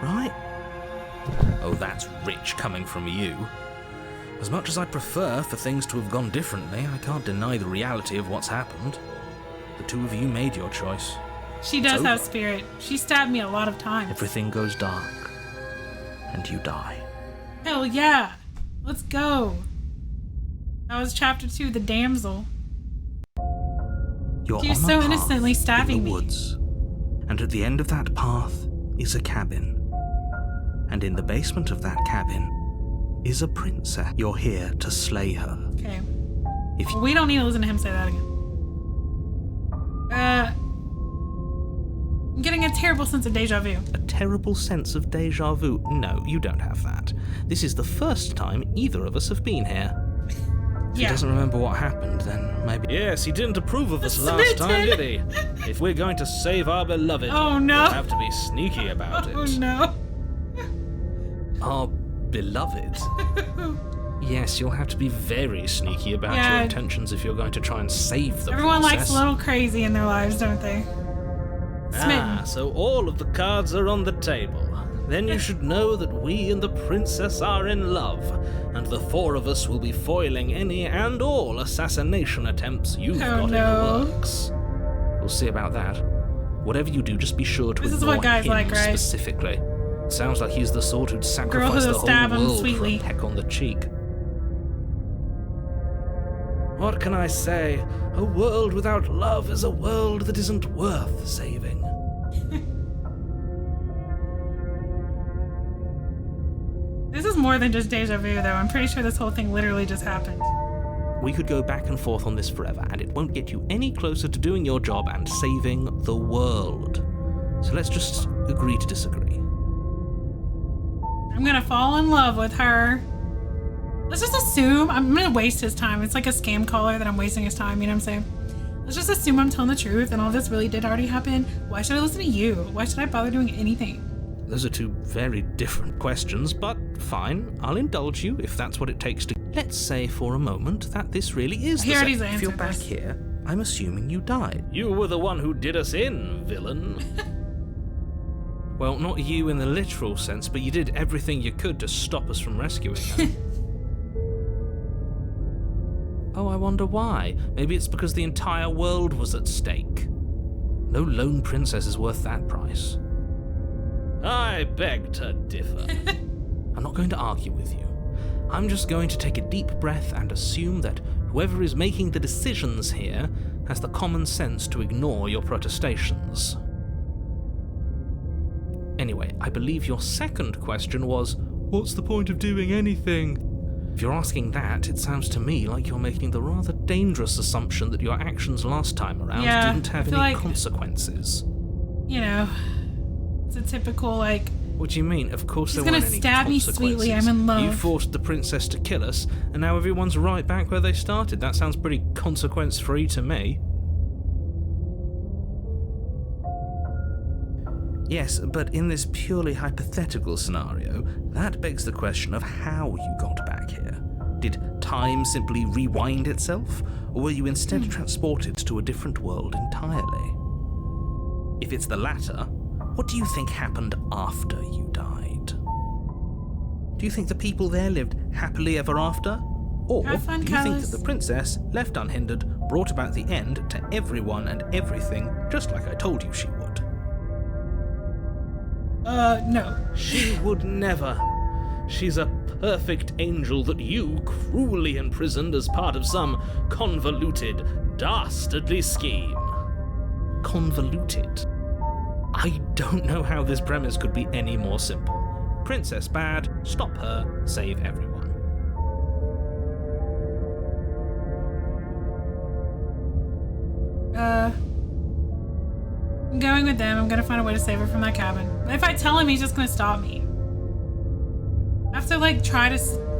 right? Oh, that's rich coming from you. As much as I'd prefer for things to have gone differently, I can't deny the reality of what's happened. The two of you made your choice. She does over. have spirit. She stabbed me a lot of times. Everything goes dark, and you die. Hell yeah. Let's go. That was chapter 2, The Damsel. You're She was on a so path innocently stabbing in the me. woods, and at the end of that path is a cabin. And in the basement of that cabin is a princess. You're here to slay her. Okay. If Well, we don't need to listen to him say that again. I'm getting a terrible sense of deja vu. a terrible sense of deja vu. No, you don't have that. This is the first time either of us have been here. If he Yeah. doesn't remember what happened, then maybe. Yes, he didn't approve of us last time, did he? If we're going to save our beloved, Oh, no. we'll have to be sneaky about it. Oh no. Our beloved? Yes, you'll have to be very sneaky about Yeah. your intentions if you're going to try and save the Everyone princess. likes a little crazy in their lives, don't they? Smitten. So all of the cards are on the table. Then you should know that we and the princess are in love, and the four of us will be foiling any and all assassination attempts you've Oh, got no. in the works. We'll see about that. Whatever you do, just be sure to This is ignore what guys him like, right? specifically. Sounds like he's the sort who'd sacrifice who'll the whole stab him world sweetly. for a peck on the cheek. What can I say? A world without love is a world that isn't worth saving. This is more than just deja vu, though. I'm pretty sure this whole thing literally just happened. We could go back and forth on this forever, and it won't get you any closer to doing your job and saving the world. So let's just agree to disagree. I'm gonna fall in love with her. Let's just assume I'm gonna waste his time. It's like a scam caller that I'm wasting his time, you know what I'm saying? let's just assume I'm telling the truth and all this really did already happen. Why should I listen to you? Why should I bother doing anything? Those are two very different questions, but fine, I'll indulge you if that's what it takes to... Let's say for a moment that this really is He the already same. If you're answered back this. here, I'm assuming you died. You were the one who did us in, villain. Well, not you in the literal sense, but you did everything you could to stop us from rescuing her. Oh, I wonder why. Maybe it's because the entire world was at stake. No lone princess is worth that price. I beg to differ. I'm not going to argue with you. I'm just going to take a deep breath and assume that whoever is making the decisions here has the common sense to ignore your protestations. Anyway, I believe your second question was, what's the point of doing anything? If you're asking that, it sounds to me like you're making the rather dangerous assumption that your actions last time around didn't have any consequences. You know, it's a typical, like... What do you mean? Of course there He's weren't gonna any stab me consequences. sweetly, I'm in love. You forced the princess to kill us, and now everyone's right back where they started. That sounds pretty consequence-free to me. Yes, but in this purely hypothetical scenario, that begs the question of how you got back here. Did time simply rewind itself, or were you instead transported to a different world entirely? If it's the latter, what do you think happened after you died? Do you think the people there lived happily ever after? Or Have fun, do you think Callus. that the princess, left unhindered, brought about the end to everyone and everything, just like I told you she would? No. She would never. She's a perfect angel that you cruelly imprisoned as part of some convoluted, dastardly scheme. Convoluted? I don't know how this premise could be any more simple. Princess bad, stop her, save everyone. I'm going with them. I'm gonna find a way to save her from that cabin. If I tell him, he's just gonna stop me. I have to, like, try to...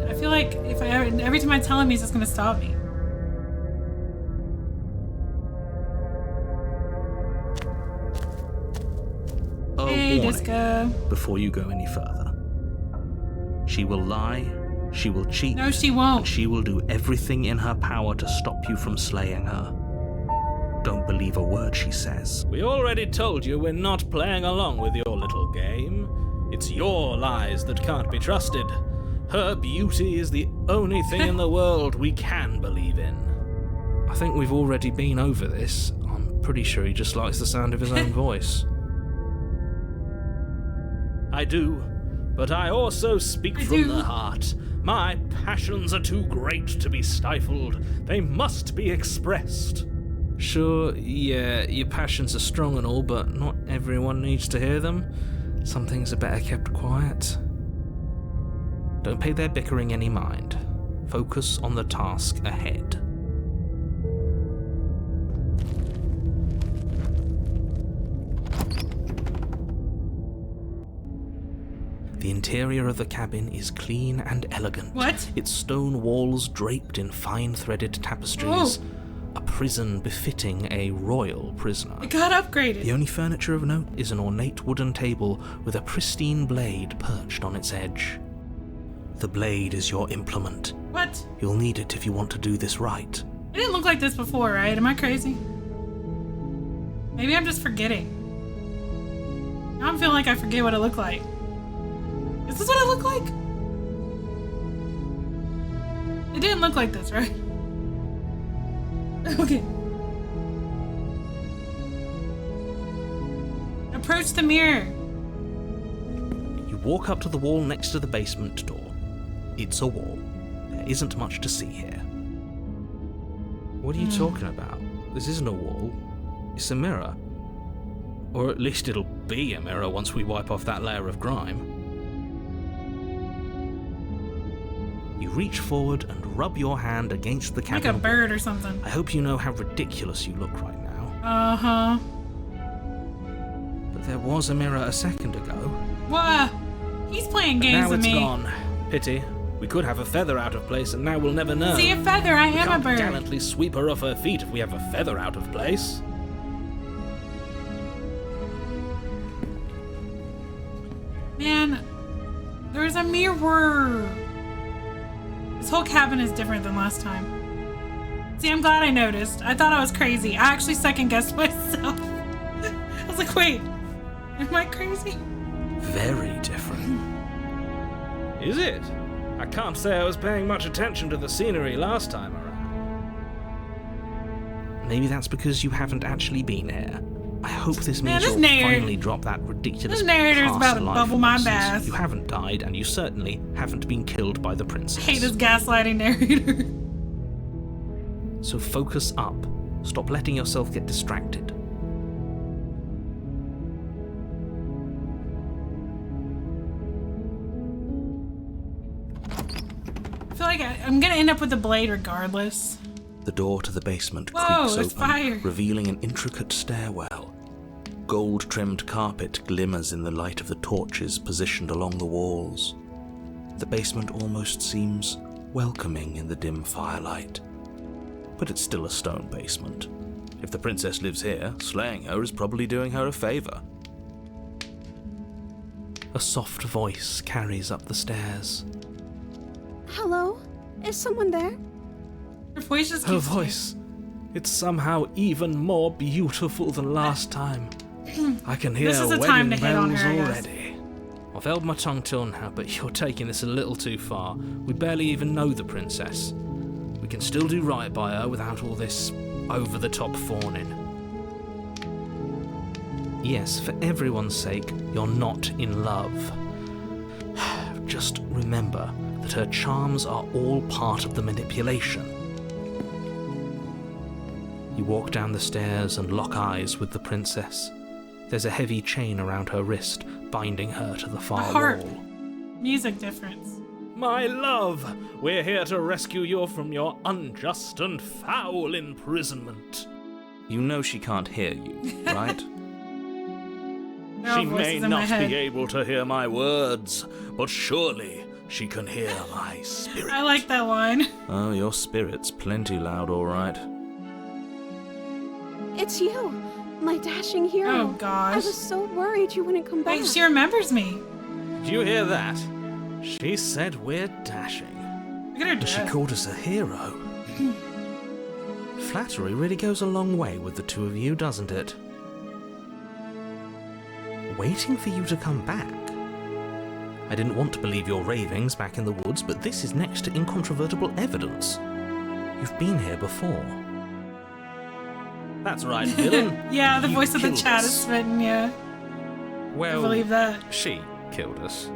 I feel like if every time I tell him, he's just gonna stop me. Hey, warning Disco. before you go any further. She will lie, she will cheat, No, she and won't. she will do everything in her power to stop you from slaying her. Don't believe a word she says. We already told you we're not playing along with your little game. It's your lies that can't be trusted. Her beauty is the only thing in the world we can believe in. I think we've already been over this. I'm pretty sure he just likes the sound of his own voice. I do, but I also speak from the heart. My passions are too great to be stifled. They must be expressed. Sure, yeah, your passions are strong and all, but not everyone needs to hear them. Some things are better kept quiet. Don't pay their bickering any mind. Focus on the task ahead. The interior of the cabin is clean and elegant. What? Its stone walls draped in fine threaded tapestries. Oh. A prison befitting a royal prisoner. It got upgraded. The only furniture of note is an ornate wooden table with a pristine blade perched on its edge. The blade is your implement. What? You'll need it if you want to do this right. It didn't look like this before, right? Am I crazy? Maybe I'm just forgetting. Now I'm feeling like I forget what it looked like. Is this what it looked like? It didn't look like this, right? Okay. Approach the mirror. You walk up to the wall next to the basement door. It's a wall. There isn't much to see here. What are you talking about? This isn't a wall. It's a mirror. Or at least it'll be a mirror once we wipe off that layer of grime. You reach forward and rub your hand against the Like cabin. a bird or something. I hope you know how ridiculous you look right now. Uh-huh. But there was a mirror a second ago. What? He's playing games Now with it's me. gone. Pity. We could have a feather out of place, and now we'll never know. See, a feather, I We am a can't bird. gallantly sweep her off her feet if we have a feather out of place. Man, there's a mirror. This whole cabin is different than last time. See, I'm glad I noticed. I thought I was crazy. I actually second-guessed myself. I was like, wait, am I crazy? Very different. Is it? I can't say I was paying much attention to the scenery last time around. Maybe that's because you haven't actually been here. I hope this Man, means this you'll narrator- finally drop that ridiculous this narrator's past about to life bubble my nonsense. bath. You haven't died, and you certainly haven't been killed by the princess. I hate this gaslighting narrator. So focus up. Stop letting yourself get distracted. I feel like I'm gonna end up with the blade regardless. The door to the basement Whoa, creaks there's open, fire. revealing an intricate stairwell. Gold-trimmed carpet glimmers in the light of the torches positioned along the walls. The basement almost seems welcoming in the dim firelight. But it's still a stone basement. If the princess lives here, slaying her is probably doing her a favor. A soft voice carries up the stairs. Hello? Is someone there? Her voice just Her keeps voice. It's somehow even more beautiful than last time. I can hear This is the wedding time to hit on bells her, I guess. already. I've held my tongue till now, but you're taking this a little too far. We barely even know the princess. We can still do right by her without all this over-the-top fawning. Yes, for everyone's sake, you're not in love. Just remember that her charms are all part of the manipulation. You walk down the stairs and lock eyes with the princess. There's a heavy chain around her wrist, binding her to the far harp. wall. music difference. My love, we're here to rescue you from your unjust and foul imprisonment. You know she can't hear you, right? There are She may voices in my not head. be able to hear my words, but surely she can hear my spirit. I like that line. Oh, your spirit's plenty loud, all right. It's you, my dashing hero. Oh I gosh. was so worried you wouldn't come back. Wait, she remembers me. Did you hear that? She said we're dashing. Look at her And she dress. called us a hero. Flattery really goes a long way with the two of you, doesn't it? Waiting for you to come back. I didn't want to believe your ravings back in the woods, but this is next to incontrovertible evidence. You've been here before. That's right, villain. Yeah, the You voice of the killed chat us. is smitten, yeah. I Well, believe that. she killed us.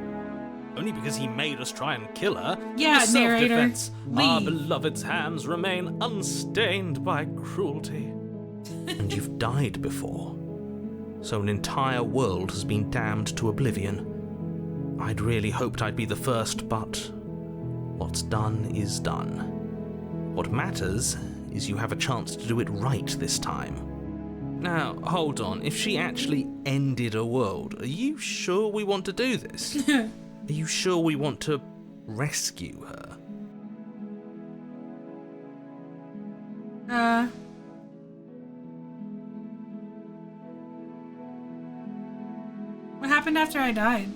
Only because he made us try and kill her. Yeah, It was narrator. self-defense. Our Leave. beloved's hands remain unstained by cruelty. And you've died before. So an entire world has been damned to oblivion. I'd really hoped I'd be the first, but what's done is done. What matters is you have a chance to do it right this time. Now, hold on. If she actually ended a world, are you sure we want to do this? Are you sure we want to rescue her? What happened after I died?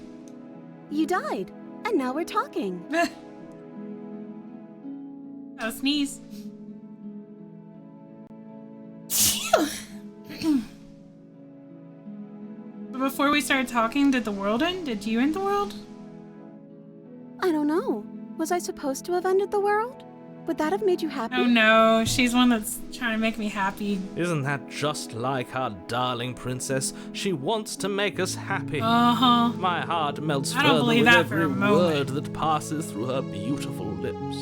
You died, and now we're talking. Oh, sneeze. But before we started talking, did the world end? Did you end the world? I don't know. Was I supposed to have ended the world? Would that have made you happy? Oh no, she's one that's trying to make me happy. Isn't that just like our darling princess? She wants to make us happy. Uh-huh. My heart melts I don't further believe with that for every a moment. word that passes through her beautiful lips.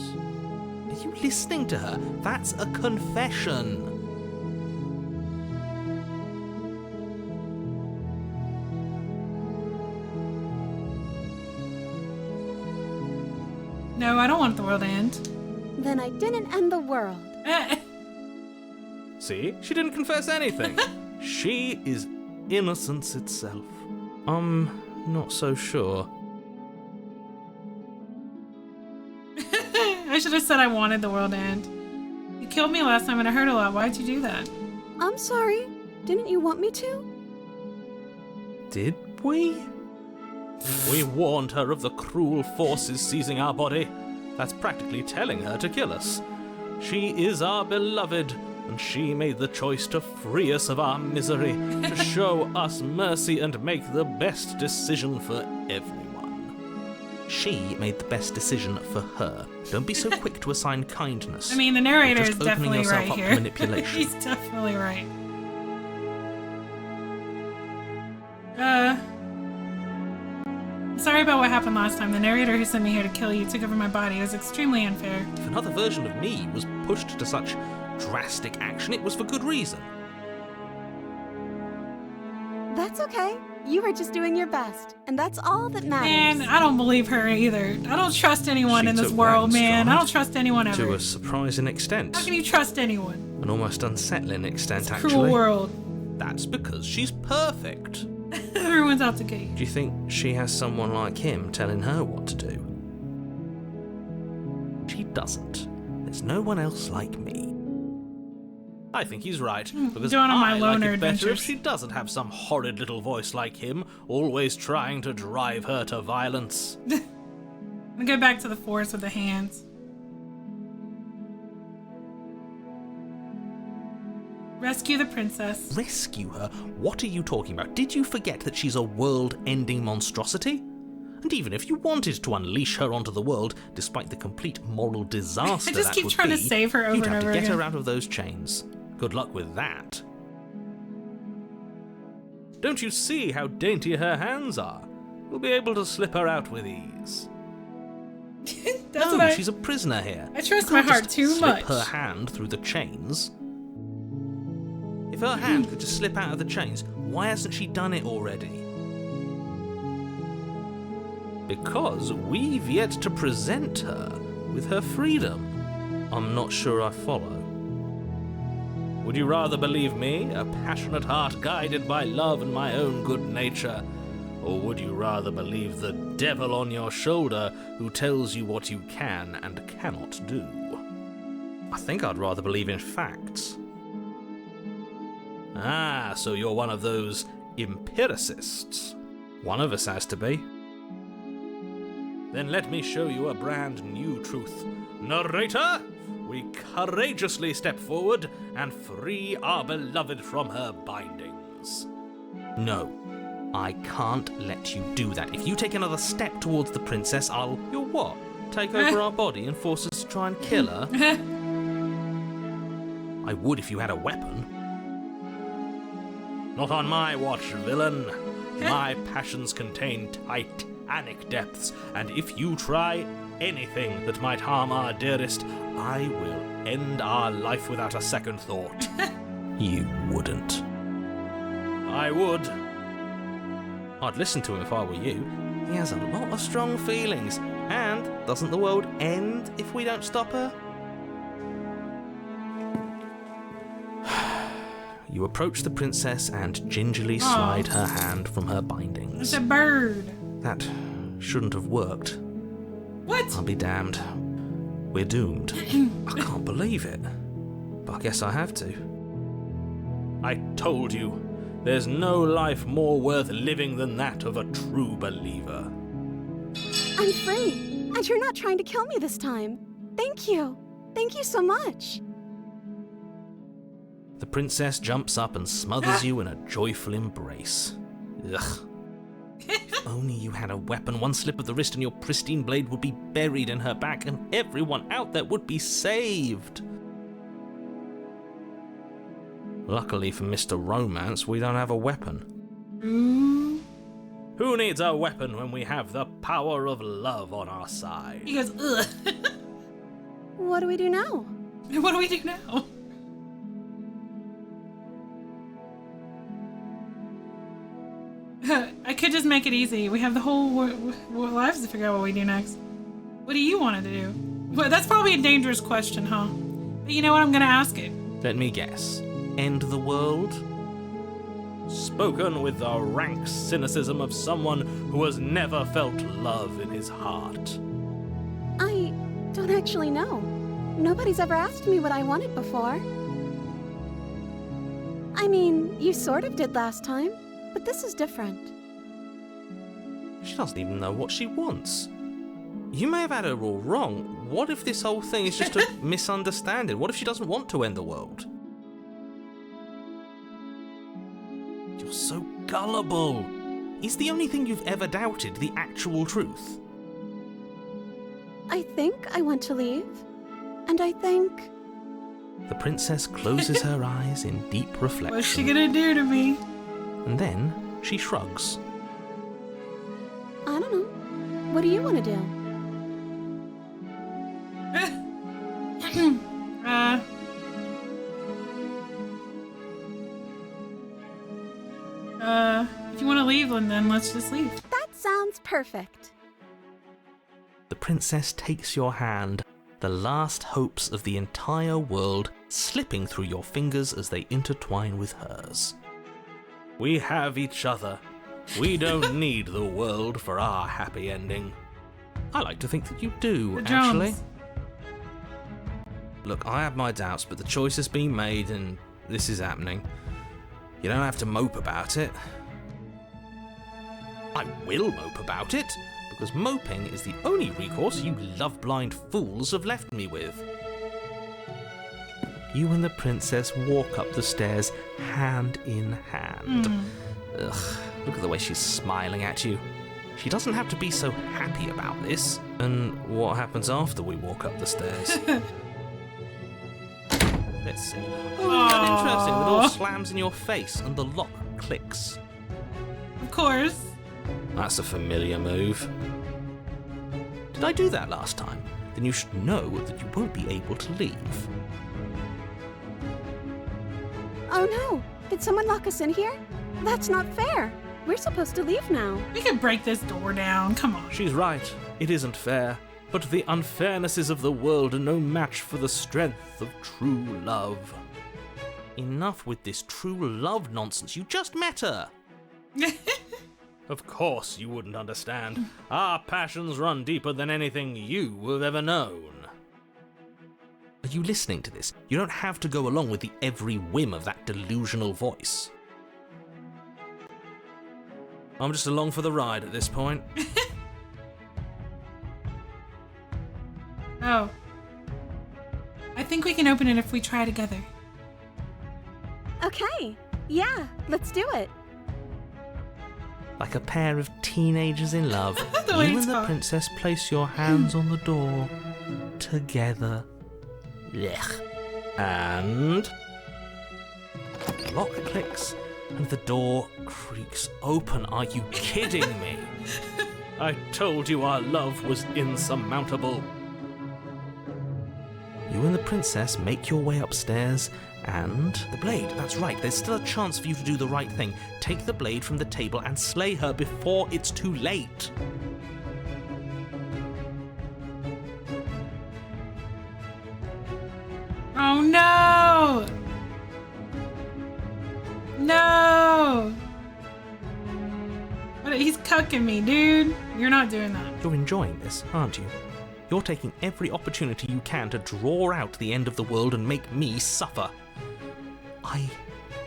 Are you listening to her? That's a confession. No, I don't want the world to end. Then I didn't end the world. See? She didn't confess anything. She is innocence itself. Not so sure. I should have said I wanted the world to end. You killed me last time and it hurt a lot. Why'd you do that? I'm sorry. Didn't you want me to? Did we? We warned her of the cruel forces seizing our body. That's practically telling her to kill us. She is our beloved, and she made the choice to free us of our misery, to show us mercy and make the best decision for everyone. She made the best decision for her. Don't be so quick to assign kindness. I mean, the narrator You're is just opening definitely yourself right up to here. manipulation. He's definitely right. Sorry about what happened last time. The narrator who sent me here to kill you took over my body. It was extremely unfair. If another version of me was pushed to such drastic action, it was for good reason. That's okay. You were just doing your best, and that's all that matters. Man, I don't believe her either. I don't trust anyone She in this took world, that in man. I stride. don't trust anyone ever. To a surprising extent. How can you trust anyone? An almost unsettling extent, It's a actually. cruel world. That's because she's perfect. Everyone's out to get you. Do you think she has someone like him telling her what to do? She doesn't. There's no one else like me. I think he's right, because Going on my I like loner it better if adventures. she doesn't have some horrid little voice like him, always trying to drive her to violence. I'm gonna go back to the forest with the hands. Rescue the princess. Rescue her? What are you talking about? Did you forget that she's a world-ending monstrosity? And even if you wanted to unleash her onto the world, despite the complete moral disaster I just that keep would trying to be, save her over you'd and have over to get again. her out of those chains. Good luck with that. Don't you see how dainty her hands are? We'll be able to slip her out with ease. That's No, what she's a prisoner here. I trust You my can't heart just too slip much. her hand through the chains. If her hand could just slip out of the chains, why hasn't she done it already? Because we've yet to present her with her freedom. I'm not sure I follow. Would you rather believe me, a passionate heart guided by love and my own good nature? Or would you rather believe the devil on your shoulder who tells you what you can and cannot do? I think I'd rather believe in facts. Ah, so you're one of those empiricists. One of us has to be. Then let me show you a brand new truth. Narrator, we courageously step forward and free our beloved from her bindings. No, I can't let you do that. If you take another step towards the princess, I'll... You'll what? Take over our body and force us to try and kill her? I would if you had a weapon. Not on my watch, villain. My passions contain titanic depths, and if you try anything that might harm our dearest, I will end our life without a second thought. You wouldn't. I would. I'd listen to him if I were you. He has a lot of strong feelings. And doesn't the world end if we don't stop her? You approach the princess and gingerly slide her hand from her bindings. It's a bird. That shouldn't have worked. What? I'll be damned. We're doomed. I can't believe it. But I guess I have to. I told you, there's no life more worth living than that of a true believer. I'm free, and you're not trying to kill me this time. Thank you. Thank you so much. The princess jumps up and smothers you in a joyful embrace. Ugh. If only you had a weapon, one slip of the wrist and your pristine blade would be buried in her back and everyone out there would be saved. Luckily for Mr. Romance, we don't have a weapon. Who needs a weapon when we have the power of love on our side? He goes, ugh. What do we do now? What do we do now? I could just make it easy. We have the whole lives to figure out what we do next. What do you want to do? Well, that's probably a dangerous question, huh? But you know what? I'm gonna ask it. Let me guess. End the world? Spoken with the rank cynicism of someone who has never felt love in his heart. I don't don't actually know. Nobody's ever asked me what I wanted before. I mean, you sort of did last time, but this is different. She doesn't even know what she wants. You may have had her all wrong. What if this whole thing is just a misunderstanding? What if she doesn't want to end the world? You're so gullible. Is the only thing you've ever doubted the actual truth? I think I want to leave. And I think... The princess closes her eyes in deep reflection. What's she gonna do to me? And then she shrugs. I don't know. What do you want to do? If you want to leave, then let's just leave. That sounds perfect. The princess takes your hand, the last hopes of the entire world slipping through your fingers as they intertwine with hers. We have each other. We don't need the world for our happy ending. I like to think that you do, The drums. actually. Look, I have my doubts, but the choice has been made and this is happening. You don't have to mope about it. I will mope about it, because moping is the only recourse you love-blind fools have left me with. You and the princess walk up the stairs hand in hand. Ugh, look at the way she's smiling at you. She doesn't have to be so happy about this. And what happens after we walk up the stairs? Let's see. Oh, that's interesting. The door slams in your face and the lock clicks. Of course. That's a familiar move. Did I do that last time? Then you should know that you won't be able to leave. Oh no! Did someone lock us in here? That's not fair. We're supposed to leave now. We could break this door down. Come on. She's right. It isn't fair. But the unfairnesses of the world are no match for the strength of true love. Enough with this true love nonsense. You just met her. Of course you wouldn't understand. Our passions run deeper than anything you have ever known. Are you listening to this? You don't have to go along with the every whim of that delusional voice. I'm just along for the ride at this point. Oh. I think we can open it if we try together. Okay. Yeah, let's do it. Like a pair of teenagers in love, The way you you and the talk. princess place your hands on the door together. Blech. And the lock clicks and the door creaks open. Are you kidding me? I told you our love was insurmountable. You and the princess make your way upstairs, and the blade, that's right, there's still a chance for you to do the right thing. Take the blade from the table and slay her before it's too late. Oh no! No! What? He's cucking me, dude. You're not doing that. You're enjoying this, aren't you? You're taking every opportunity you can to draw out the end of the world and make me suffer. I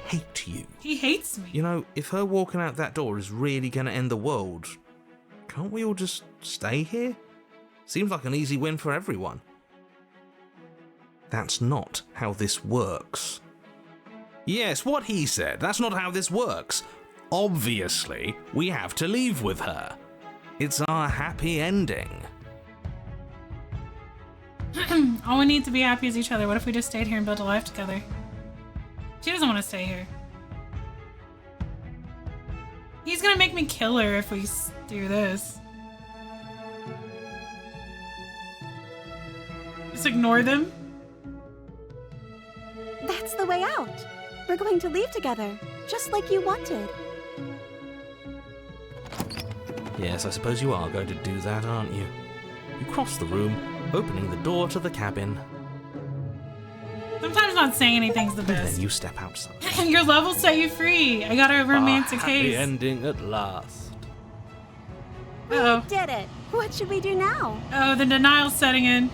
hate you. He hates me. You know, if her walking out that door is really going to end the world, can't we all just stay here? Seems like an easy win for everyone. That's not how this works. Yes, what he said. That's not how this works. Obviously, we have to leave with her. It's our happy ending. All we need to be happy is each other. What if we just stayed here and built a life together? She doesn't want to stay here. He's gonna make me kill her if we do this. Just ignore them? That's the way out. We're going to leave together, just like you wanted. Yes, I suppose you are going to do that, aren't you? You cross the room, opening the door to the cabin, Sometimes not saying anything's the and best. then you step outside. Your level set you free. I got a romantic Our happy haze. ending at last. Uh-oh. We did it. What should we do now? Oh, the denial's setting in.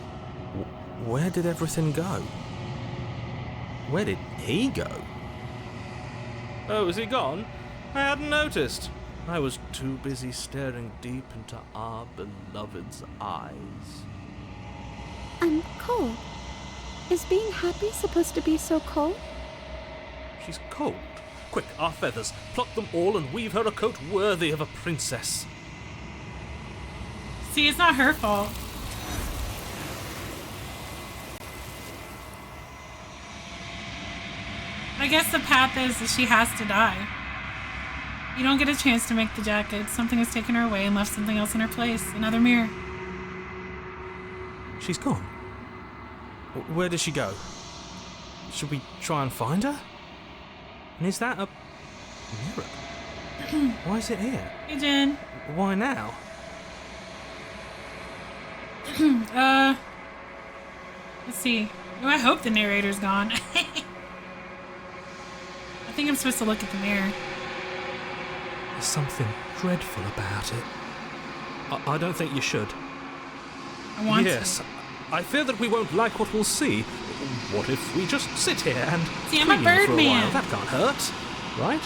Where did everything go? Where did he go? Oh, is he gone? I hadn't noticed. I was too busy staring deep into our beloved's eyes. I'm cold. Is being happy supposed to be so cold? She's cold. Quick, our feathers. Pluck them all and weave her a coat worthy of a princess. See, it's not her fault. I guess the path is that she has to die. You don't get a chance to make the jacket. Something has taken her away and left something else in her place. Another mirror. She's gone. Where did she go? Should we try and find her? And is that a mirror? Why is it here? Hey, Jen. Why now? Let's see. Oh, I hope the narrator's gone. I think I'm supposed to look at the mirror. There's something dreadful about it. I don't think you should. I want to. Yes. I fear that we won't like what we'll see. What if we just sit here and see, I'm a preen bird for a man. while? That can't hurt, right?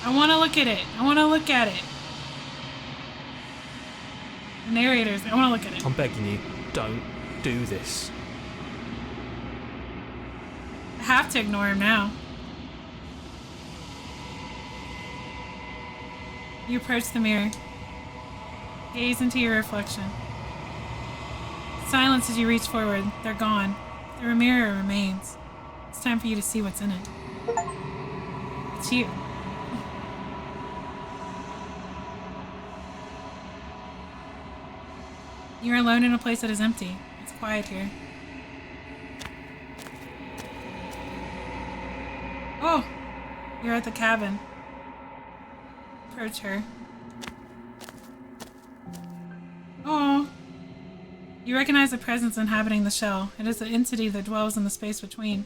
I want to look at it. I want to look at it. The narrators. I want to look at it. I'm begging you, don't do this. I have to ignore him now. You approach the mirror. Gaze into your reflection. Silence as you reach forward. They're gone. The mirror remains. It's time for you to see what's in it. It's you. You're alone in a place that is empty. It's quiet here. Oh! You're at the cabin. Approach her. Oh! You recognize a presence inhabiting the shell. It is an entity that dwells in the space between.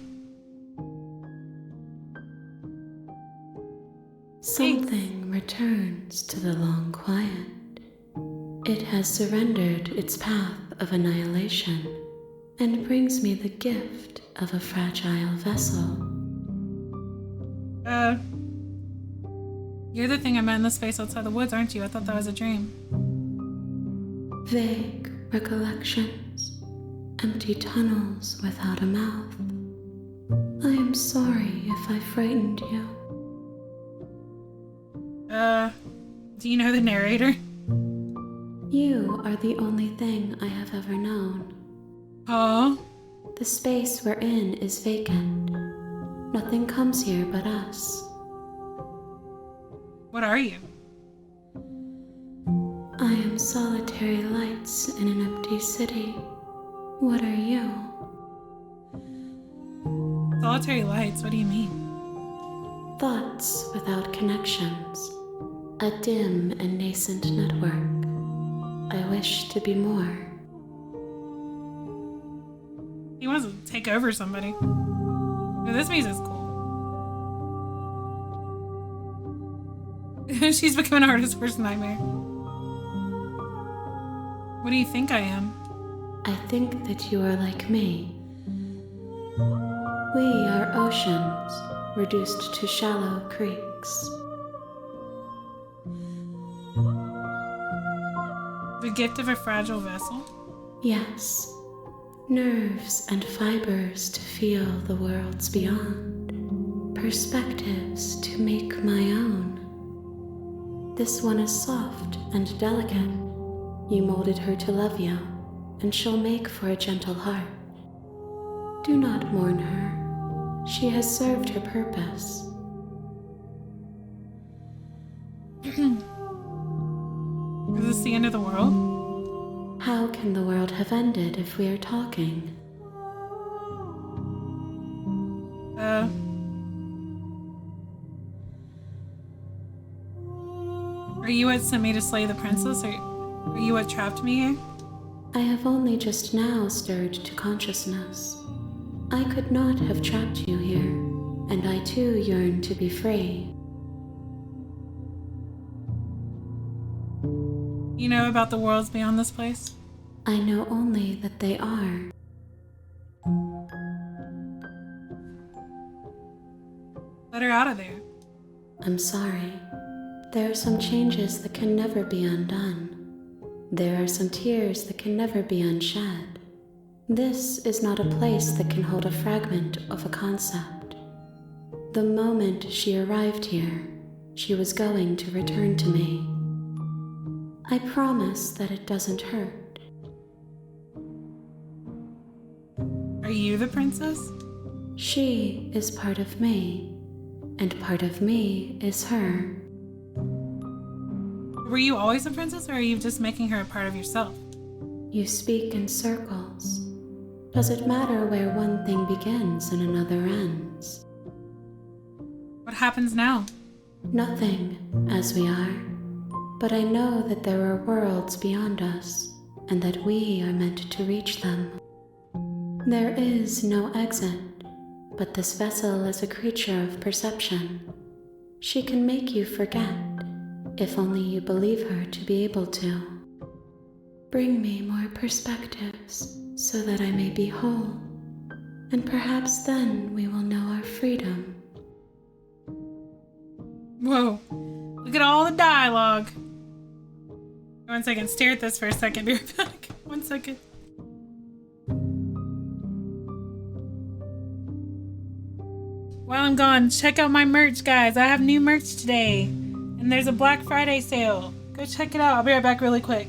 Something returns to the long quiet. It has surrendered its path of annihilation and brings me the gift of a fragile vessel. You're the thing I met in the space outside the woods, aren't you? I thought that was a dream. Vague recollections, empty tunnels without a mouth. I am sorry if I frightened you. Do you know the narrator? You are the only thing I have ever known. Oh? The space we're in is vacant. Nothing comes here but us. What are you? I am solitary lights in an empty city. What are you? Solitary lights, what do you mean? Thoughts without connections. A dim and nascent network. I wish to be more. He wants to take over somebody. Oh, this music's cool. She's becoming an artist's worst nightmare. What do you think I am? I think that you are like me. We are oceans, reduced to shallow creeks. The gift of a fragile vessel? Yes, nerves and fibers to feel the worlds beyond, perspectives to make my own. This one is soft and delicate. You molded her to love you, and she'll make for a gentle heart. Do not mourn her. She has served her purpose. Is this the end of the world? How can the world have ended if we are talking? Are you what sent me to slay the princess, or are you what trapped me here? I have only just now stirred to consciousness. I could not have trapped you here, and I too yearn to be free. You know about the worlds beyond this place? I know only that they are. Let her out of there. I'm sorry. There are some changes that can never be undone. There are some tears that can never be unshed. This is not a place that can hold a fragment of a concept. The moment she arrived here, she was going to return to me. I promise that it doesn't hurt. Are you the princess? She is part of me, and part of me is her. Were you always a princess, or are you just making her a part of yourself? You speak in circles. Does it matter where one thing begins and another ends? What happens now? Nothing, as we are. But I know that there are worlds beyond us, and that we are meant to reach them. There is no exit, but this vessel is a creature of perception. She can make you forget, if only you believe her to be able to. Bring me more perspectives, so that I may be whole, and perhaps then we will know our freedom. Whoa, look at all the dialogue. One second, stare at this for a second. Be right back. 1 second. While I'm gone, check out my merch, guys. I have new merch today. And there's a Black Friday sale. Go check it out. I'll be right back really quick.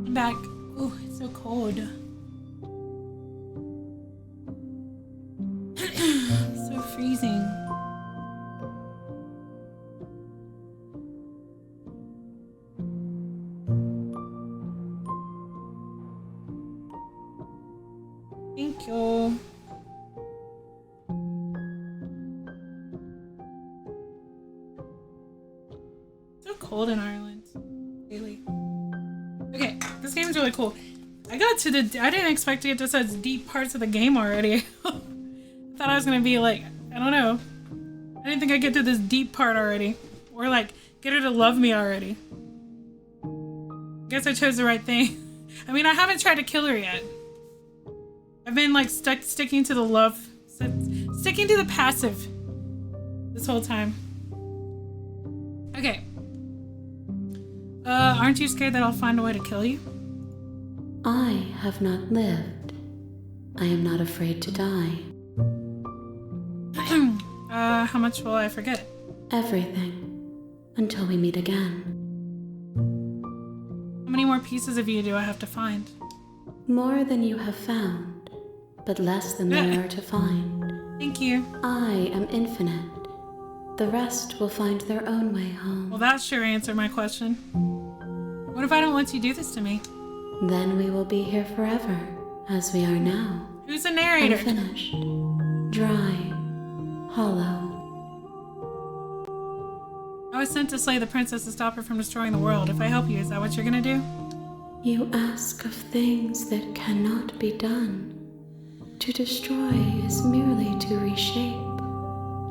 I'm back. Oh, it's so cold. So freezing. Thank you. cold in Ireland lately. Okay, this game's really cool. I didn't expect to get to such deep parts of the game already. Thought I was gonna be like, I don't know. I didn't think I'd get to this deep part already. Or like, get her to love me already. Guess I chose the right thing. I mean, I haven't tried to kill her yet. I've been like sticking to the love, sticking to the passive this whole time. Okay. Aren't you scared that I'll find a way to kill you? I have not lived. I am not afraid to die. How much will I forget? Everything. Until we meet again. How many more pieces of you do I have to find? More than you have found, but less than there are to find. Thank you. I am infinite. The rest will find their own way home. Well, that sure answered my question. What if I don't let you do this to me? Then we will be here forever, as we are now. Who's the narrator? Unfinished. Dry. Hollow. I was sent to slay the princess to stop her from destroying the world. If I help you, is that what you're gonna do? You ask of things that cannot be done. To destroy is merely to reshape,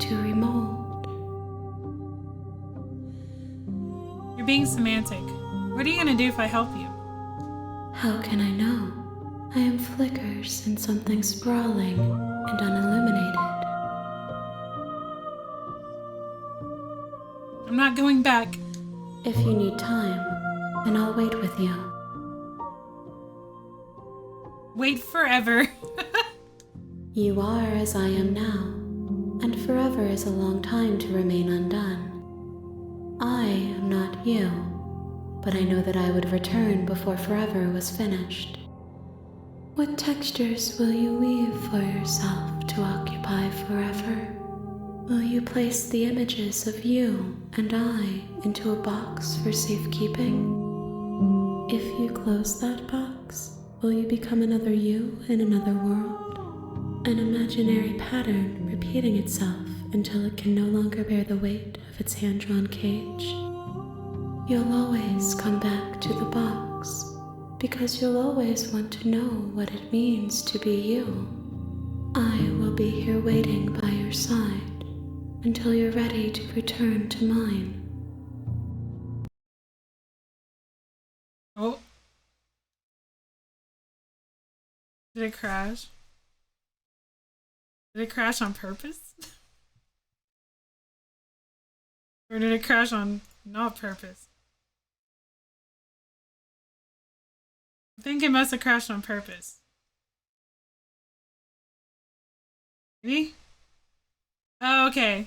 to remold. You're being semantic. What are you gonna do if I help you? How can I know? I am flickers in something sprawling and unilluminated. I'm not going back. If you need time, then I'll wait with you. Wait forever. You are as I am now, and forever is a long time to remain undone. I am not you, but I know that I would return before forever was finished. What textures will you weave for yourself to occupy forever? Will you place the images of you and I into a box for safekeeping? If you close that box, will you become another you in another world? An imaginary pattern repeating itself until it can no longer bear the weight of its hand-drawn cage. You'll always come back to the box, because you'll always want to know what it means to be you. I will be here waiting by your side until you're ready to return to mine. Oh. Did it crash? Did it crash on purpose? Or did it crash on not purpose? I think it must have crashed on purpose. Maybe? Oh, okay.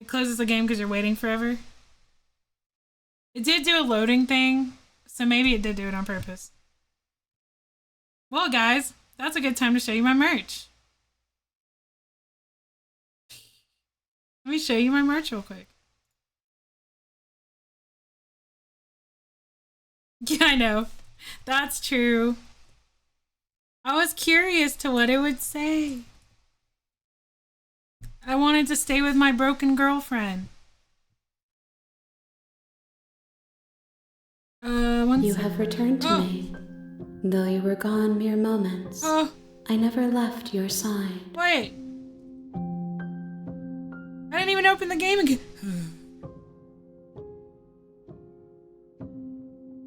It closes the game because you're waiting forever. It did do a loading thing, so maybe it did do it on purpose. Well, guys, that's a good time to show you my merch. Let me show you my merch real quick. Yeah, I know. That's true. I was curious to what it would say. I wanted to stay with my broken girlfriend. You have returned to me. Though you were gone mere moments, I never left your side. Wait. I didn't even open the game again.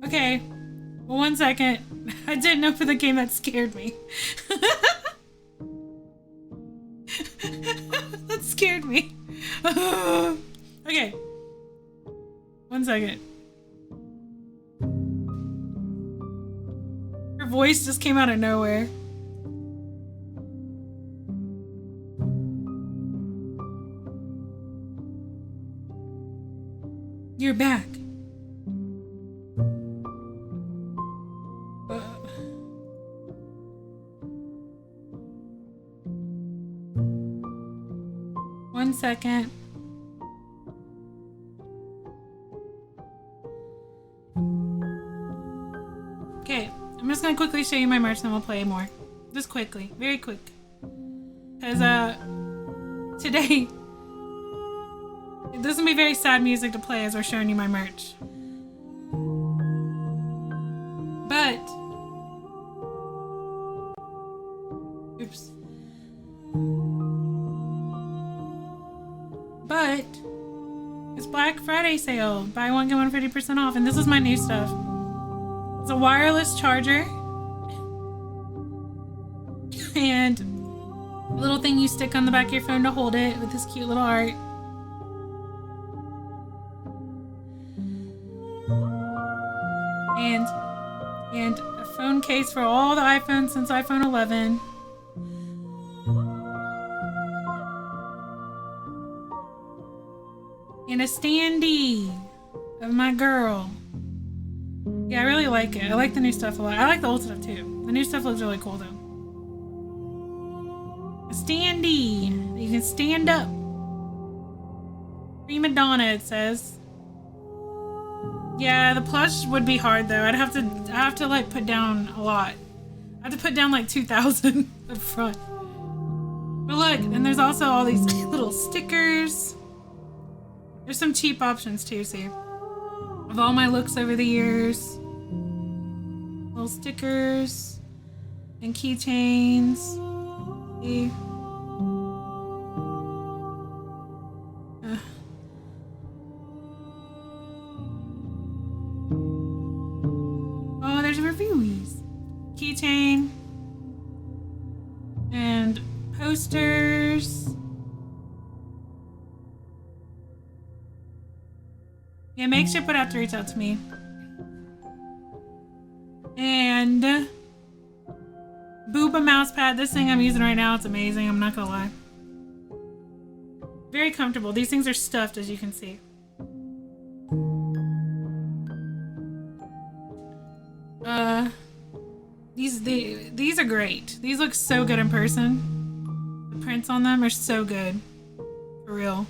Okay. Well, 1 second. I didn't open the game. That scared me. That scared me. Okay. 1 second. Her voice just came out of nowhere. You're back. One second. Okay, I'm just gonna quickly show you my merch and then we'll play more. Just quickly, very quick. 'Cause today this is gonna be very sad music to play as we're showing you my merch. But oops. But it's Black Friday sale. Buy one, get one 50% off. And this is my new stuff. It's a wireless charger. And a little thing you stick on the back of your phone to hold it with this cute little art. And a phone case for all the iPhones since iPhone 11. And a standee of my girl. Yeah, I really like it. I like the new stuff a lot. I like the old stuff too. The new stuff looks really cool though. A standee that you can stand up. Prima donna, it says. Yeah, the plush would be hard though. I have to like put down a lot. I have to put down like 2,000 up front. But look, and there's also all these little stickers. There's some cheap options too, see? Of all my looks over the years. Little stickers and keychains. See? Oh, there's reviews. Keychain. And posters. Yeah, make sure put out to reach out to me. And Booba mouse pad. This thing I'm using right now, it's amazing. I'm not gonna lie. Very comfortable. These things are stuffed, as you can see. These are great. These look so good in person. The prints on them are so good. For real.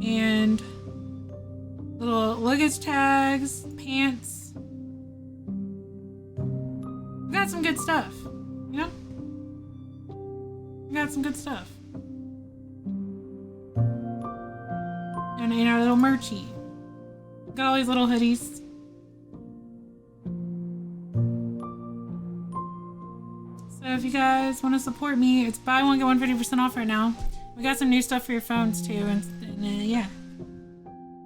And little luggage tags, pants. We got some good stuff, you know? We got some good stuff. And in our little merchy. Got all these little hoodies. So if you guys want to support me, it's buy one, get one 50% off right now. We got some new stuff for your phones too, and yeah.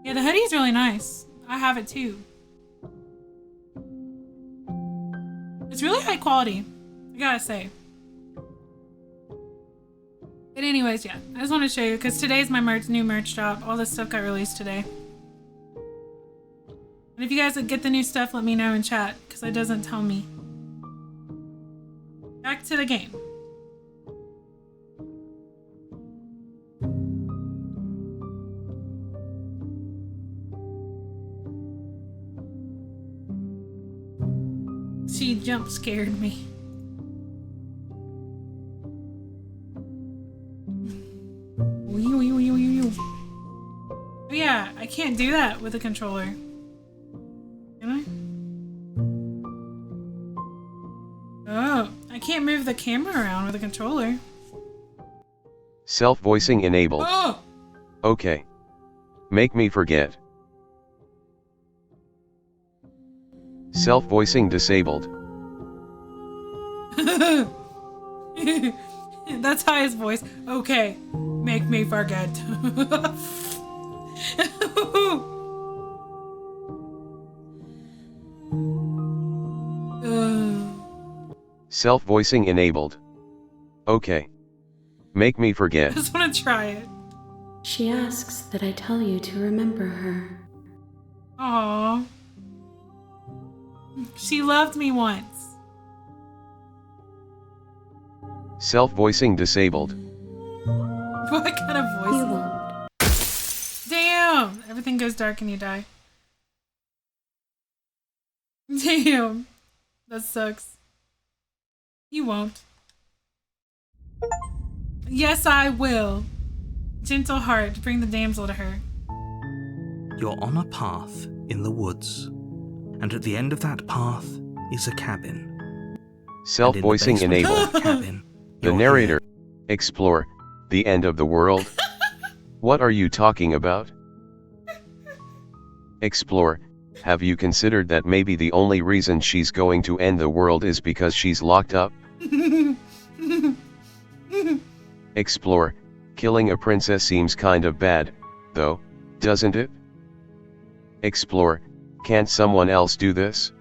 Yeah, the hoodie's really nice. I have it too. It's really high quality, I gotta say. But anyways, yeah, I just want to show you because today's my new merch drop. All this stuff got released today. And if you guys get the new stuff, let me know in chat because it doesn't tell me. Back to the game. She jump scared me. Oh yeah, I can't do that with a controller. Can I? Oh, I can't move the camera around with a controller. Self-voicing enabled. Oh! Okay. Make me forget. Self-voicing disabled. That's his voice. Okay, make me forget. Self-voicing enabled. Okay. Make me forget. I just want to try it. She asks that I tell you to remember her. Aww. She loved me once. Self-voicing disabled. What kind of voice? You won't. Damn! Everything goes dark and you die. Damn. That sucks. You won't. Yes, I will. Gentle heart, bring the damsel to her. You're on a path in the woods, and at the end of that path is a cabin. Self-voicing And in the basement enabled. of that cabin, The you're narrator. Explore. The end of the world? What are you talking about? Explore, have you considered that maybe the only reason she's going to end the world is because she's locked up? Explore, killing a princess seems kind of bad, though, doesn't it? Explore, can't someone else do this?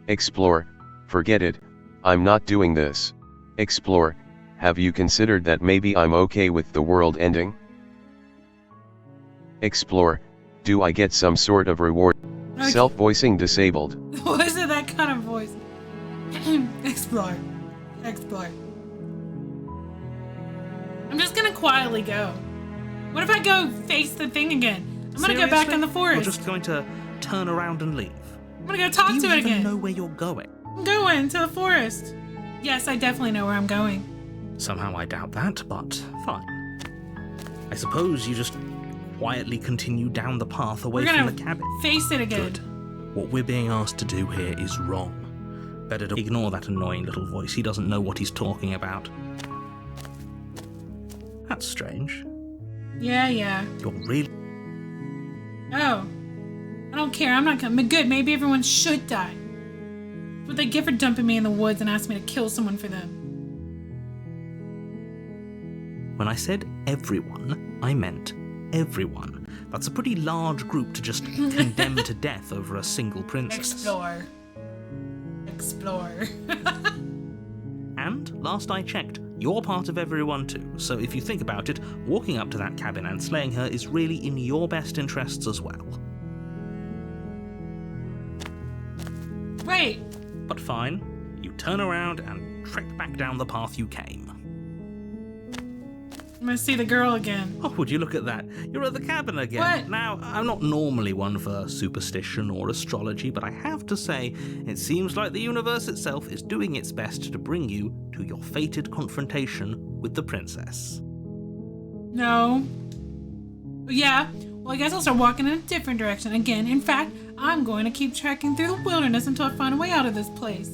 Explore, forget it, I'm not doing this. Explore, have you considered that maybe I'm okay with the world ending? Explore, do I get some sort of reward? Okay. Self-voicing disabled. What is it, that kind of voice? Explore. Explore. I'm just gonna quietly go. What if I go face the thing again? I'm gonna go back in the forest. You're just going to turn around and leave? I'm gonna go talk Do to you it even again. know where you're going? I'm going to the forest. Yes, I definitely know where I'm going. Somehow I doubt that, but fine. I suppose you just quietly continue down the path away We're from gonna the cabin. face it again. Good. What we're being asked to do here is wrong. Better to ignore that annoying little voice. He doesn't know what he's talking about. That's strange. Yeah. You're really... Oh. I don't care. I'm not gonna. Good. Maybe everyone should die. That's what they get for dumping me in the woods and asking me to kill someone for them. When I said everyone, I meant everyone. That's a pretty large group to just condemn to death over a single princess. Explore. And, last I checked, you're part of everyone too, so if you think about it, walking up to that cabin and slaying her is really in your best interests as well. Wait. But fine, you turn around and trek back down the path you came. I'm gonna see the girl again. Oh, would you look at that? You're at the cabin again. What? Now, I'm not normally one for superstition or astrology, but I have to say, it seems like the universe itself is doing its best to bring you to your fated confrontation with the princess. No. Yeah. Well, I guess I'll start walking in a different direction again. In fact, I'm going to keep trekking through the wilderness until I find a way out of this place.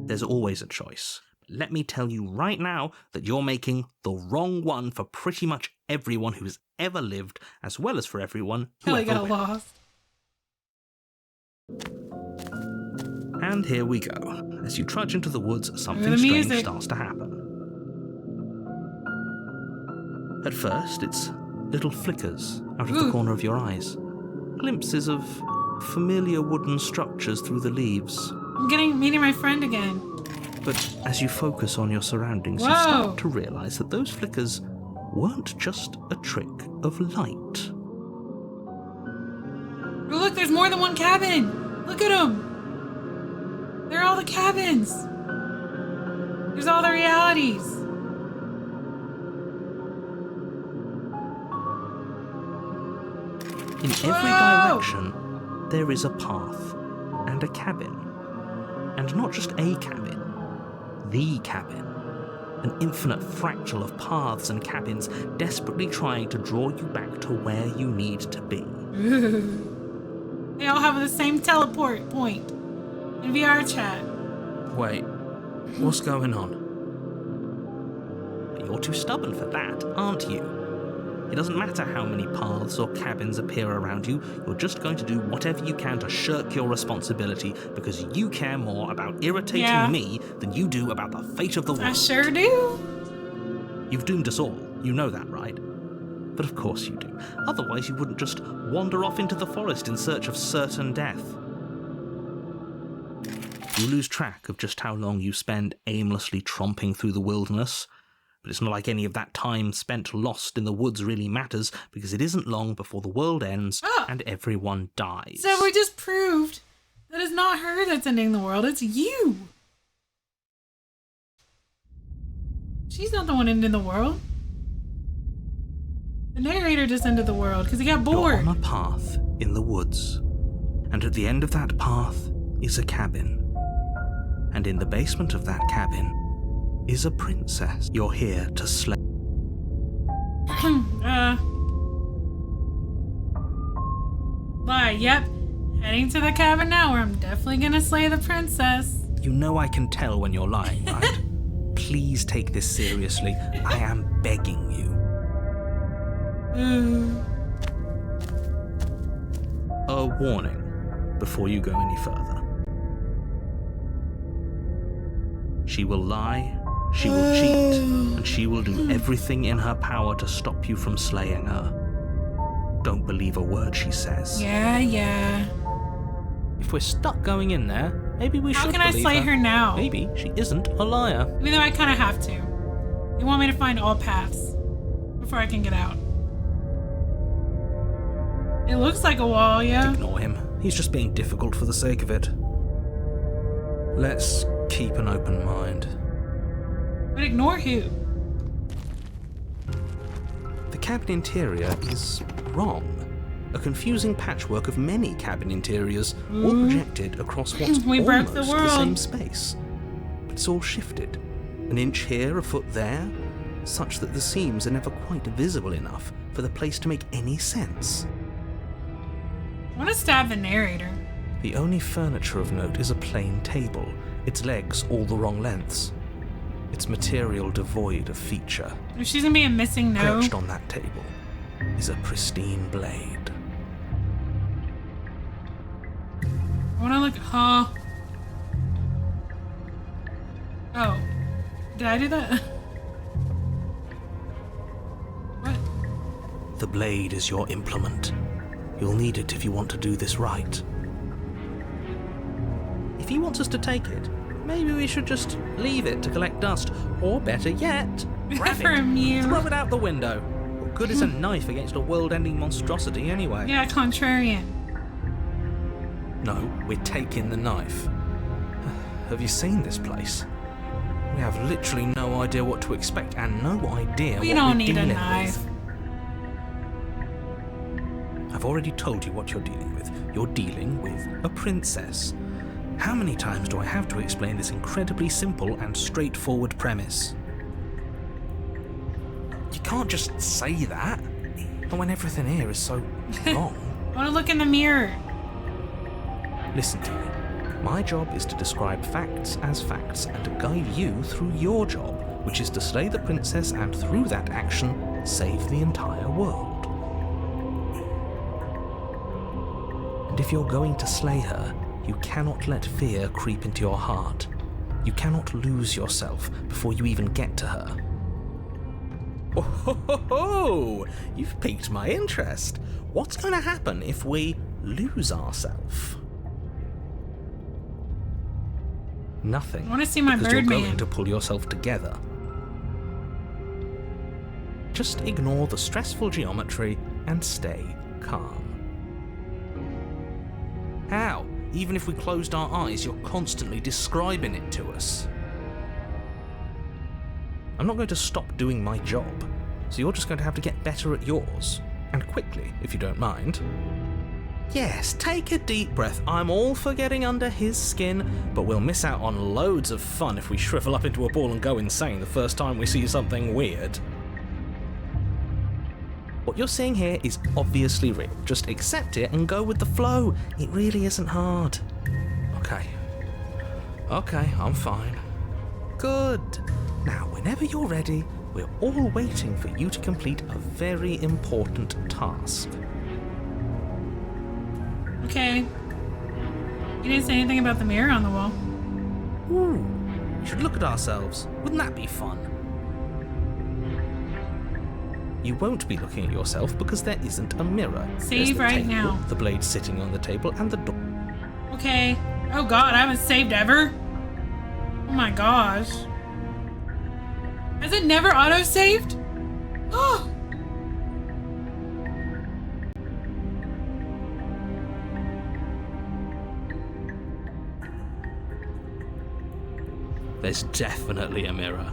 There's always a choice. Let me tell you right now that you're making the wrong one for pretty much everyone who has ever lived, as well as for everyone who Kelly ever got will. lost. And here we go. As you trudge into the woods, something the strange music. starts to happen. At first, it's little flickers out of the Ooh. corner of your eyes. Glimpses of familiar wooden structures through the leaves. I'm meeting my friend again. But as you focus on your surroundings, you Whoa. start to realize that those flickers weren't just a trick of light. Oh, look, there's more than one cabin. Look at them. They're all the cabins. There's all the realities. In every Whoa. direction, there is a path and a cabin. And not just a cabin, the cabin. An infinite fractal of paths and cabins desperately trying to draw you back to where you need to be. They all have the same teleport point in VR chat. Wait, what's going on? You're too stubborn for that, aren't you? It doesn't matter how many paths or cabins appear around you, you're just going to do whatever you can to shirk your responsibility because you care more about irritating me than you do about the fate of the world. I sure do. You've doomed us all, you know that, right? But of course you do. Otherwise you wouldn't just wander off into the forest in search of certain death. You lose track of just how long you spend aimlessly tromping through the wilderness. But it's not like any of that time spent lost in the woods really matters, because it isn't long before the world ends and everyone dies. So we just proved that it's not her that's ending the world, it's you. She's not the one ending the world. The narrator just ended the world because he got bored. You're on a path in the woods, and at the end of that path is a cabin. And in the basement of that cabin is a princess you're here to slay. Why, yep. Heading to the cabin now where I'm definitely gonna slay the princess. You know I can tell when you're lying, right? please take this seriously. I am begging you. A warning before you go any further. She will lie, she will cheat, and she will do everything in her power to stop you from slaying her. Don't believe a word she says. Yeah. If we're stuck going in there, maybe we should believe her. How can I slay her now? Maybe she isn't a liar. Even though I kind of have to. They want me to find all paths before I can get out. It looks like a wall, yeah. Ignore him. He's just being difficult for the sake of it. Let's keep an open mind. But ignore who? The cabin interior is wrong. A confusing patchwork of many cabin interiors, all projected across what's We broke the almost world. the same space. But it's all shifted. An inch here, a foot there, such that the seams are never quite visible enough for the place to make any sense. I want to stab the narrator. The only furniture of note is a plain table, its legs all the wrong lengths. Its material devoid of feature. If she's gonna be a missing no. Perched on that table is a pristine blade. I wanna look, huh? Oh. Did I do that? What? The blade is your implement. You'll need it if you want to do this right. If he wants us to take it, maybe we should just leave it to collect dust. Or better yet, grab For a it, mew. throw it out the window. What good is a knife against a world-ending monstrosity anyway? Yeah, contrarian. No, we're taking the knife. Have you seen this place? We have literally no idea what to expect and no idea We what don't we're need a dealing knife. with. I've already told you what you're dealing with. You're dealing with a princess. How many times do I have to explain this incredibly simple and straightforward premise? You can't just say that. And when everything here is so wrong. I wanna look in the mirror. Listen to me. My job is to describe facts as facts and to guide you through your job, which is to slay the princess and through that action, save the entire world. And if you're going to slay her, you cannot let fear creep into your heart. You cannot lose yourself before you even get to her. Oh, ho, ho, ho. You've piqued my interest. What's going to happen if we lose ourselves? Nothing. I wanna see my because you're Birdman. going to pull yourself together. Just ignore the stressful geometry and stay calm. How? Even if we closed our eyes, you're constantly describing it to us. I'm not going to stop doing my job, so you're just going to have to get better at yours. And quickly, if you don't mind. Yes, take a deep breath. I'm all for getting under his skin, but we'll miss out on loads of fun if we shrivel up into a ball and go insane the first time we see something weird. What you're seeing here is obviously real. Just accept it and go with the flow. It really isn't hard. Okay, I'm fine. Good. Now, whenever you're ready, we're all waiting for you to complete a very important task. Okay. You didn't say anything about the mirror on the wall. Ooh, we should look at ourselves. Wouldn't that be fun? You won't be looking at yourself because there isn't a mirror. There's Save the right table, now. The blade sitting on the table, and the door. Okay. Oh god, I haven't saved ever? Oh my gosh. Has it never auto-saved? Oh! There's definitely a mirror.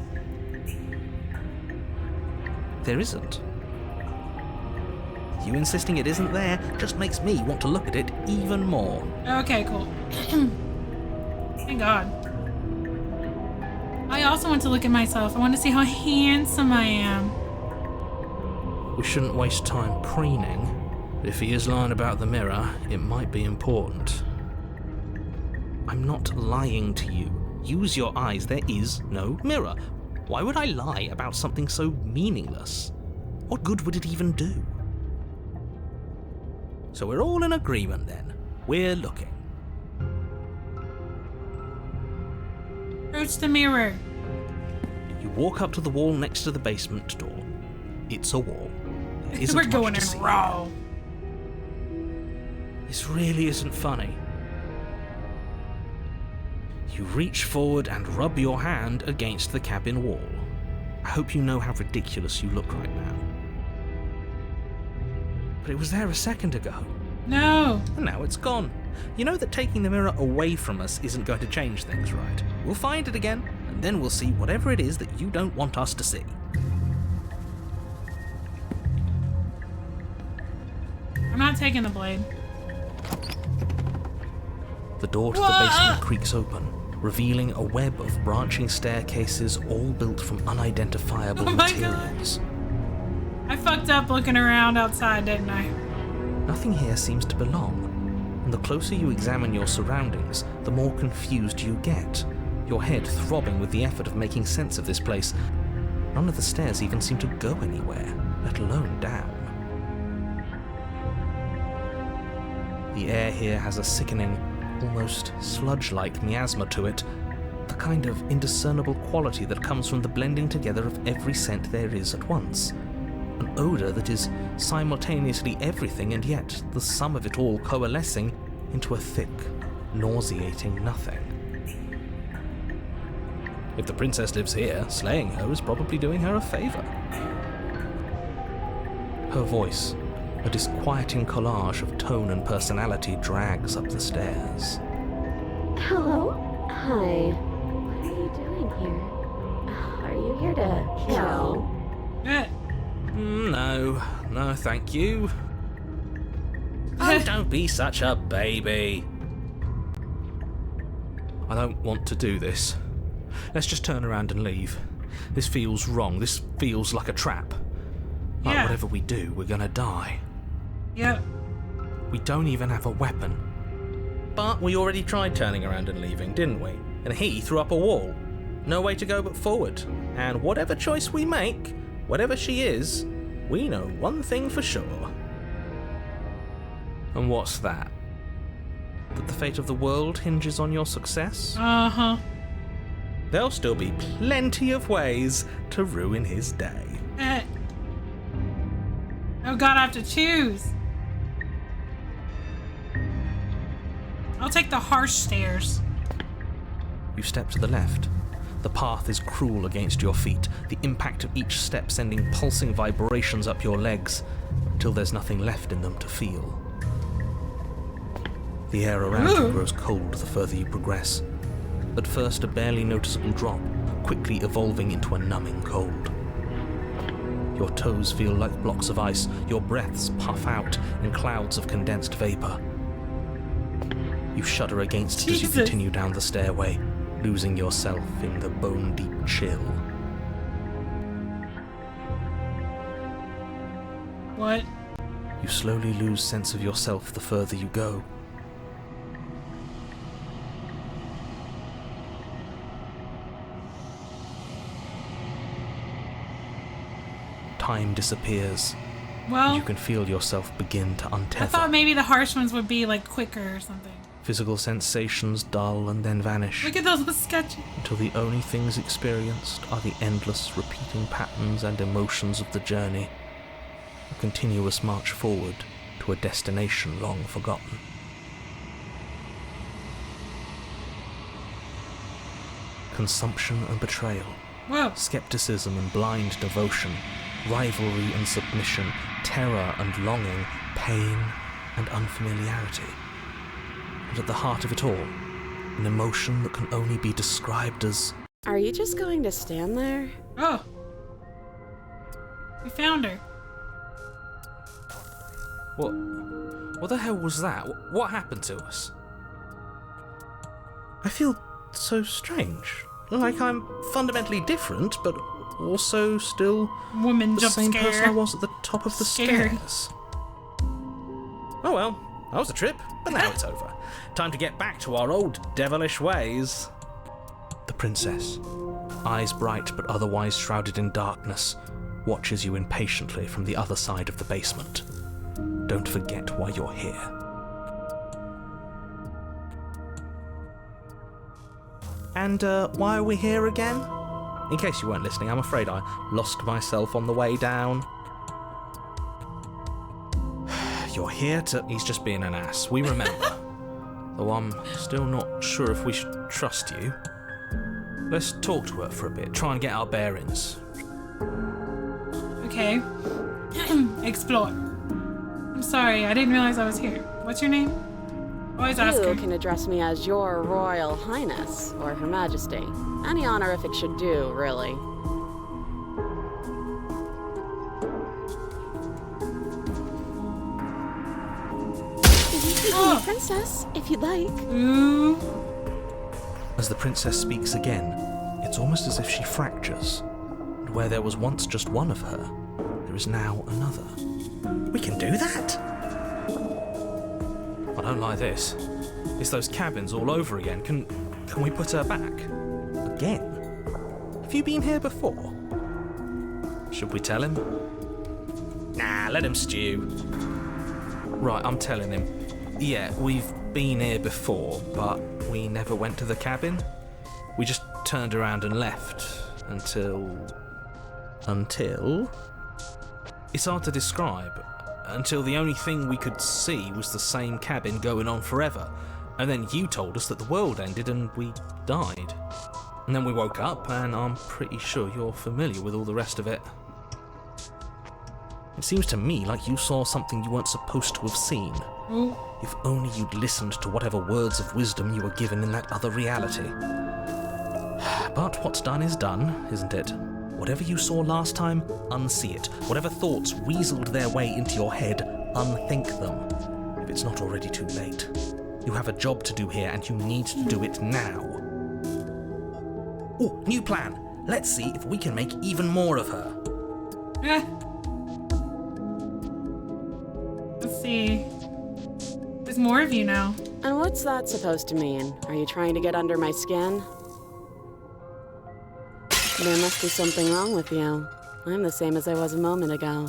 There isn't. You insisting it isn't there just makes me want to look at it even more. Okay, cool. Thank God. I also want to look at myself. I want to see how handsome I am. We shouldn't waste time preening. But if he is lying about the mirror, it might be important. I'm not lying to you. Use your eyes. There is no mirror. Why would I lie about something so meaningless? What good would it even do? So we're all in agreement then. We're looking. Approach the mirror. You walk up to the wall next to the basement door. It's a wall. There isn't We're much going to in see. raw. This really isn't funny. You reach forward and rub your hand against the cabin wall. I hope you know how ridiculous you look right now. But it was there a second ago. No. And now it's gone. You know that taking the mirror away from us isn't going to change things, right? We'll find it again, and then we'll see whatever it is that you don't want us to see. I'm not taking the blade. The door to the basement creaks open, revealing a web of branching staircases all built from unidentifiable Oh my materials. I fucked up looking around outside, didn't I? Nothing here seems to belong, and the closer you examine your surroundings, the more confused you get, your head throbbing with the effort of making sense of this place. None of the stairs even seem to go anywhere, let alone down. The air here has a sickening, almost sludge-like miasma to it, the kind of indiscernible quality that comes from the blending together of every scent there is at once. An odour that is simultaneously everything and yet the sum of it all coalescing into a thick, nauseating nothing. If the princess lives here, slaying her is probably doing her a favour. Her voice, a disquieting collage of tone and personality, drags up the stairs. Hello? Hi. What are you doing here? Are you here to kill? No, thank you. Oh, don't be such a baby. I don't want to do this. Let's just turn around and leave. This feels wrong. This feels like a trap. Like Yeah. whatever we do, we're gonna die. Yep. We don't even have a weapon. But we already tried turning around and leaving, didn't we? And he threw up a wall. No way to go but forward. And whatever choice we make, whatever she is, we know one thing for sure. And what's that? That the fate of the world hinges on your success? Uh-huh. There'll still be plenty of ways to ruin his day. Oh god, I have to choose. I'll take the harsh stairs. You step to the left. The path is cruel against your feet, the impact of each step sending pulsing vibrations up your legs, till there's nothing left in them to feel. The air around you grows cold the further you progress. At first a barely noticeable drop, quickly evolving into a numbing cold. Your toes feel like blocks of ice, your breaths puff out in clouds of condensed vapor. You shudder against it as you continue down the stairway, losing yourself in the bone-deep chill. What? You slowly lose sense of yourself the further you go. Time disappears. Well, You can feel yourself begin to untether. I thought maybe the harsh ones would be like quicker or something. Physical sensations dull and then vanish, Look at those sketchy. until the only things experienced are the endless repeating patterns and emotions of the journey, a continuous march forward to a destination long forgotten. Consumption and betrayal, Whoa. skepticism and blind devotion, rivalry and submission, terror and longing, pain and unfamiliarity. And at the heart of it all, an emotion that can only be described as... Are you just going to stand there? Oh. We found her. What the hell was that? What happened to us? I feel so strange. Like I'm fundamentally different, but also still Woman the jump same person I scare. was at the top of the Scary. stairs. Oh well, that was a trip, but now it's over. Time to get back to our old devilish ways. The princess. eyes bright but otherwise shrouded in darkness, watches you impatiently from the other side of the basement. Don't forget why you're here. And why are we here again? In case you weren't listening, I'm afraid I lost myself on the way down. You're here to... He's just being an ass, we remember. Though I'm still not sure if we should trust you. Let's talk to her for a bit, try and get our bearings. Okay. Explore. I'm sorry, I didn't realize I was here. What's your name? Always ask her. You can address me as Your Royal Highness, or Her Majesty. Any honorific should do, really. You can call me Princess, if you'd like. Ooh. As the princess speaks again, it's almost as if she fractures. And where there was once just one of her, there is now another. We can do that? I don't like this. It's those cabins all over again. Can we put her back? Again? Have you been here before? Should we tell him? Nah, let him stew. Right, I'm telling him. Yeah, we've been here before, but we never went to the cabin. We just turned around and left until... It's hard to describe. Until the only thing we could see was the same cabin going on forever. And then you told us that the world ended and we died. And then we woke up, and I'm pretty sure you're familiar with all the rest of it. It seems to me like you saw something you weren't supposed to have seen. Ooh. If only you'd listened to whatever words of wisdom you were given in that other reality. But what's done is done, isn't it? Whatever you saw last time, unsee it. Whatever thoughts weaseled their way into your head, unthink them. If it's not already too late. You have a job to do here, and you need to do it now. Oh, new plan. Let's see if we can make even more of her. Let's see. There's more of you now. And what's that supposed to mean? Are you trying to get under my skin? There must be something wrong with you. I'm the same as I was a moment ago.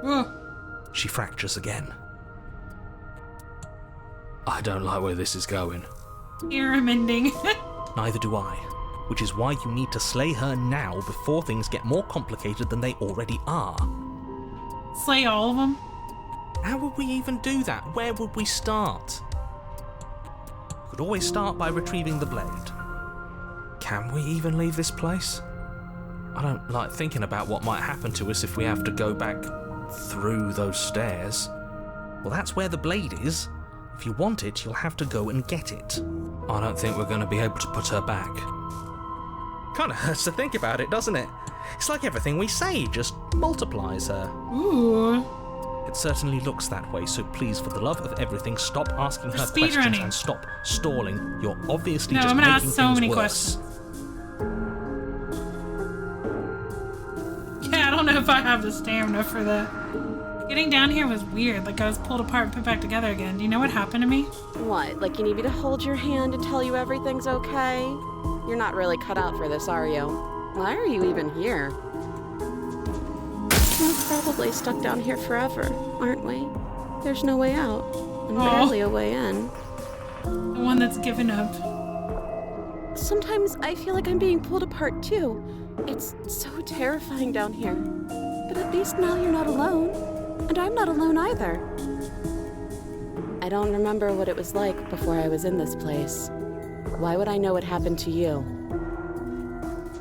Ooh. She fractures again. I don't like where this is going. Here I'm ending. Neither do I. Which is why you need to slay her now before things get more complicated than they already are. Slay all of them? How would we even do that? Where would we start? Could always start by retrieving the blade. Can we even leave this place? I don't like thinking about what might happen to us if we have to go back through those stairs. Well, that's where the blade is. If you want it, you'll have to go and get it. I don't think we're going to be able to put her back. Kind of hurts to think about it, doesn't it? It's like everything we say just multiplies her. Ooh. It certainly looks that way, so please, for the love of everything, stop asking her speed questions running. and stop stalling. You're obviously No, just I'm gonna making ask so things many worse. questions. Yeah, I don't know if I have the stamina for that. Getting down here was weird, like I was pulled apart and put back together again. Do you know what happened to me? What, like you need me to hold your hand and tell you everything's okay? You're not really cut out for this, are you? Why are you even here? We're probably stuck down here forever, aren't we? There's no way out, and barely a way in. The one that's given up. Sometimes I feel like I'm being pulled apart too. It's so terrifying down here. But at least now you're not alone. And I'm not alone either. I don't remember what it was like before I was in this place. Why would I know what happened to you?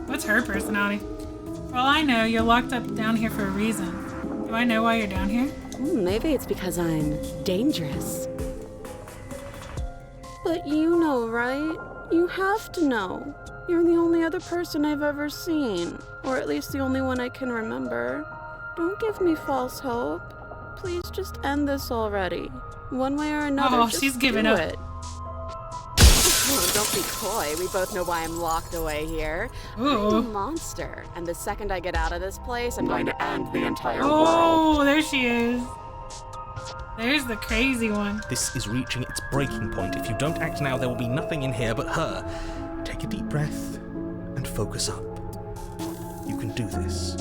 What's her personality? For all I know, you're locked up down here for a reason. Do I know why you're down here? Maybe it's because I'm dangerous. But you know, right? You have to know. You're the only other person I've ever seen. Or at least the only one I can remember. Don't give me false hope. Please just end this already. One way or another, just she's giving do up. it. Oh, don't be coy. We both know why I'm locked away here. Ooh. I'm a monster. And the second I get out of this place, I'm going to end the entire world. Oh, there she is. There's the crazy one. This is reaching its breaking point. If you don't act now, there will be nothing in here but her. Take a deep breath and focus up. You can do this.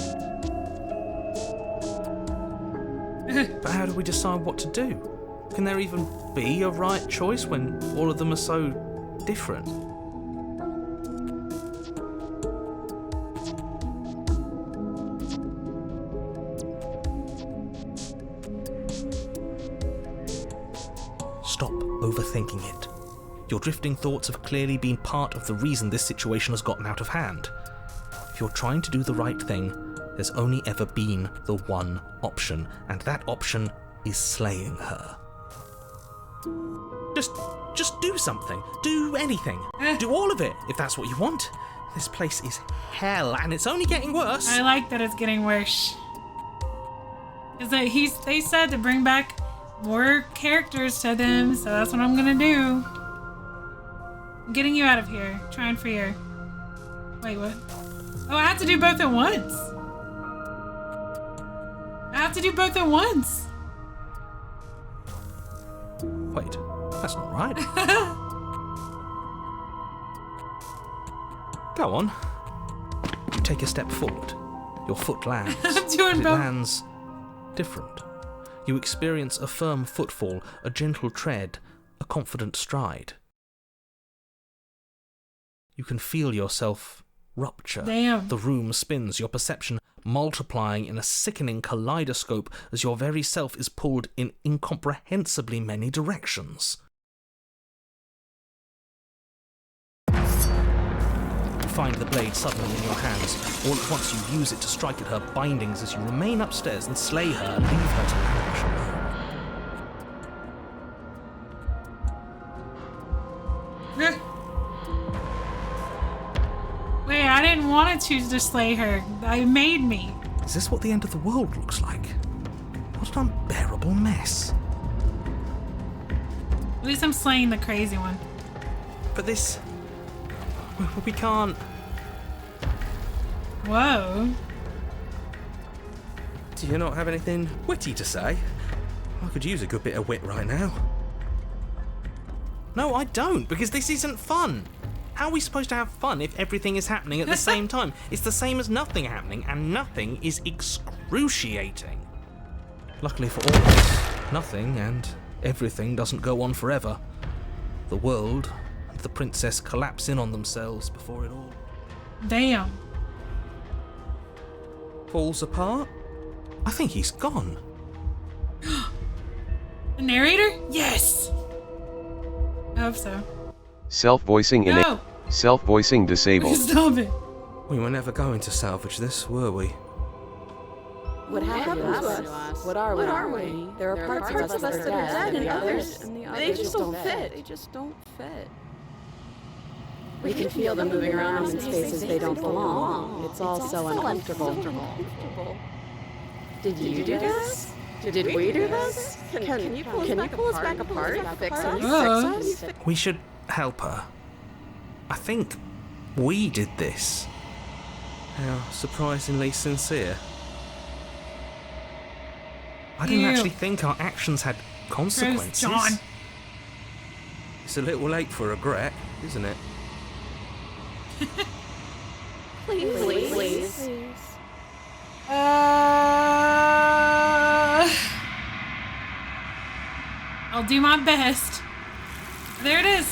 But how do we decide what to do? Can there even be a right choice when all of them are so different? Stop overthinking it. Your drifting thoughts have clearly been part of the reason this situation has gotten out of hand. If you're trying to do the right thing, there's only ever been the one option, and that option is slaying her. Just do something. Do anything. Do all of it, if that's what you want. This place is hell, and it's only getting worse. I like that it's getting worse. Because they said to bring back more characters to them, so that's what I'm gonna do. I'm getting you out of here. Trying for your... Wait, what? Oh, I have to do both at once. I have to do both at once. Wait, that's not right. Go on. You take a step forward. Your foot lands. I'm doing It both. lands different. You experience a firm footfall, a gentle tread, a confident stride. You can feel yourself rupture. Damn. The room spins, your perception multiplying in a sickening kaleidoscope as your very self is pulled in incomprehensibly many directions. You find the blade suddenly in your hands. All at once you use it to strike at her bindings as you remain upstairs and slay her and leave her to languish alone. Wait, I didn't want to choose to slay her. I made me. Is this what the end of the world looks like? What an unbearable mess. At least I'm slaying the crazy one. But this... we can't... Whoa. Do you not have anything witty to say? I could use a good bit of wit right now. No, I don't, because this isn't fun. How are we supposed to have fun if everything is happening at the same time? It's the same as nothing happening, and nothing is excruciating. Luckily for all of us, nothing and everything doesn't go on forever. The world and the princess collapse in on themselves before it all Damn. falls apart. I think he's gone. The narrator? Yes. I hope so. Self-voicing No. Self-voicing disabled. Stop it. We were never going to salvage this, were we? What happened to us? What are we? There are parts of us that are dead, and others, they just don't fit. They just don't fit. We can feel them moving around in spaces they don't belong. It's all so uncomfortable. Did you do this? Did we do this? Can you pull us back apart? Fix us? We should help her. I think we did this. How surprisingly sincere. I didn't Ew. actually think our actions had consequences. John. It's a little late for regret, isn't it? Please. I'll do my best. There it is.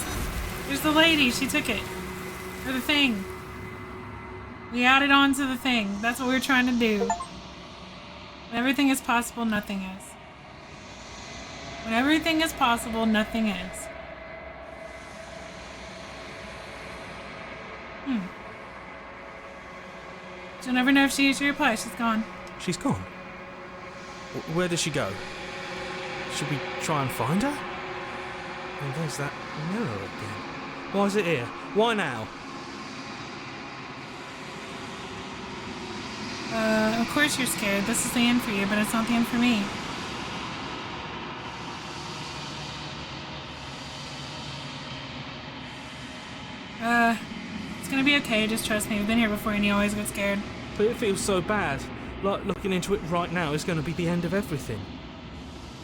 There's the lady. She took it. Or the thing. We added on to the thing. That's what we were trying to do. When everything is possible, nothing is. When everything is possible, nothing is. You'll never know if she is your reply. She's gone. She's gone. Where did she go? Should we try and find her? Oh, there's that mirror again. Why is it here? Why now? Of course you're scared. This is the end for you, but it's not the end for me. It's gonna be okay. Just trust me. We've been here before and you always get scared. But it feels so bad. Like looking into it right now is going to be the end of everything.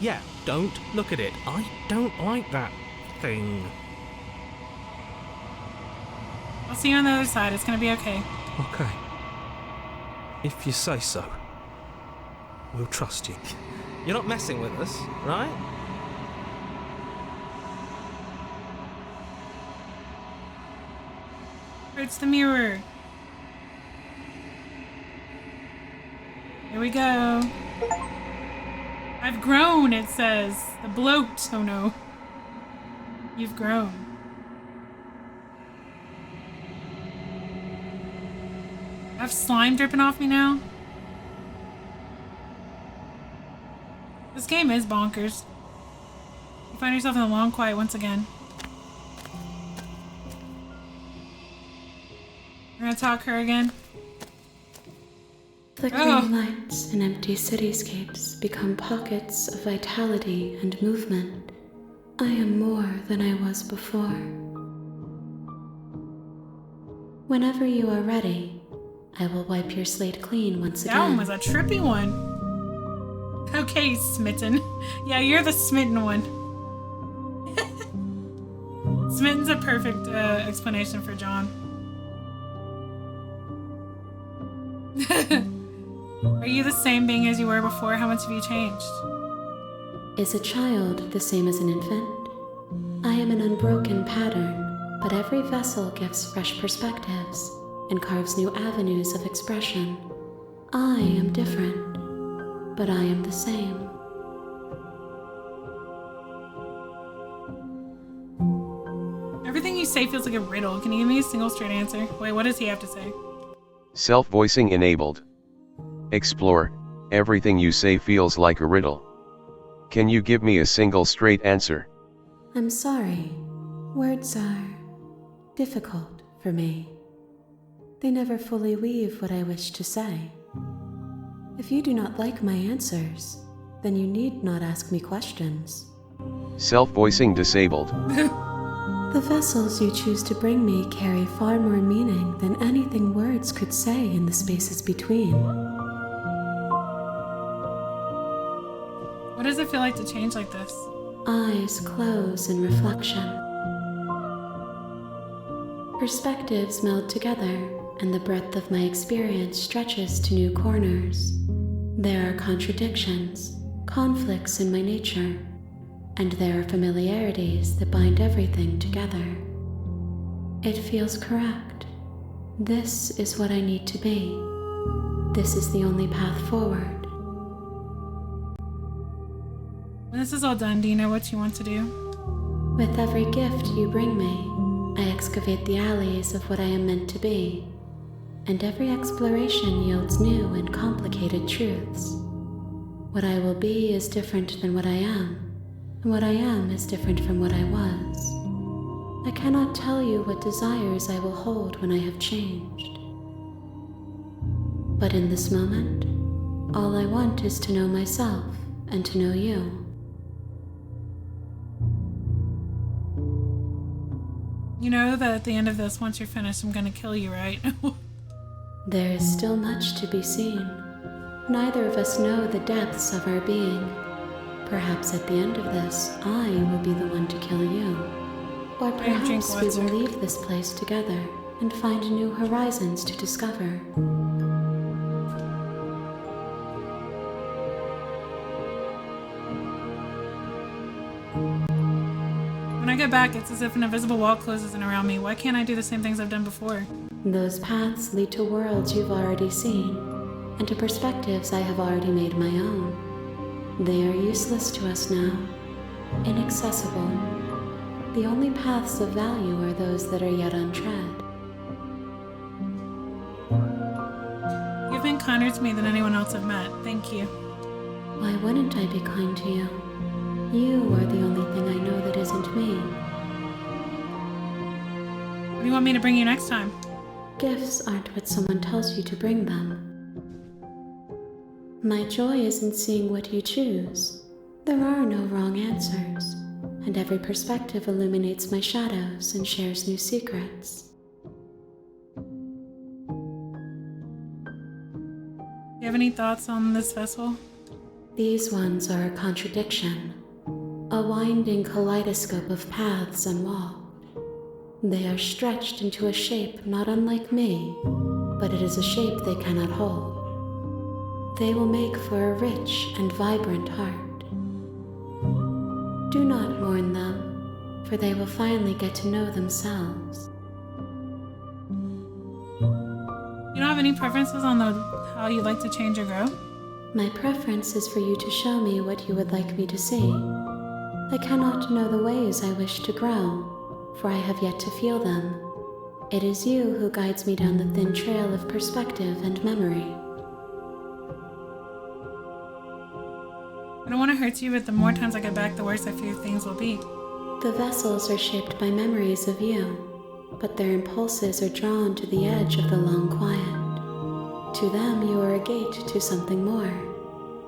Yeah, don't look at it. I don't like that thing. I'll see you on the other side. It's gonna be okay. Okay. If you say so. We'll trust you. You're not messing with us, right? It's the mirror. Here we go. I've grown, it says. The bloat. Oh no. You've grown. I have slime dripping off me now. This game is bonkers. You find yourself in the long quiet once again. We're gonna talk her again. Flickering lights and empty cityscapes become pockets of vitality and movement. I am more than I was before. Whenever you are ready, I will wipe your slate clean once again. That one was a trippy one. Okay, smitten. Yeah, you're the smitten one. Smitten's a perfect explanation for John. Are you the same being as you were before? How much have you changed? Is a child the same as an infant? I am an unbroken pattern, but every vessel gives fresh perspectives and carves new avenues of expression. I am different, but I am the same. Everything you say feels like a riddle. Can you give me a single straight answer? Wait, what does he have to say? Self-voicing enabled. Explore, everything you say feels like a riddle. Can you give me a single straight answer? I'm sorry. Words are difficult for me. They never fully weave what I wish to say. If you do not like my answers, then you need not ask me questions. Self-voicing disabled. The vessels you choose to bring me carry far more meaning than anything words could say in the spaces between. What does it feel like to change like this? Eyes close in reflection. Perspectives meld together, and the breadth of my experience stretches to new corners. There are contradictions, conflicts in my nature, and there are familiarities that bind everything together. It feels correct. This is what I need to be. This is the only path forward. When this is all done, do you know what you want to do? With every gift you bring me, I excavate the alleys of what I am meant to be, and every exploration yields new and complicated truths. What I will be is different than what I am, and what I am is different from what I was. I cannot tell you what desires I will hold when I have changed. But in this moment, all I want is to know myself and to know you. You know that at the end of this, once you're finished, I'm gonna kill you, right? There is still much to be seen. Neither of us know the depths of our being. Perhaps at the end of this, I will be the one to kill you. Or perhaps we will leave this place together and find new horizons to discover. When I get back, it's as if an invisible wall closes in around me. Why can't I do the same things I've done before? Those paths lead to worlds you've already seen, and to perspectives I have already made my own. They are useless to us now, inaccessible. The only paths of value are those that are yet untread. You've been kinder to me than anyone else I've met. Thank you. Why wouldn't I be kind to you? You are the only thing I know that isn't me. What do you want me to bring you next time? Gifts aren't what someone tells you to bring them. My joy is in seeing what you choose. There are no wrong answers, and every perspective illuminates my shadows and shares new secrets. Do you have any thoughts on this vessel? These ones are a contradiction, a winding kaleidoscope of paths unwalked. They are stretched into a shape not unlike me, but it is a shape they cannot hold. They will make for a rich and vibrant heart. Do not mourn them, for they will finally get to know themselves. You don't have any preferences on how you'd like to change or grow? My preference is for you to show me what you would like me to see. I cannot know the ways I wish to grow, for I have yet to feel them. It is you who guides me down the thin trail of perspective and memory. I don't want to hurt you, but the more times I get back, the worse I fear things will be. The vessels are shaped by memories of you, but their impulses are drawn to the edge of the long quiet. To them, you are a gate to something more,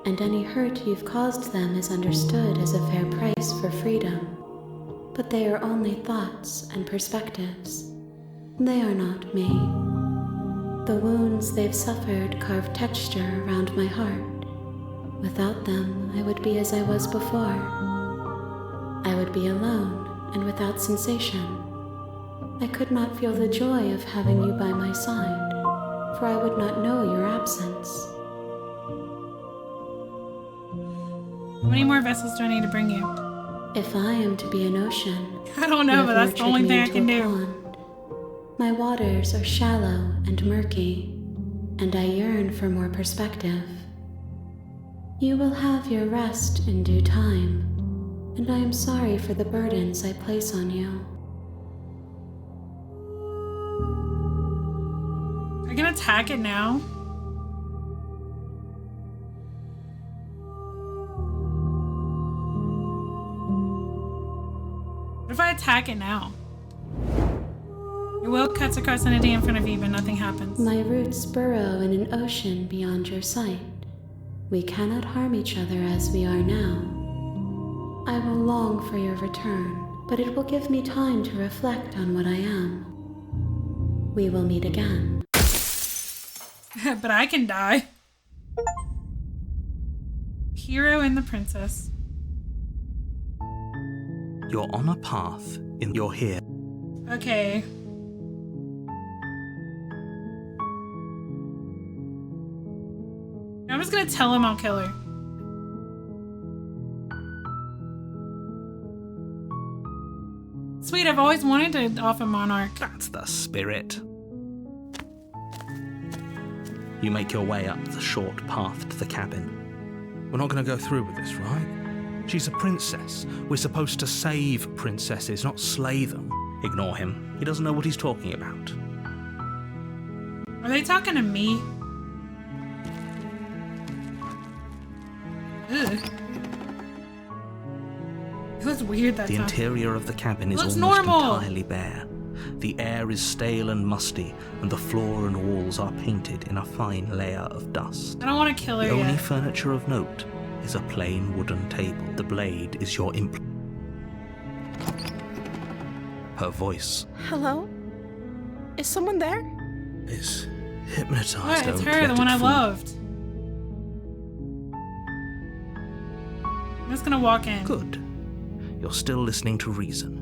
and any hurt you've caused them is understood as a fair price for freedom. But they are only thoughts and perspectives. They are not me. The wounds they've suffered carve texture around my heart. Without them, I would be as I was before. I would be alone and without sensation. I could not feel the joy of having you by my side, for I would not know your absence. How many more vessels do I need to bring you? If I am to be an ocean, I don't know, but that's the only thing I can do. My waters are shallow and murky, and I yearn for more perspective. You will have your rest in due time, and I am sorry for the burdens I place on you. Are you gonna attack it now? What if I attack it now? Your will cuts across an entity in front of you, but nothing happens. My roots burrow in an ocean beyond your sight. We cannot harm each other as we are now. I will long for your return, but it will give me time to reflect on what I am. We will meet again. But I can die. Hero and the princess. You're on a path in your here. Okay. I'm just gonna tell him I'll kill her. Sweet, I've always wanted to off a monarch. That's the spirit. You make your way up the short path to the cabin. We're not going to go through with this, right? She's a princess. We're supposed to save princesses, not slay them. Ignore him. He doesn't know what he's talking about. Are they talking to me? Ugh. It was weird that The time. interior of the cabin is Looks almost normal. entirely bare. The air is stale and musty, and the floor and walls are painted in a fine layer of dust. I don't want to kill her The only yet. furniture of note is a plain wooden table. The blade is your Her voice Hello? Is someone there? is hypnotized. What? It's Don't her, let the it one I fool you. loved. I'm just gonna walk in. Good. You're still listening to reason.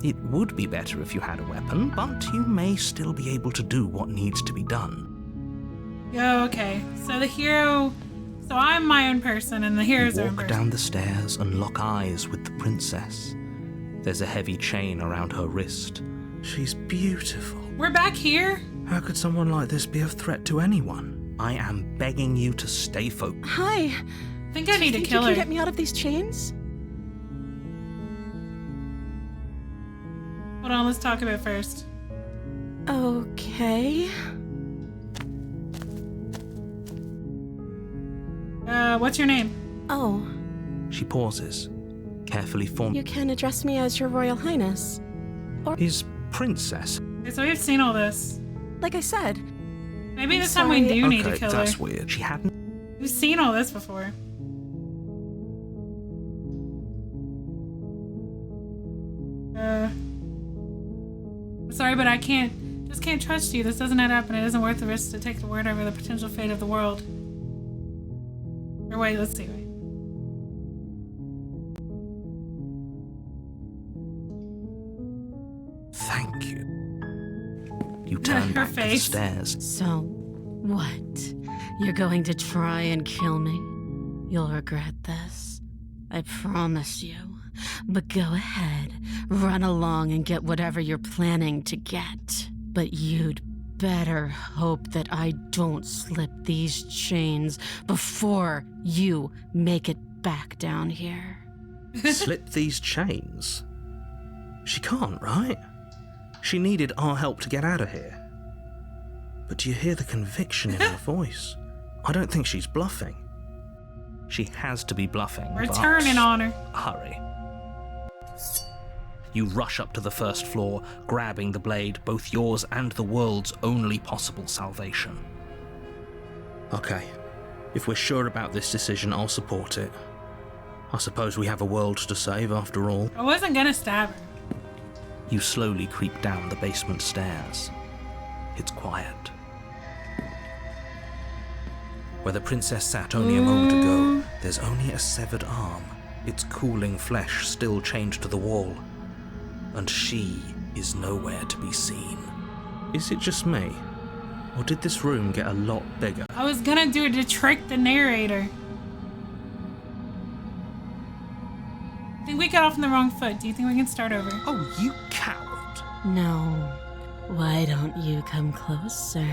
It would be better if you had a weapon, but you may still be able to do what needs to be done. Yo, okay. So the hero... So I'm my own person, and the hero's their own Walk person. down the stairs and lock eyes with the princess. There's a heavy chain around her wrist. She's beautiful. We're back here? How could someone like this be a threat to anyone? I am begging you to stay focused. Hi. I think I need to Think kill you her. can get me out of these chains? Hold on, let's talk about it first. Okay. What's your name? Oh, She pauses, carefully forming you can address me as Your Royal Highness. his princess. Okay, so we've seen all this. Like I said, Maybe I'm this time we sorry. do need to Okay, kill that's her. weird. She hadn't. We've seen all this before. I'm sorry, but I just can't trust you. This doesn't add up, and it isn't worth the risk to take the word over the potential fate of the world. Or wait, let's see. Wait. Thank you. You turn Her back to the face. stairs. So, what? You're going to try and kill me? You'll regret this. I promise you. But go ahead, run along and get whatever you're planning to get. But you'd better hope that I don't slip these chains before you make it back down here. Slip these chains? She can't, right? She needed our help to get out of here. But do you hear the conviction in her voice? I don't think she's bluffing. She has to be bluffing. We're but turning on her. Hurry. You rush up to the first floor, grabbing the blade, both yours and the world's only possible salvation. Okay, if we're sure about this decision, I'll support it. I suppose we have a world to save after all. I wasn't gonna stab her. You slowly creep down the basement stairs. It's quiet. Where the princess sat only a moment ago, there's only a severed arm, its cooling flesh still chained to the wall. And she is nowhere to be seen. Is it just me? Or did this room get a lot bigger? I was gonna do it to trick the narrator. I think we got off on the wrong foot. Do you think we can start over? Oh, you coward! No. Why don't you come closer?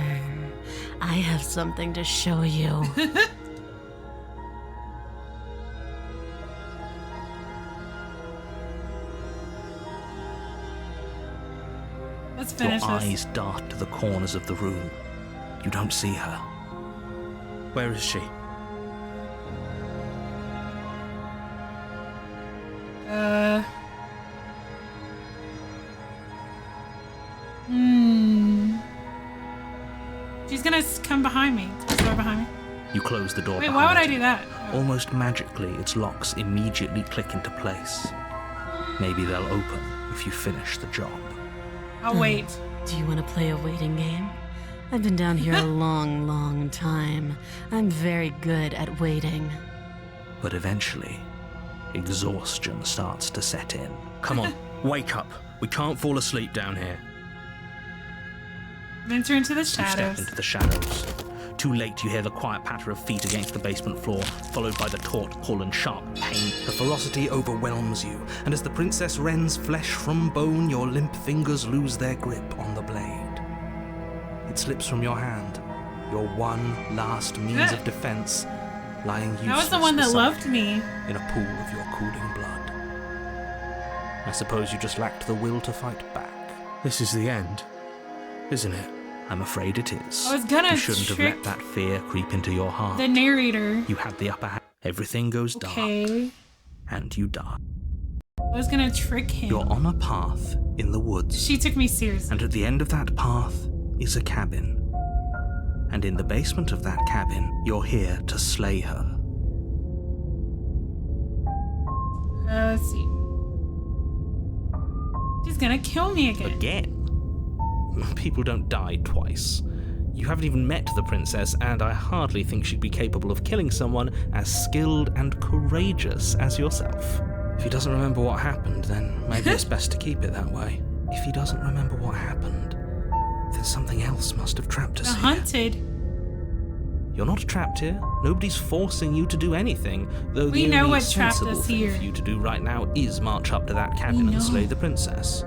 I have something to show you. Let's finish Your this. eyes dart to the corners of the room. You don't see her. Where is she? She's gonna come behind me. Close the door behind me. You close the door Wait, behind why would I you. do that? Almost magically, its locks immediately click into place. Maybe they'll open if you finish the job. I'll wait. Do you want to play a waiting game? I've been down here a long, long time. I'm very good at waiting. But eventually, exhaustion starts to set in. Come on, wake up. We can't fall asleep down here. Venture into the You step shadows. into the shadows. Too late, you hear the quiet patter of feet against the basement floor, followed by the taut pull and sharp pain. The ferocity overwhelms you, and as the princess rends flesh from bone, your limp fingers lose their grip on the blade. It slips from your hand, your one last means of defense, lying useless That was the one that beside loved you me. in a pool of your cooling blood. I suppose you just lacked the will to fight back. This is the end, isn't it? I'm afraid it is. I was gonna You shouldn't have trick let that fear creep into your heart. the narrator. You had the upper hand. Everything goes dark, Okay. and you die. I was gonna trick him. You're on a path in the woods, She took me seriously. and at the end of that path is a cabin. And in the basement of that cabin, you're here to slay her. Let's see. She's gonna kill me again. Again? People don't die twice. You haven't even met the princess, and I hardly think she'd be capable of killing someone as skilled and courageous as yourself. If he doesn't remember what happened, then maybe it's best to keep it that way. If he doesn't remember what happened, then something else must have trapped us The here. hunted. You're not trapped here. Nobody's forcing you to do anything, though We the know only what trapped sensible us thing here. for you to do right now is march up to that cabin know. and slay the princess.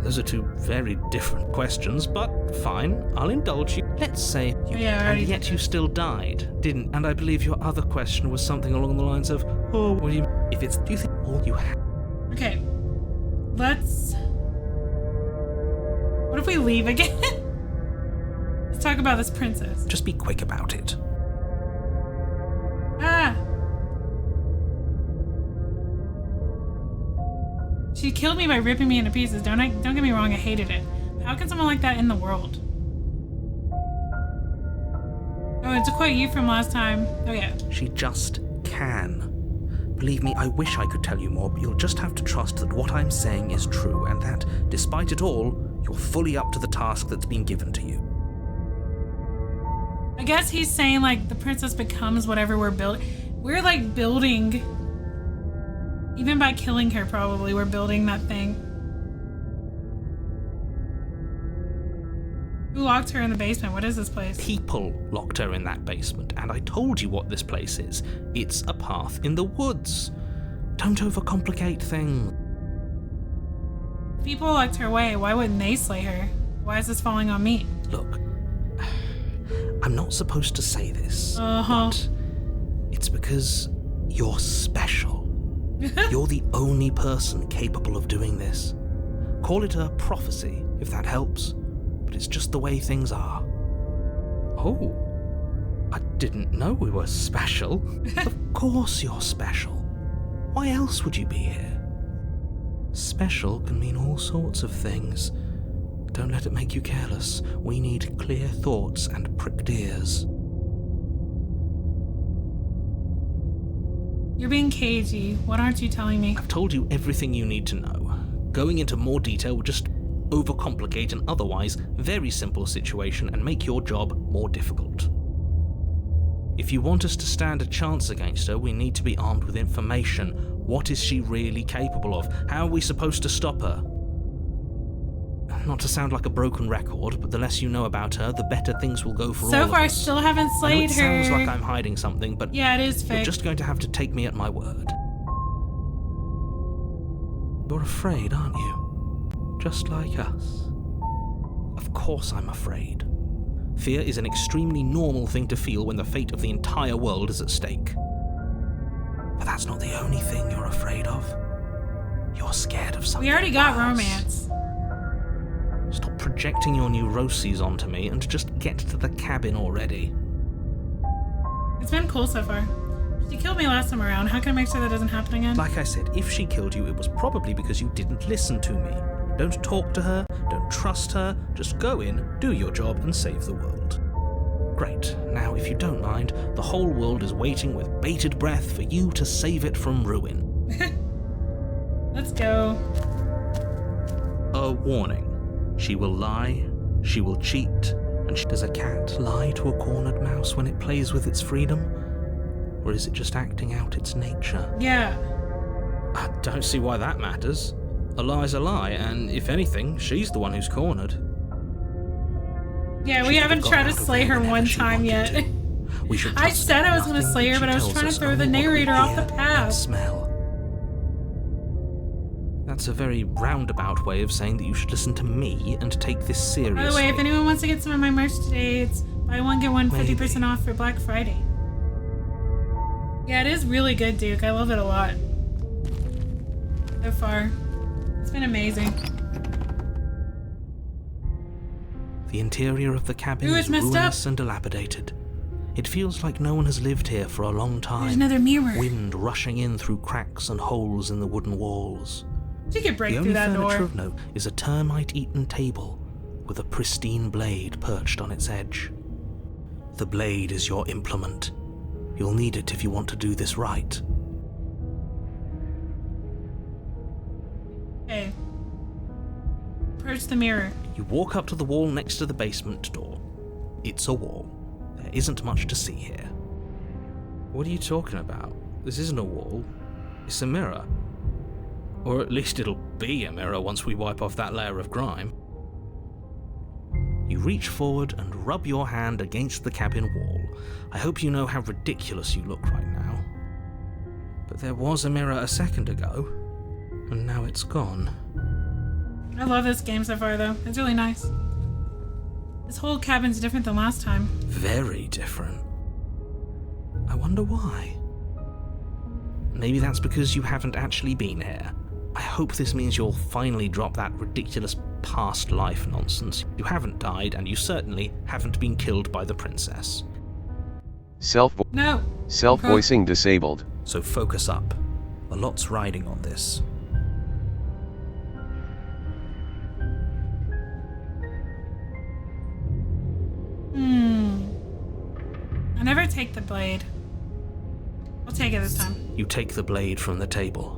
Those are two very different questions, but fine, I'll indulge you. Let's say you, Yeah, I and already yet did you this. still died, didn't? And I believe your other question was something along the lines of, oh, well, if it's, do you think all you have? Okay. Let's. What if we leave again? Let's talk about this princess. Just be quick about it. Ah. She killed me by ripping me into pieces. Don't get me wrong, I hated it. How can someone like that in the world? Oh, it's a quote you from last time. Oh yeah. She just can. Believe me, I wish I could tell you more, but you'll just have to trust that what I'm saying is true, and that, despite it all, you're fully up to the task that's been given to you. I guess he's saying like the princess becomes whatever we're building. We're like building Even by killing her, probably, we're building that thing. Who locked her in the basement? What is this place? People locked her in that basement, and I told you what this place is. It's a path in the woods. Don't overcomplicate things. People locked her away. Why wouldn't they slay her? Why is this falling on me? Look, I'm not supposed to say this, Uh-huh. but it's because you're special. You're the only person capable of doing this. Call it a prophecy, if that helps, but it's just the way things are. Oh, I didn't know we were special. Of course you're special. Why else would you be here? Special can mean all sorts of things. Don't let it make you careless. We need clear thoughts and pricked ears. You're being cagey. What aren't you telling me? I've told you everything you need to know. Going into more detail would just overcomplicate an otherwise very simple situation and make your job more difficult. If you want us to stand a chance against her, we need to be armed with information. What is she really capable of? How are we supposed to stop her? Not to sound like a broken record, but the less you know about her, the better things will go for all So of far, I us. still haven't I know slayed it her. sounds like I'm hiding something, but Yeah, it is you're fake. just going to have to take me at my word. You're afraid, aren't you? Just like us. Of course I'm afraid. Fear is an extremely normal thing to feel when the fate of the entire world is at stake. But that's not the only thing you're afraid of. You're scared of something We already got worse. romance. Stop projecting your neuroses onto me and just get to the cabin already. It's been cool so far. She killed me last time around. How can I make sure that doesn't happen again? Like I said, if she killed you, it was probably because you didn't listen to me. Don't talk to her, don't trust her, just go in, do your job, and save the world. Great. Now, if you don't mind, the whole world is waiting with bated breath for you to save it from ruin. Let's go. A warning. She will lie, she will cheat, and does a cat lie to a cornered mouse when it plays with its freedom? Or is it just acting out its nature? Yeah. I don't see why that matters. A lie's a lie, and if anything, she's the one who's cornered. Yeah, She we could haven't have tried got to out of slay there her whenever one she time wanted yet. to. We should I trust said I was going to nothing slay her, that but I she was tells trying to us, throw the only what we narrator off the hear and path. smell. That's a very roundabout way of saying that you should listen to me and take this seriously. By the way, if anyone wants to get some of my merch today, it's buy one, get one 50% Maybe. off for Black Friday. Yeah, it is really good, Duke. I love it a lot. So far. It's been amazing. The interior of the cabin Ooh, is it's messed up. ruinous and dilapidated. It feels like no one has lived here for a long time. There's another mirror. Wind rushing in through cracks and holes in the wooden walls. She could break The through only that furniture door. of note is a termite-eaten table with a pristine blade perched on its edge. The blade is your implement. You'll need it if you want to do this right. Okay. Approach the mirror. You walk up to the wall next to the basement door. It's a wall. There isn't much to see here. What are you talking about? This isn't a wall. It's a mirror. Or at least it'll be a mirror once we wipe off that layer of grime. You reach forward and rub your hand against the cabin wall. I hope you know how ridiculous you look right now. But there was a mirror a second ago, and now it's gone. I love this game so far, though. It's really nice. This whole cabin's different than last time. Very different. I wonder why. Maybe that's because you haven't actually been here. I hope this means you'll finally drop that ridiculous past life nonsense. You haven't died, and you certainly haven't been killed by the princess. No. Self-voicing disabled. So focus up. A lot's riding on this. I never take the blade. I'll take it this time. You take the blade from the table.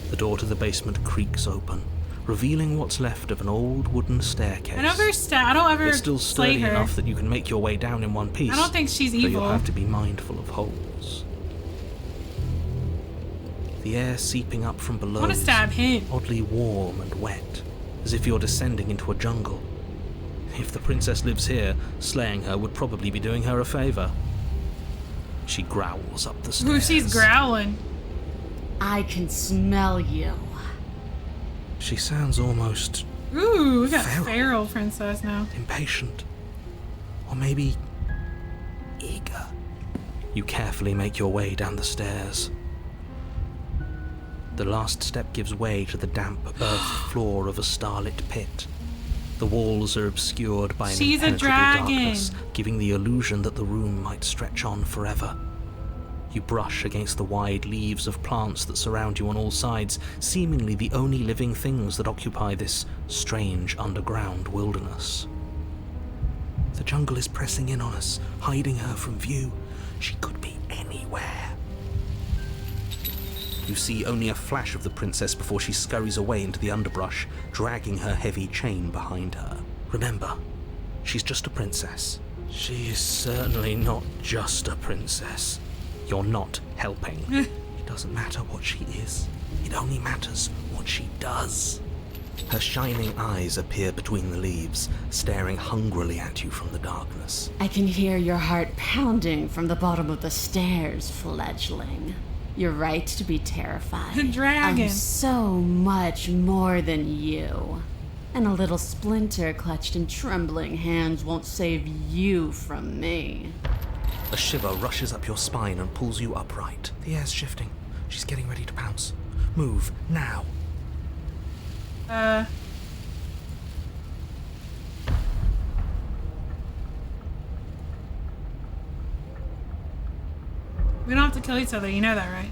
The door to the basement creaks open. revealing what's left of an old wooden staircase. I don't ever It's still slay sturdy her. enough that you can make your way down in one piece. I don't think she's though evil. you'll have to be mindful of holes. The air seeping up from below I want to is stab him. oddly warm and wet, as if you're descending into a jungle. If the princess lives here, slaying her would probably be doing her a favor. She growls up the stairs. Ooh, she's growling. I can smell you. She sounds almost Ooh, we got Feral. feral princess now. impatient. Or maybe eager. You carefully make your way down the stairs. The last step gives way to the damp earth floor of a starlit pit. The walls are obscured by an She's a impenetrable dragon. darkness, giving the illusion that the room might stretch on forever. You brush against the wide leaves of plants that surround you on all sides, seemingly the only living things that occupy this strange underground wilderness. The jungle is pressing in on us, hiding her from view. She could be anywhere. You see only a flash of the princess before she scurries away into the underbrush, dragging her heavy chain behind her. Remember, she's just a princess. She is certainly not just a princess. You're not helping. It doesn't matter what she is. It only matters what she does. Her shining eyes appear between the leaves, staring hungrily at you from the darkness. I can hear your heart pounding from the bottom of the stairs, fledgling. You're right to be terrified. The dragon. I'm so much more than you. And a little splinter clutched in trembling hands won't save you from me. A shiver rushes up your spine and pulls you upright. The air's shifting. She's getting ready to pounce. Move, now. We don't have to kill each other, you know that, right?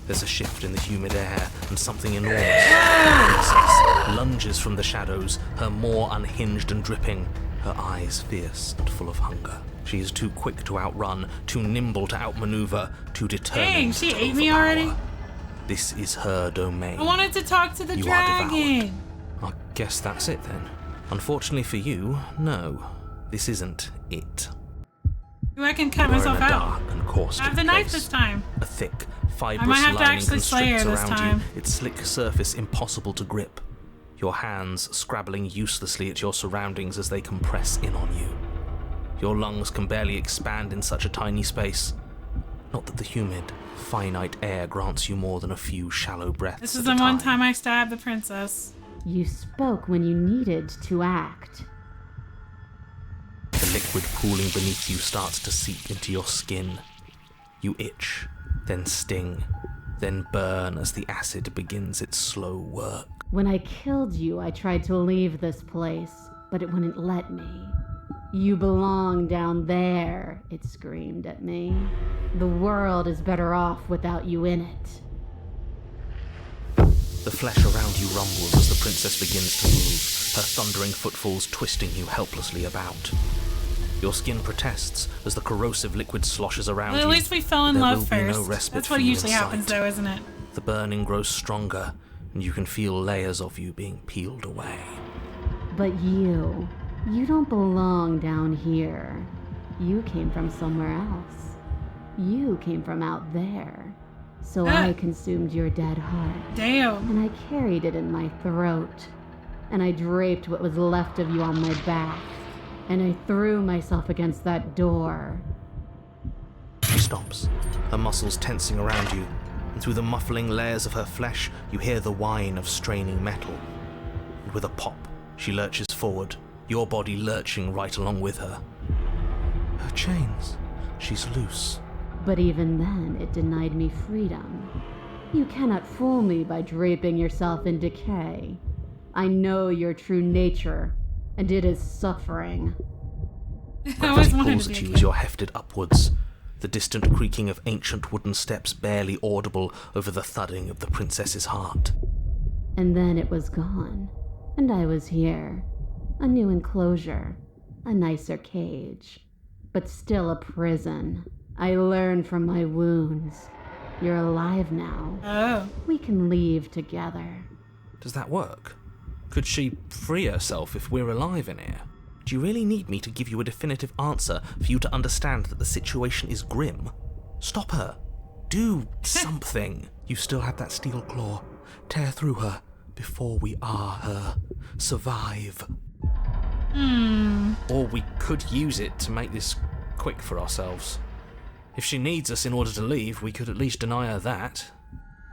There's a shift in the humid air, and something enormous. The princess lunges from the shadows, her maw unhinged and dripping, her eyes fierce and full of hunger. She is too quick to outrun, too nimble to outmaneuver, too determined Dang, she to ate me overpower. already? This is her domain. I wanted to talk to the You are dragon. I guess that's it then. Unfortunately for you, no. This isn't it. Ooh, I can cut You're myself in a out. dark and caustic I have the knife place. this time. A thick, fibrous might have to lining actually slay her constricts this around time. you, its slick surface impossible to grip. Your hands scrabbling uselessly at your surroundings as they compress in on you. Your lungs can barely expand in such a tiny space. Not that the humid, finite air grants you more than a few shallow breaths. This at is a the one time I stabbed the princess. You spoke when you needed to act. The liquid pooling beneath you starts to seep into your skin. You itch, then sting, then burn as the acid begins its slow work. When I killed you, I tried to leave this place, but it wouldn't let me. You belong down there, it screamed at me. The world is better off without you in it. The flesh around you rumbles as the princess begins to move, her thundering footfalls twisting you helplessly about. Your skin protests as the corrosive liquid sloshes around Well, you. at least we fell in There love will be no first. respite That's for what you in usually happens, sight. though, isn't it? The burning grows stronger, and you can feel layers of you being peeled away. But you don't belong down here. You came from somewhere else. You came from out there. So I consumed your dead heart. Damn. And I carried it in my throat. And I draped what was left of you on my back. And I threw myself against that door. She stops, her muscles tensing around you, and through the muffling layers of her flesh, you hear the whine of straining metal. And with a pop, she lurches forward, your body lurching right along with her. Her chains. She's loose. But even then, it denied me freedom. You cannot fool me by draping yourself in decay. I know your true nature, and it is suffering. I always Gravity wanted pulls to at be you a as you're hefted upwards, the distant creaking of ancient wooden steps barely audible over the thudding of the princess's heart. And then it was gone, and I was here. A new enclosure, a nicer cage, but still a prison. I learned from my wounds. You're alive now. Oh. We can leave together. Does that work? Could she free herself if we're alive in here? Do you really need me to give you a definitive answer for you to understand that the situation is grim? Stop her. Do something. You still have that steel claw. Tear through her before we are her. Survive. Or we could use it to make this quick for ourselves. If she needs us in order to leave, we could at least deny her that.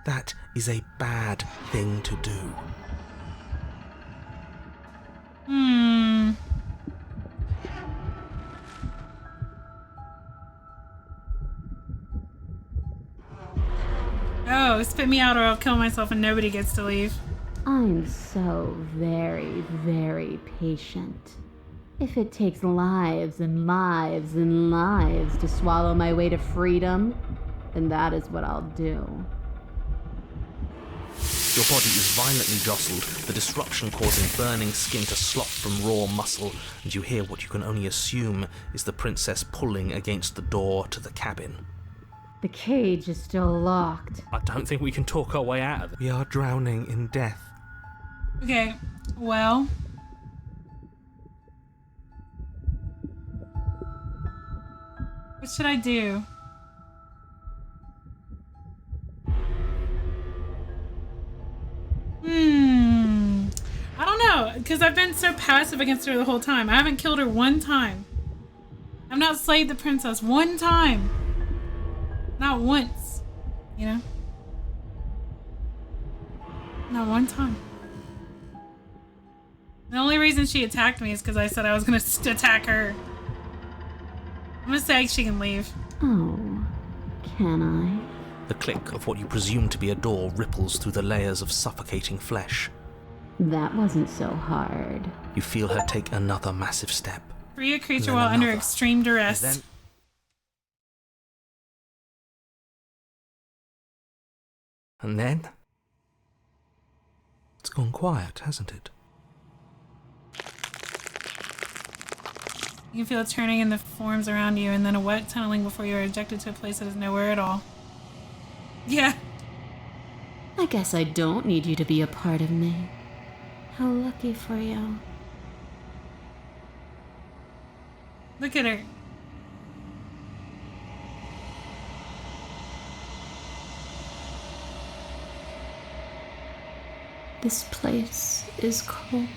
That is a bad thing to do. Oh, spit me out or I'll kill myself and nobody gets to leave. I'm so very, very patient. If it takes lives and lives and lives to swallow my way to freedom, then that is what I'll do. Your body is violently jostled, the disruption causing burning skin to slop from raw muscle, and you hear what you can only assume is the princess pulling against the door to the cabin. The cage is still locked. I don't think we can talk our way out of it. We are drowning in death. Okay, well. What should I do? I don't know, because I've been so passive against her the whole time. I haven't killed her one time. I've not slayed the princess one time. Not once, you know? Not one time. The only reason she attacked me is because I said I was going to attack her. I'm going to say she can leave. Oh, can I? The click of what you presume to be a door ripples through the layers of suffocating flesh. That wasn't so hard. You feel her take another massive step. Free a creature while under extreme duress. And then... It's gone quiet, hasn't it? You can feel it turning in the forms around you, and then a wet tunneling before you are ejected to a place that is nowhere at all. Yeah. I guess I don't need you to be a part of me. How lucky for you. Look at her. This place is cold.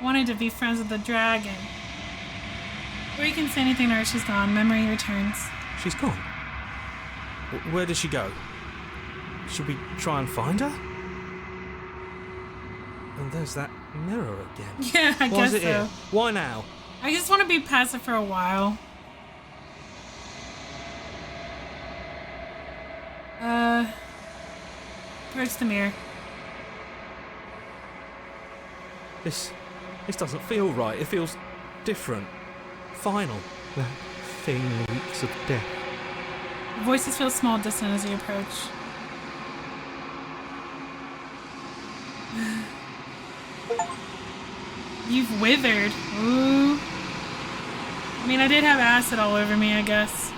Wanted to be friends with the dragon. Or you can say anything to her, she's gone. Memory returns. She's gone? Where did she go? Should we try and find her? And there's that mirror again. Yeah, I Why guess is it so. here? Why now? I just want to be passive for a while. Towards the mirror. This doesn't feel right. It feels different. Final. That thing reeks of death. Voices feel small, distant as you approach. You've withered. Ooh. I mean, I did have acid all over me, I guess.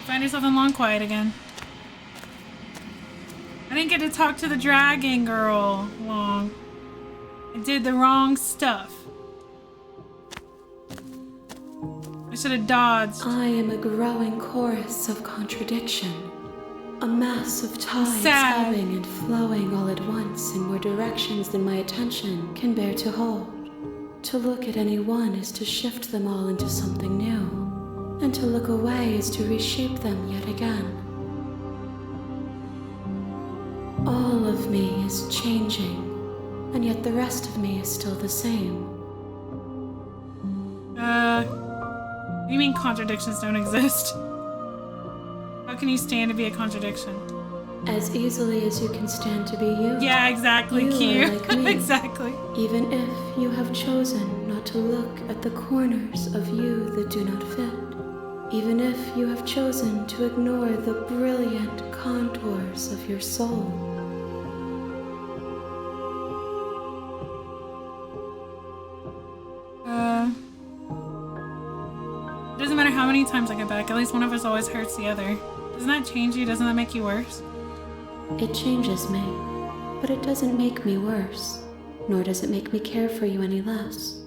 Find yourself in long quiet again. I didn't get to talk to the dragon girl long. I did the wrong stuff. I should have dodged. I am a growing chorus of contradiction. A mass of tides Sad. ebbing and flowing all at once in more directions than my attention can bear to hold. To look at any one is to shift them all into something new, and to look away is to reshape them yet again. All of me is changing, and yet the rest of me is still the same. What do you mean contradictions don't exist? How can you stand to be a contradiction? As easily as you can stand to be you. Yeah, exactly, You Q. are like me. Exactly. Even if you have chosen not to look at the corners of you that do not fit. Even if you have chosen to ignore the brilliant contours of your soul. many times I get back, at least one of us always hurts the other. Doesn't that change you? Doesn't that make you worse? It changes me, but it doesn't make me worse, nor does it make me care for you any less.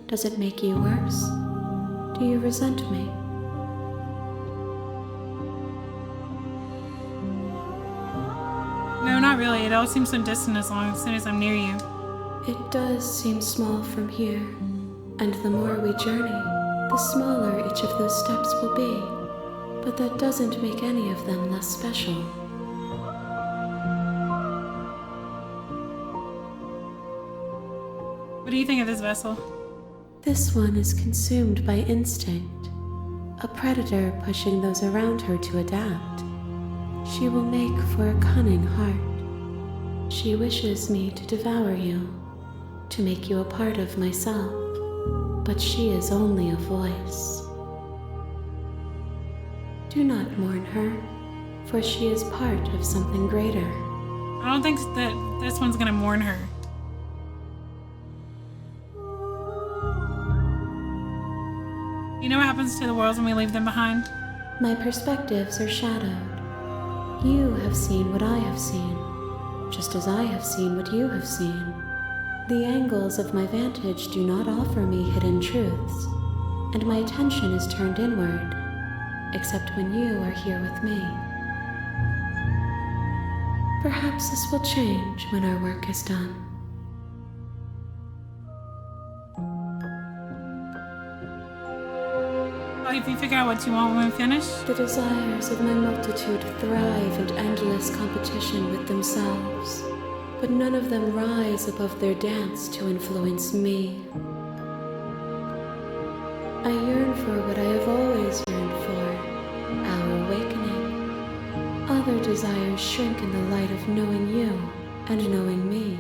Does it make you worse? Do you resent me? No, not really. It all seems so distant as soon as I'm near you. It does seem small from here, and the more we journey, the smaller each of those steps will be. But that doesn't make any of them less special. What do you think of this vessel? This one is consumed by instinct, a predator pushing those around her to adapt. She will make for a cunning heart. She wishes me to devour you, to make you a part of myself, but she is only a voice. Do not mourn her, for she is part of something greater. I don't think that this one's gonna mourn her. You know what happens to the worlds when we leave them behind? My perspectives are shadowed. You have seen what I have seen, just as I have seen what you have seen. The angles of my vantage do not offer me hidden truths, and my attention is turned inward, except when you are here with me. Perhaps this will change when our work is done. If you figure out what you want when we finish? The desires of my multitude thrive in endless competition with themselves, but none of them rise above their dance to influence me. I yearn for what I have always yearned for, our awakening. Other desires shrink in the light of knowing you and knowing me.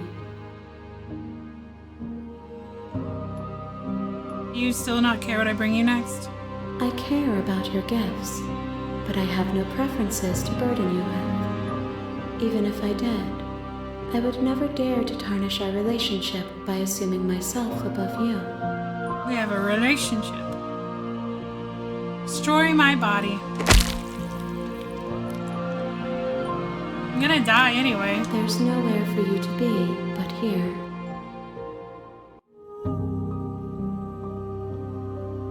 Do you still not care what I bring you next? I care about your gifts, but I have no preferences to burden you with. Even if I did, I would never dare to tarnish our relationship by assuming myself above you. We have a relationship. Destroy my body. I'm gonna die anyway. There's nowhere for you to be but here.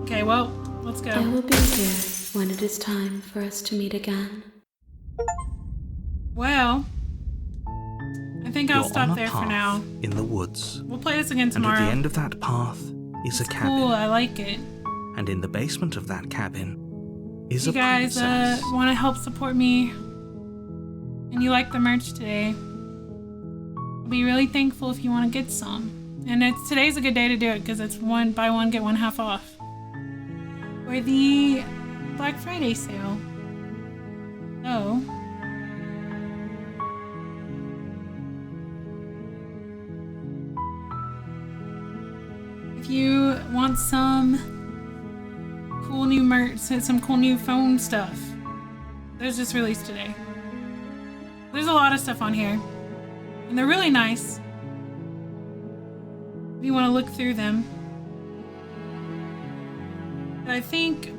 Okay, well, let's go. I will be here when it is time for us to meet again. Well, I think I'll You're stop on a there for path now. in the woods, We'll play this again and tomorrow. at the end of that path is a cabin, Cool, I like it. and in the basement of that cabin is You a guys princess. want to help support me, and you like the merch today, I'll be really thankful if you want to get some. And today's a good day to do it because it's one buy one get one half off for the Black Friday sale. So if you want some cool new merch, some cool new phone stuff, those just released today. There's a lot of stuff on here, and they're really nice if you want to look through them. But I think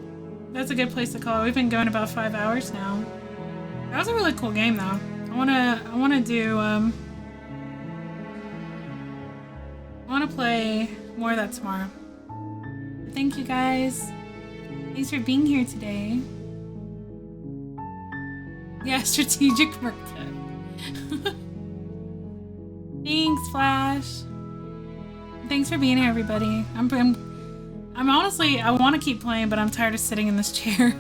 that's a good place to call it. We've been going about 5 hours now. That was a really cool game, though. I wanna play more of that tomorrow. But thank you guys. Thanks for being here today. Yeah, strategic workflow. Thanks, Flash. Thanks for being here, everybody. I'm honestly, I want to keep playing, but I'm tired of sitting in this chair.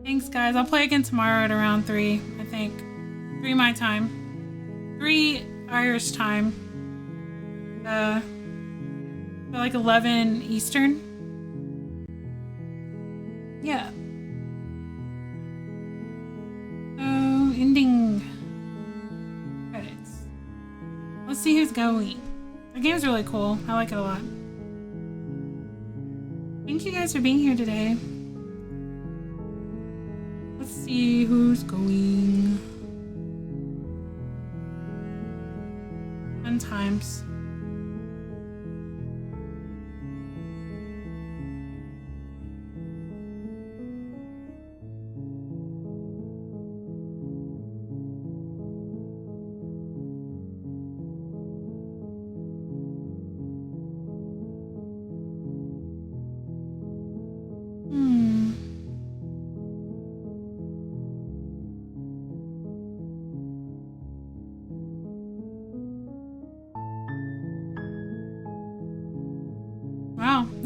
Thanks, guys. I'll play again tomorrow at around 3, I think. 3 my time. 3 Irish time. Like 11 Eastern. Yeah. So, ending credits. Let's see who's going. The game's really cool. I like it a lot. Thank you guys for being here today. Let's see who's going. Fun times.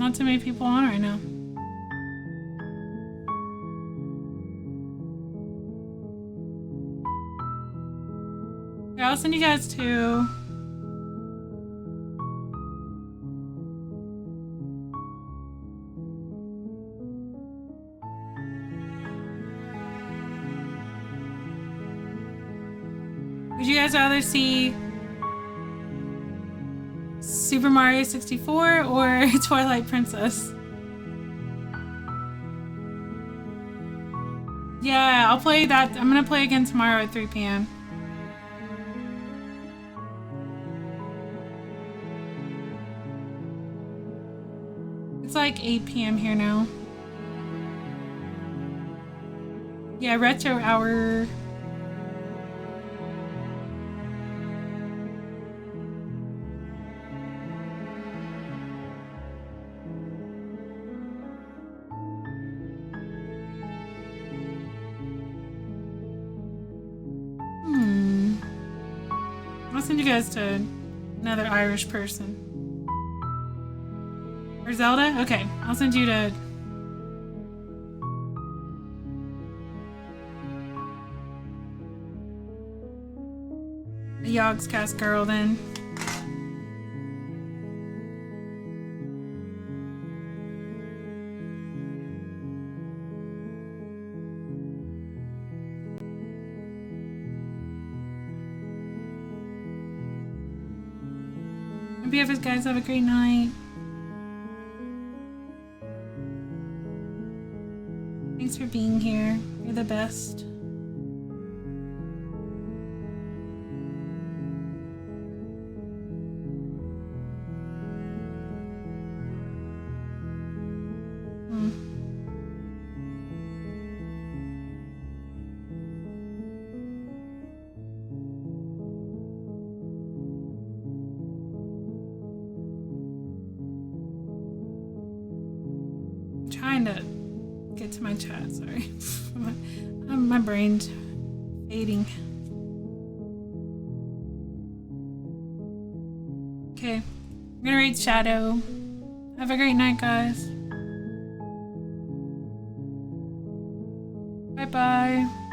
not too many people on right now. Okay, I'll send you guys to... Would you guys rather see Super Mario 64 or Twilight Princess? Yeah, I'll play that. I'm gonna play again tomorrow at 3 p.m. It's like 8 p.m. here now. Yeah, retro hour. I'll send you guys to another Irish person. Or Zelda? Okay, I'll send you to... a Yogscast girl then. BFF guys, have a great night. Thanks for being here. You're the best. Trying to get to my chat, sorry. My brain's fading. Okay, I'm gonna read Shadow. Have a great night, guys. Bye-bye.